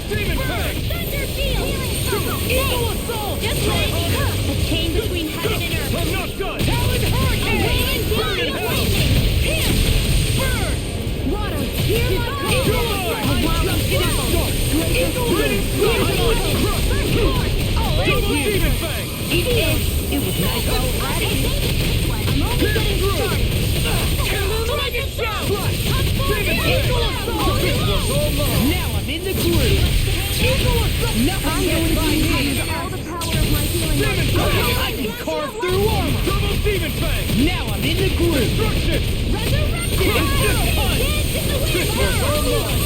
Demon Fang! Thunder Field! Eagle Assault! Just let it go! A chain between heaven and earth! I'm not done! Talon Hurricane! Burn in hell! Here! Burn! Water! Hear my call! A wild scowl! Double Demon Fang! It was nice already! I'm only getting started! Dragon Shout! Eagle Assault! Now I'm in the groove! Eagle Assault! Nothing gets by me! All the power of my healing Demon Fang! I can carve through armor! Double Demon Fang! Now I'm in the groove! Destruction! Resurrection! It's just fun! This was our love!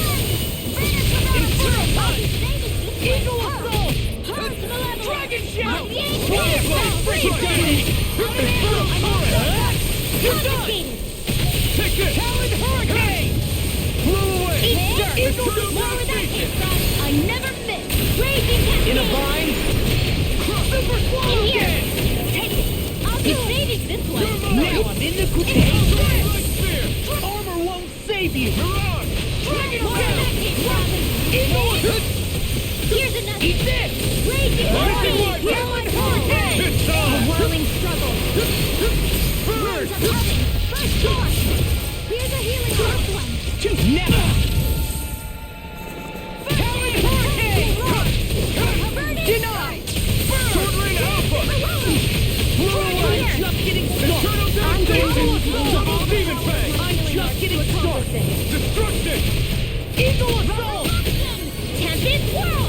Eagle Assault! Dragon Shout! You're done! Take this! Talon Hurricane! More with that hit, son. I never miss. Raging cascade. In a vine. Super swallow. In here. Take it. I'll be saving this one. Now I'm in the grenade. Armor won't save you. More with that hit, Robin. Here's another. Eat this. Raging cascade. Talon Hurricane. It's on. A whirling struggle. Winds of heaven. First storm. Here's a healing earth one. Never. Talon Hurricane. Averted. Denied. Sword Rain Alpha. I'm just getting started. I'm going to Double Demon Fang. I'm just getting started. Destruction. Eagle Assault. Tempted Whirl.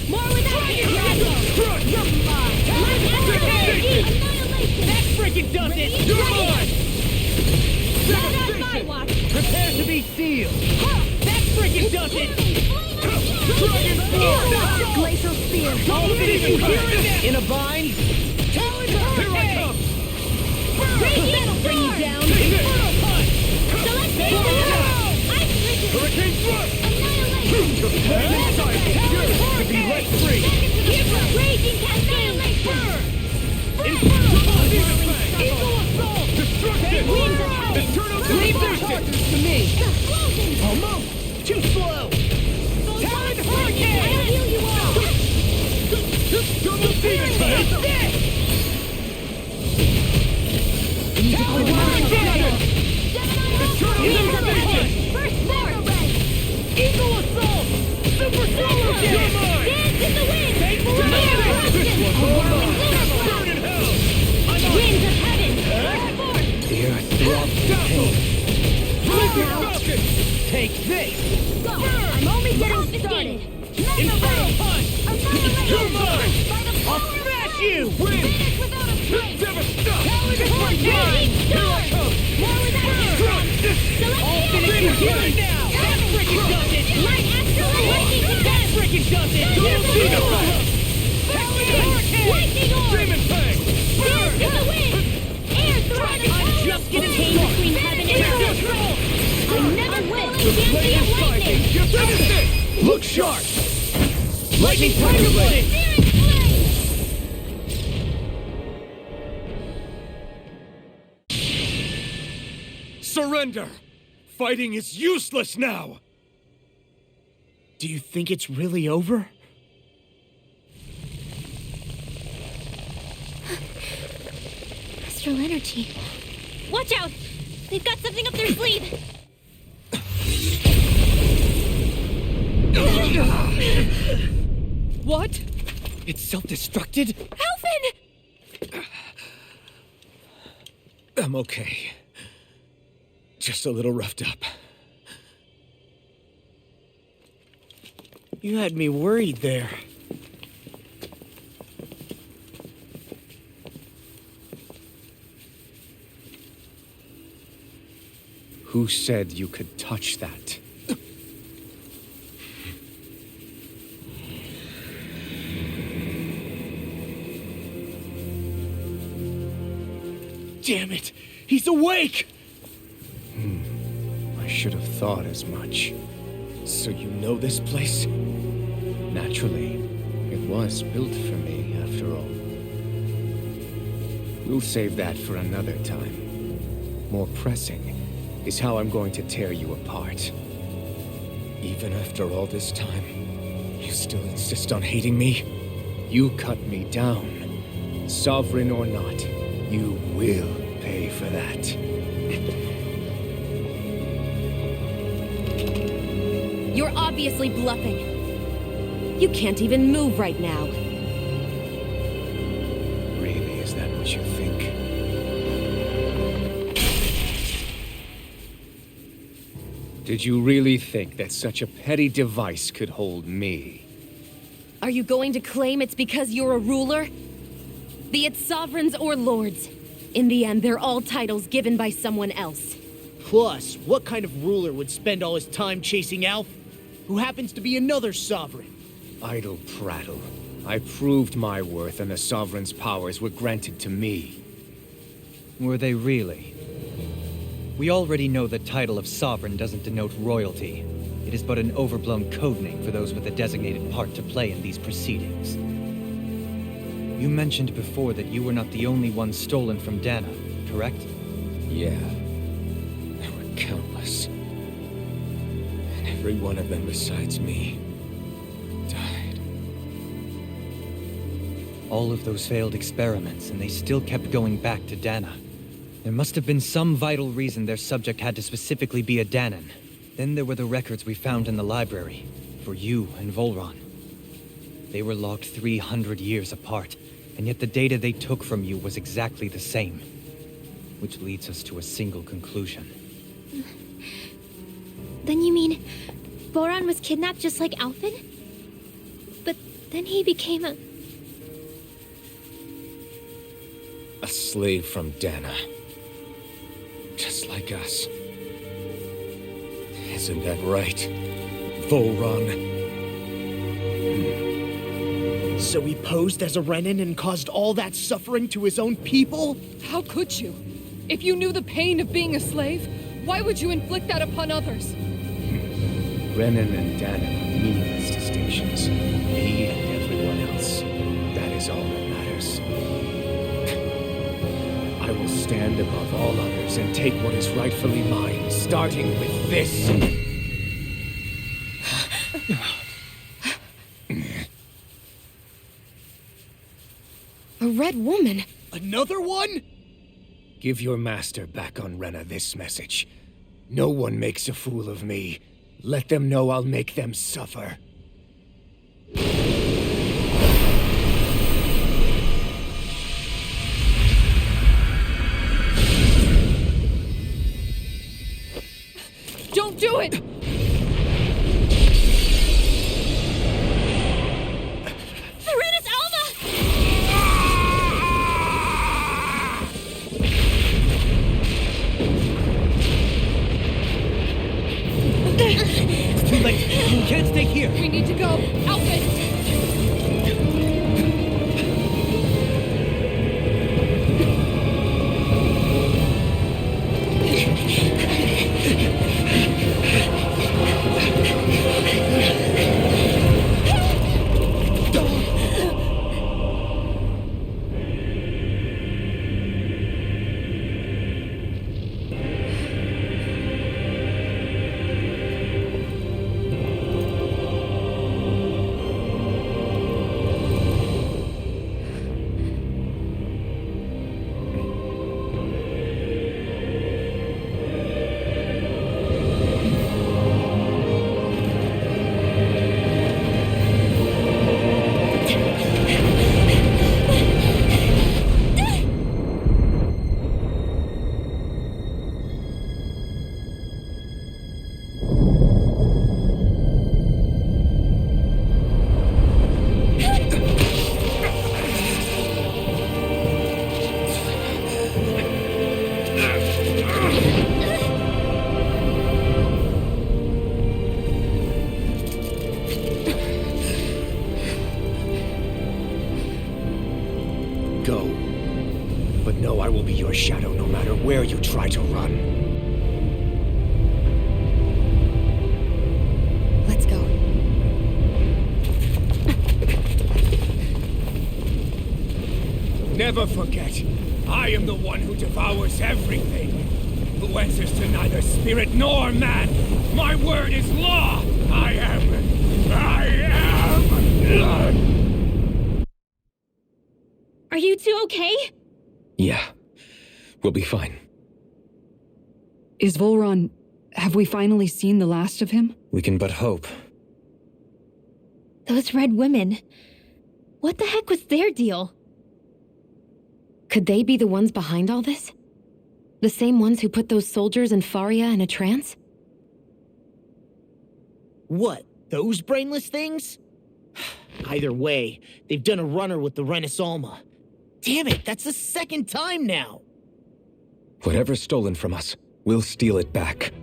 More with that hit. You're mine. Life Annihilation. That freaking does it. You're mine. Not on my watch. Prepare to be sealed. That freaking does it. Dragon Force. Glacial Spear. All of it is in a vine. Talon Here I come. That'll bring you down. Inferno Punch. Select Ice Ridges. Hurricane Thrust. Annihilation. To be let free. Raging Cascade. Inferno Punch. Eagle Assault. Destruction. Winds of heaven. Eternal Leave their charges to me. Almost. Too slow. Talon Hurricane. I'll heal you all. Double Demon Fang. Talon Hurricane. Eternal Innovation. First Force. Eagle Assault. Super Solar Jet. Dance in the wind. Take for Burn in hell. Winds of heaven. First Force. The earth throbs with pain. Falcon. Take this. Go. I'm only getting started. Inferno Punch. You're mine. I'll I'll smash you. Win. finish without a trace. Never stop. Talon Hurricane. Here I come. More with that hit. All finish you here now. That freaking does it. Light Astral and Lightning That freaking does it. Double Demon Fang. Talon Hurricane. Lightning Orb. Demon Fang. Dance in the wind. Air Thrust. I'm just getting Chain between heaven and earth. I never win. Champion Lightning. Look sharp. Lightning Tiger Blade. Searing Flame. Surrender. Fighting is useless now. Do you think it's really over? Astral energy. Watch out! They've got something up their sleeve! What? It's self-destructed? Alvin! I'm okay. Just a little roughed up. You had me worried there. Who said you could touch that? Damn it! He's awake! I should have thought as much. So you know this place? Naturally, it was built for me, after all. We'll save that for another time. More pressing is how I'm going to tear you apart. Even after all this time, you still insist on hating me? You cut me down. Sovereign or not, you will pay for that. You're obviously bluffing. You can't even move right now. Really, is that what you think? Did you really think that such a petty device could hold me? Are you going to claim it's because you're a ruler? Be it sovereigns or lords. In the end, they're all titles given by someone else. Plus, what kind of ruler would spend all his time chasing Alf, who happens to be another sovereign? Idle prattle. I proved my worth and the Sovereign's powers were granted to me. Were they really? We already know the title of Sovereign doesn't denote royalty. It is but an overblown codename for those with a designated part to play in these proceedings. You mentioned before that you were not the only one stolen from Dahna, correct? Yeah. There were countless. And every one of them besides me died. All of those failed experiments, and they still kept going back to Dahna. There must have been some vital reason their subject had to specifically be a Dahnan. Then there were the records we found in the library, for you and Volron. They were logged 300 years apart, and yet the data they took from you was exactly the same. Which leads us to a single conclusion. Then you mean Boran was kidnapped just like Alphen? But then he became a slave from Dahna. Just like us. Isn't that right, Volron? So he posed as a Renan and caused all that suffering to his own people? How could you? If you knew the pain of being a slave, why would you inflict that upon others? Renan and Dahnan are meaningless distinctions. Me and everyone else. That is all that matters. I will stand above all others and take what is rightfully mine, starting with this. A red woman. Another one? Give your master back on Rena this message. No one makes a fool of me. Let them know I'll make them suffer. Don't do it! Renans Alma! It's too late. You can't stay here. We need to go. Alphen! Go. But know I will be your shadow no matter where you try to run. Let's go. Never forget, I am the one who devours everything. Who answers to neither spirit nor man. My word is law. I am. Are you two okay? Yeah. We'll be fine. Is Volron... have we finally seen the last of him? We can but hope. Those red women. What the heck was their deal? Could they be the ones behind all this? The same ones who put those soldiers in Faria in a trance? What, those brainless things? Either way, they've done a runner with the Renans Alma. Damn it, that's the second time now! Whatever's stolen from us, we'll steal it back.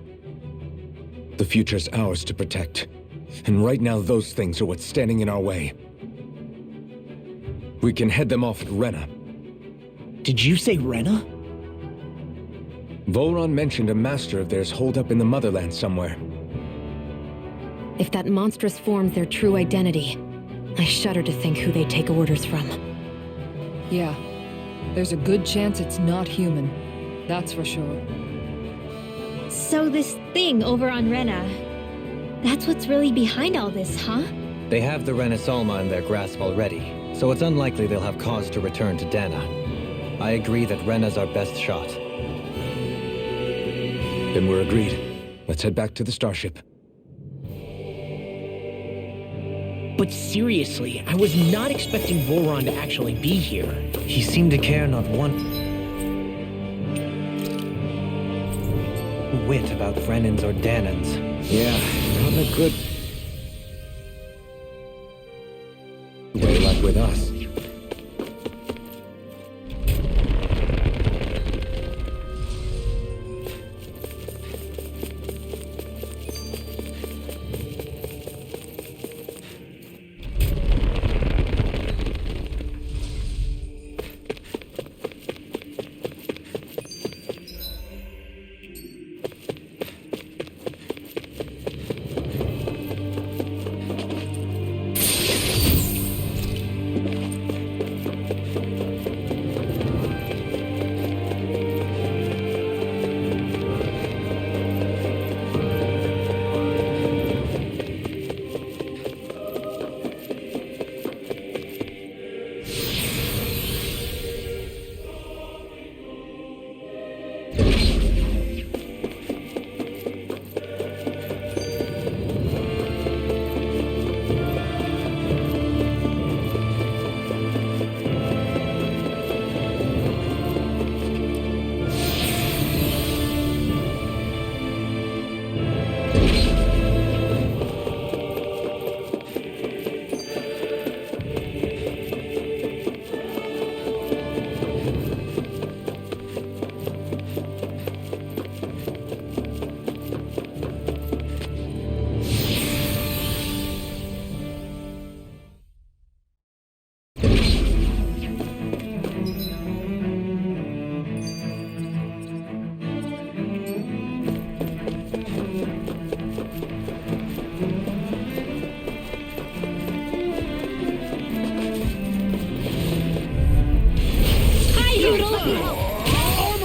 The future's ours to protect. And right now those things are what's standing in our way. We can head them off at Rena. Did you say Rena? Volron mentioned a master of theirs holed up in the motherland somewhere. If that monstrous form's their true identity, I shudder to think who they take orders from. Yeah. There's a good chance it's not human. That's for sure. So this thing over on Rena, that's what's really behind all this, huh? They have the Renasalma in their grasp already, so it's unlikely they'll have cause to return to Dahna. I agree that Rena's our best shot. Then we're agreed. Let's head back to the starship. But seriously, I was not expecting Voron to actually be here. He seemed to care not one whit about Renans or Dahnans. Yeah, not in a good way like with us.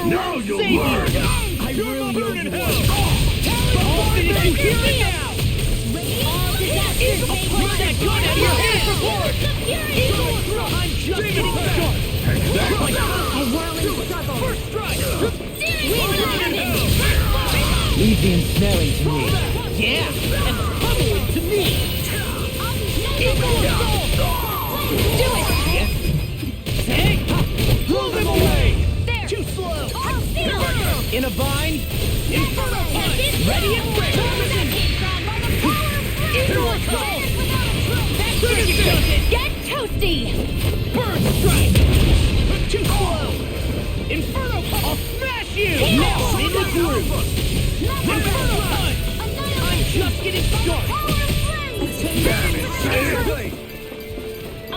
Now you'll learn! I really burn in hell! Did you hear it now? I'll pull that gun out of your hand! I'm just getting started! A whirling struggle. First strike! Leave the ensnaring to me. Yeah! And pummeling to me! Do it! Hey! Blow them away! There! Too slow! Astral! In a vine! Inferno punch! Ready and quick! Here I come! Get toasty! Burn strike! Too slow! Inferno punch! I'll smash you! Now I'm in the groove! Inferno punch! I'm just getting started! Damn it, seriously!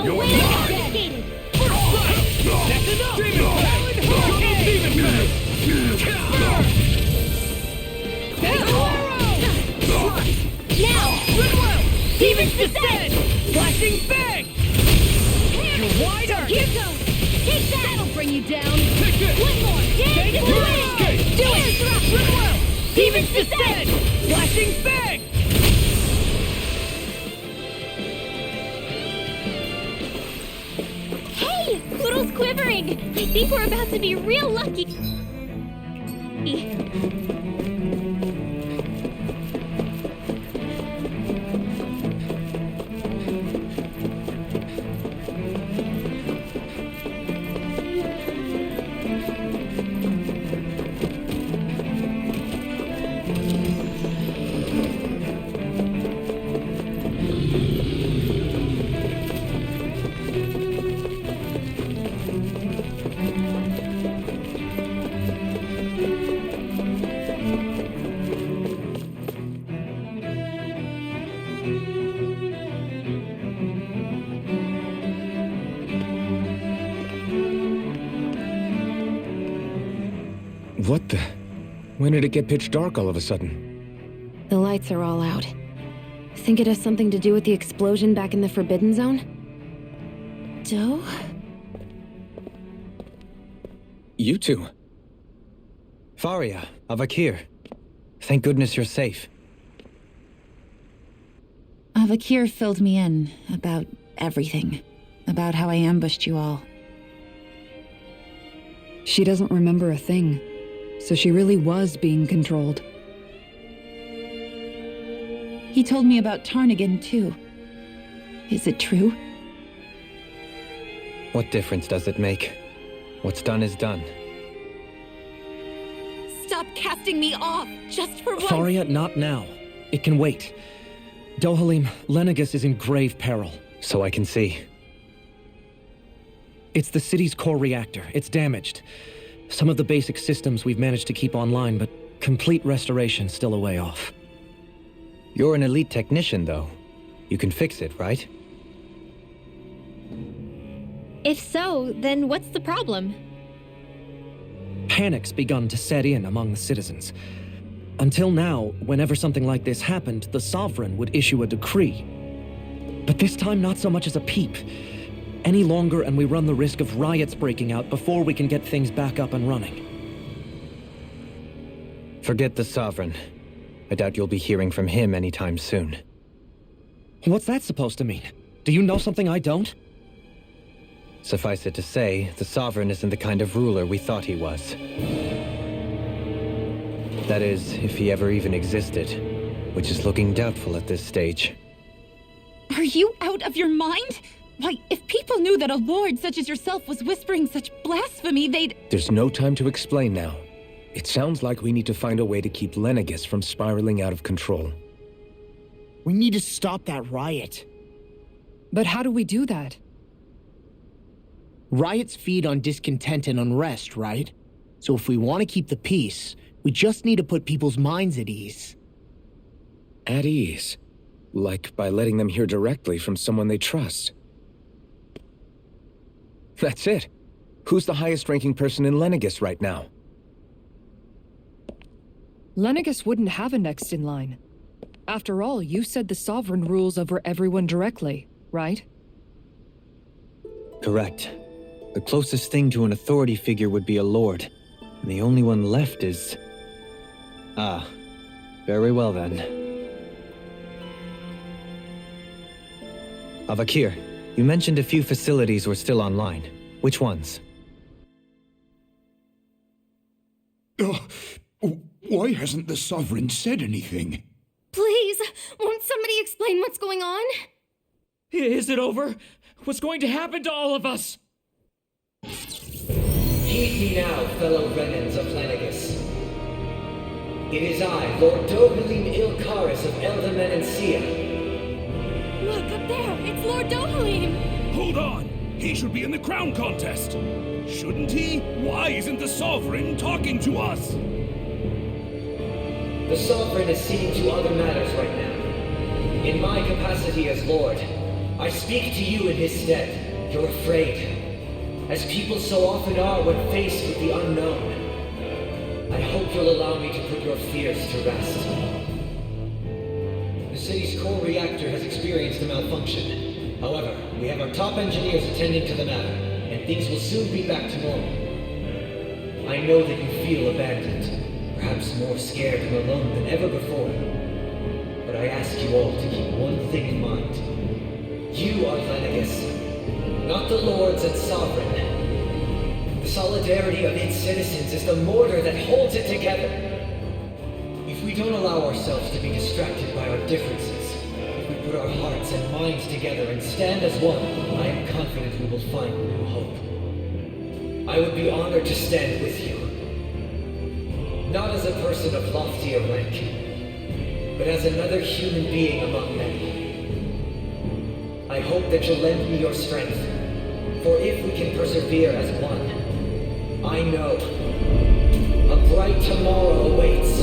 Investigated! First strike! That's enough! Demon pack! Go demon pack! Now! Goodwill! Demon's Descent! Flashing bang! You're wider! Here goes! Take that! That'll bring you down! Take it! One more! Take it! Do it! Goodwill! Demon's Descent! Flashing bang! Hey! Poodle's quivering! I think we're about to be real lucky. What the? When did it get pitch dark all of a sudden? The lights are all out. Think it has something to do with the explosion back in the Forbidden Zone? Doe? You two. Faria, Avakir. Thank goodness you're safe. Avakir filled me in about everything. About how I ambushed you all. She doesn't remember a thing, so she really was being controlled. He told me about Tarnigan, too. Is it true? What difference does it make? What's done is done. Stop casting me off, just for once! Faria, not now. It can wait. Dohalim, Lenegis is in grave peril. So I can see. It's the city's core reactor. It's damaged. Some of the basic systems we've managed to keep online, but complete restoration's still a way off. You're an elite technician, though. You can fix it, right? If so, then what's the problem? Panic's begun to set in among the citizens. Until now, whenever something like this happened, the Sovereign would issue a decree. But this time, not so much as a peep. Any longer, and we run the risk of riots breaking out before we can get things back up and running. Forget the Sovereign. I doubt you'll be hearing from him anytime soon. What's that supposed to mean? Do you know something I don't? Suffice it to say, the Sovereign isn't the kind of ruler we thought he was. That is, if he ever even existed, which is looking doubtful at this stage. Are you out of your mind? Why, if people knew that a lord such as yourself was whispering such blasphemy, they'd— There's no time to explain now. It sounds like we need to find a way to keep Lenegis from spiraling out of control. We need to stop that riot. But how do we do that? Riots feed on discontent and unrest, right? So if we want to keep the peace, we just need to put people's minds at ease. At ease? Like by letting them hear directly from someone they trust. That's it. Who's the highest-ranking person in Lenegis right now? Lenegis wouldn't have a next in line. After all, you said the Sovereign rules over everyone directly, right? Correct. The closest thing to an authority figure would be a lord, and the only one left is... Ah, very well then. Avakir, you mentioned a few facilities were still online. Which ones? Why hasn't the Sovereign said anything? Please, won't somebody explain what's going on? Is it over? What's going to happen to all of us? Heed me now, fellow Renans of Lenegis. It is I, Lord Dohalim Ilkaris of Eldaman and Sia. Look, up there! It's Lord Dohalim! Hold on! He should be in the crown contest! Shouldn't he? Why isn't the Sovereign talking to us? The Sovereign is seeing to other matters right now. In my capacity as Lord, I speak to you in his stead. You're afraid. As people so often are when faced with the unknown. I hope you'll allow me to put your fears to rest. The city's core reactor has experienced a malfunction. However, we have our top engineers attending to the matter, and things will soon be back to normal. I know that you feel abandoned, perhaps more scared and alone than ever before. But I ask you all to keep one thing in mind. You are Lenegis, not the lords and sovereign. The solidarity of its citizens is the mortar that holds it together. If we don't allow ourselves to be distracted by our differences, if we put our hearts and minds together and stand as one, I am confident we will find new hope. I would be honored to stand with you. Not as a person of loftier rank, but as another human being among many. I hope that you'll lend me your strength, for if we can persevere as one, I know a bright tomorrow awaits.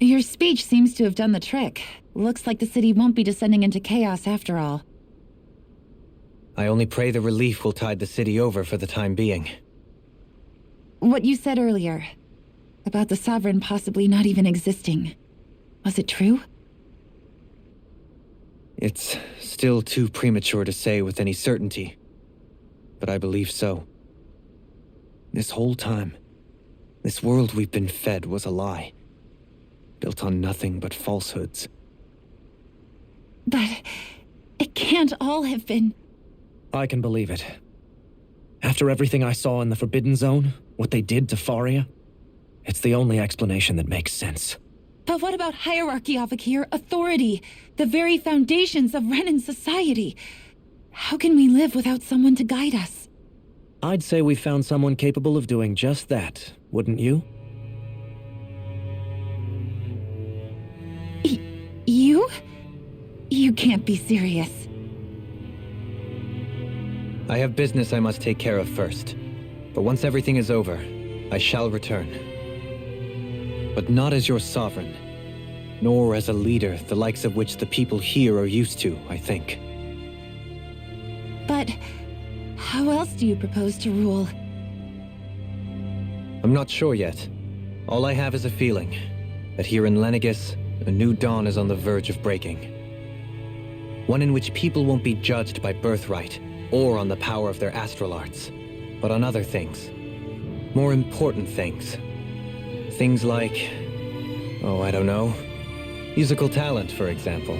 Your speech seems to have done the trick. Looks like the city won't be descending into chaos after all. I only pray the relief will tide the city over for the time being. What you said earlier, about the Sovereign possibly not even existing, was it true? It's still too premature to say with any certainty, but I believe so. This whole time, this world we've been fed was a lie, built on nothing but falsehoods. But it can't all have been... I can believe it. After everything I saw in the Forbidden Zone, what they did to Faria, it's the only explanation that makes sense. But what about hierarchy, Avakir? Authority? The very foundations of Renan society? How can we live without someone to guide us? I'd say we found someone capable of doing just that, wouldn't you? You? You can't be serious. I have business I must take care of first. But once everything is over, I shall return. But not as your sovereign, nor as a leader the likes of which the people here are used to, I think. But how else do you propose to rule? I'm not sure yet. All I have is a feeling that here in Lenegis, a new dawn is on the verge of breaking. One in which people won't be judged by birthright or on the power of their astral arts, but on other things. More important things. Things like, oh, I don't know, musical talent, for example.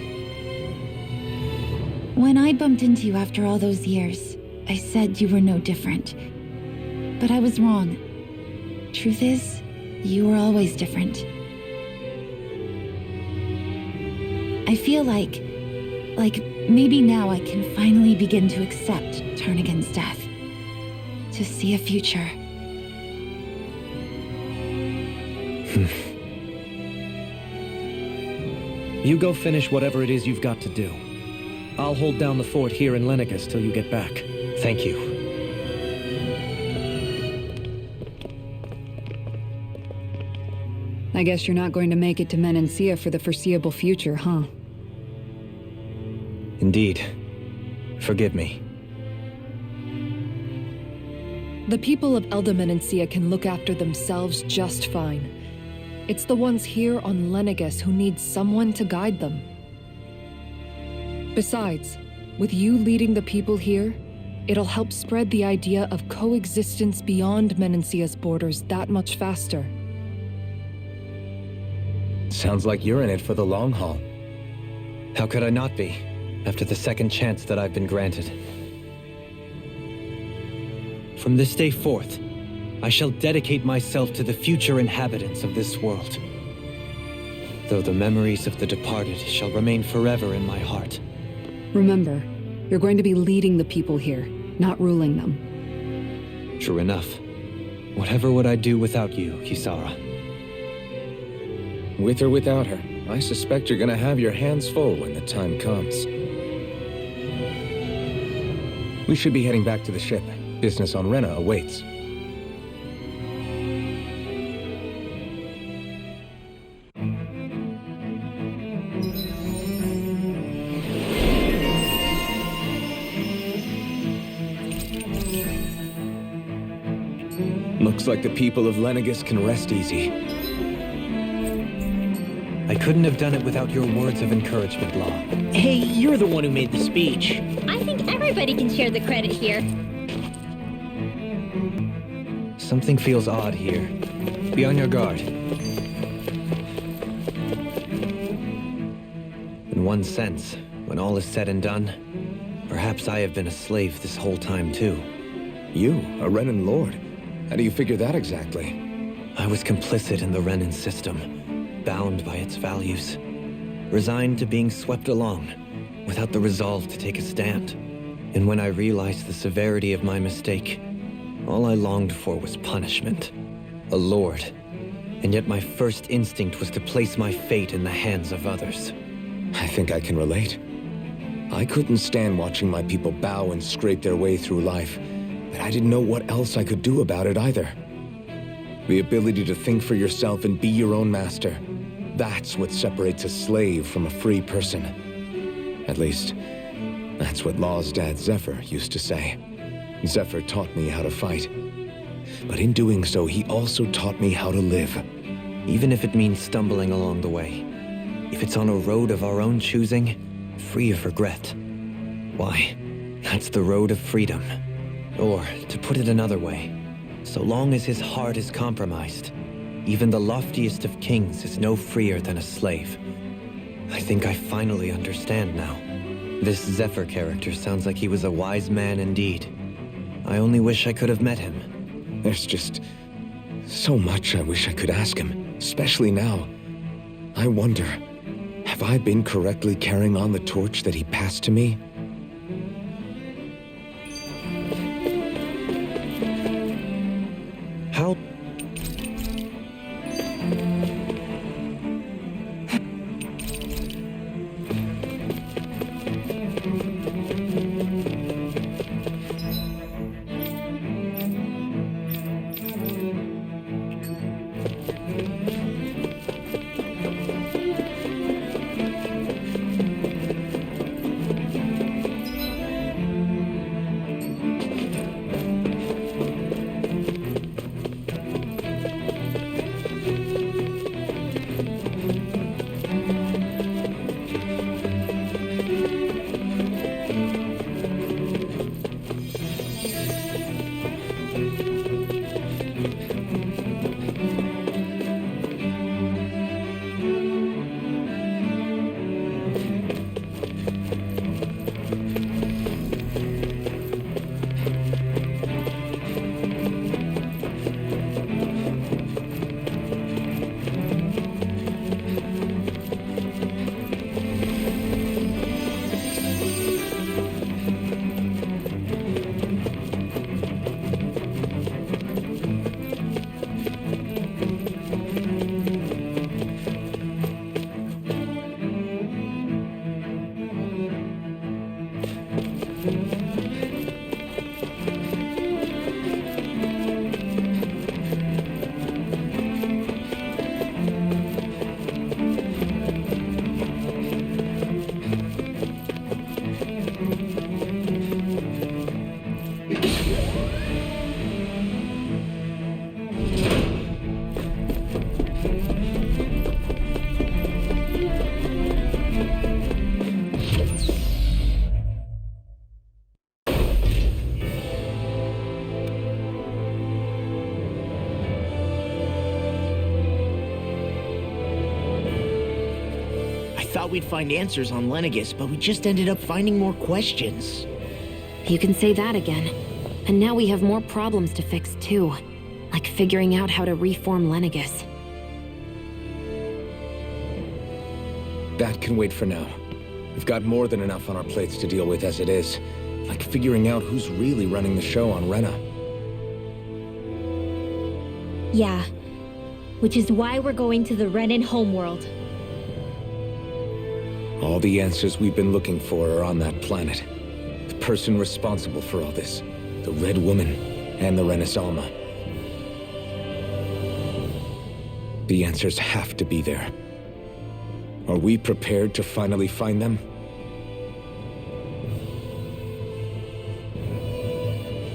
When I bumped into you after all those years, I said you were no different. But I was wrong. Truth is, you were always different. I feel like maybe now I can finally begin to accept Turnagain's death. To see a future. You go finish whatever it is you've got to do. I'll hold down the fort here in Lenegis till you get back. Thank you. I guess you're not going to make it to Menancia for the foreseeable future, huh? Indeed. Forgive me. The people of Menancia can look after themselves just fine. It's the ones here on Lenegis who need someone to guide them. Besides, with you leading the people here, it'll help spread the idea of coexistence beyond Menancia's borders that much faster. Sounds like you're in it for the long haul. How could I not be, after the second chance that I've been granted? From this day forth, I shall dedicate myself to the future inhabitants of this world. Though the memories of the departed shall remain forever in my heart. Remember, you're going to be leading the people here, not ruling them. True enough. Whatever would I do without you, Kisara? With or without her, I suspect you're gonna have your hands full when the time comes. We should be heading back to the ship. Business on Rena awaits. Looks like the people of Lenegis can rest easy. I couldn't have done it without your words of encouragement, Law. Hey, you're the one who made the speech. I think everybody can share the credit here. Something feels odd here. Be on your guard. In one sense, when all is said and done, perhaps I have been a slave this whole time too. You, a Renan lord? How do you figure that exactly? I was complicit in the Renan system, bound by its values, resigned to being swept along, without the resolve to take a stand. And when I realized the severity of my mistake, all I longed for was punishment. A lord. And yet my first instinct was to place my fate in the hands of others. I think I can relate. I couldn't stand watching my people bow and scrape their way through life, but I didn't know what else I could do about it either. The ability to think for yourself and be your own master, that's what separates a slave from a free person. At least, That's what Law's dad Zephyr used to say. Zephyr taught me how to fight. But in doing so, he also taught me how to live. Even if it means stumbling along the way. If it's on a road of our own choosing, free of regret. Why, that's the road of freedom. Or, to put it another way, so long as his heart is compromised, even the loftiest of kings is no freer than a slave. I think I finally understand now. This Zephyr character sounds like he was a wise man indeed. I only wish I could have met him. There's just so much I wish I could ask him, especially now. I wonder, have I been correctly carrying on the torch that he passed to me? How... Thought we'd find answers on Lenegis, but we just ended up finding more questions. You can say that again. And now we have more problems to fix too. Like figuring out how to reform Lenegis. That can wait for now. We've got more than enough on our plates to deal with as it is. Like figuring out who's really running the show on Rena. Yeah. Which is why we're going to the Renan homeworld. All the answers we've been looking for are on that planet. The person responsible for all this, the Red Woman, and the Renasalma. The answers have to be there. Are we prepared to finally find them?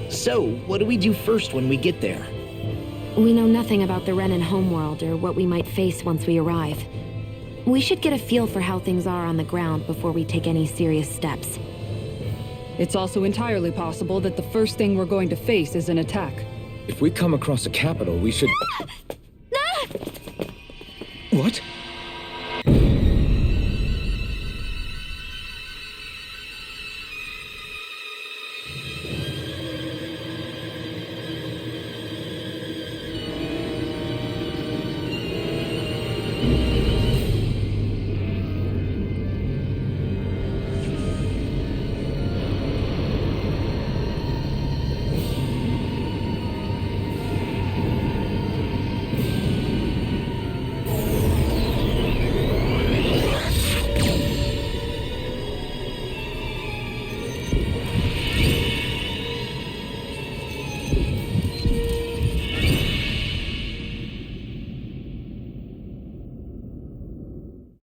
So, what do we do first when we get there? We know nothing about the Renan homeworld or what we might face once we arrive. We should get a feel for how things are on the ground before we take any serious steps. It's also entirely possible that the first thing we're going to face is an attack. If we come across a capital, we should... What?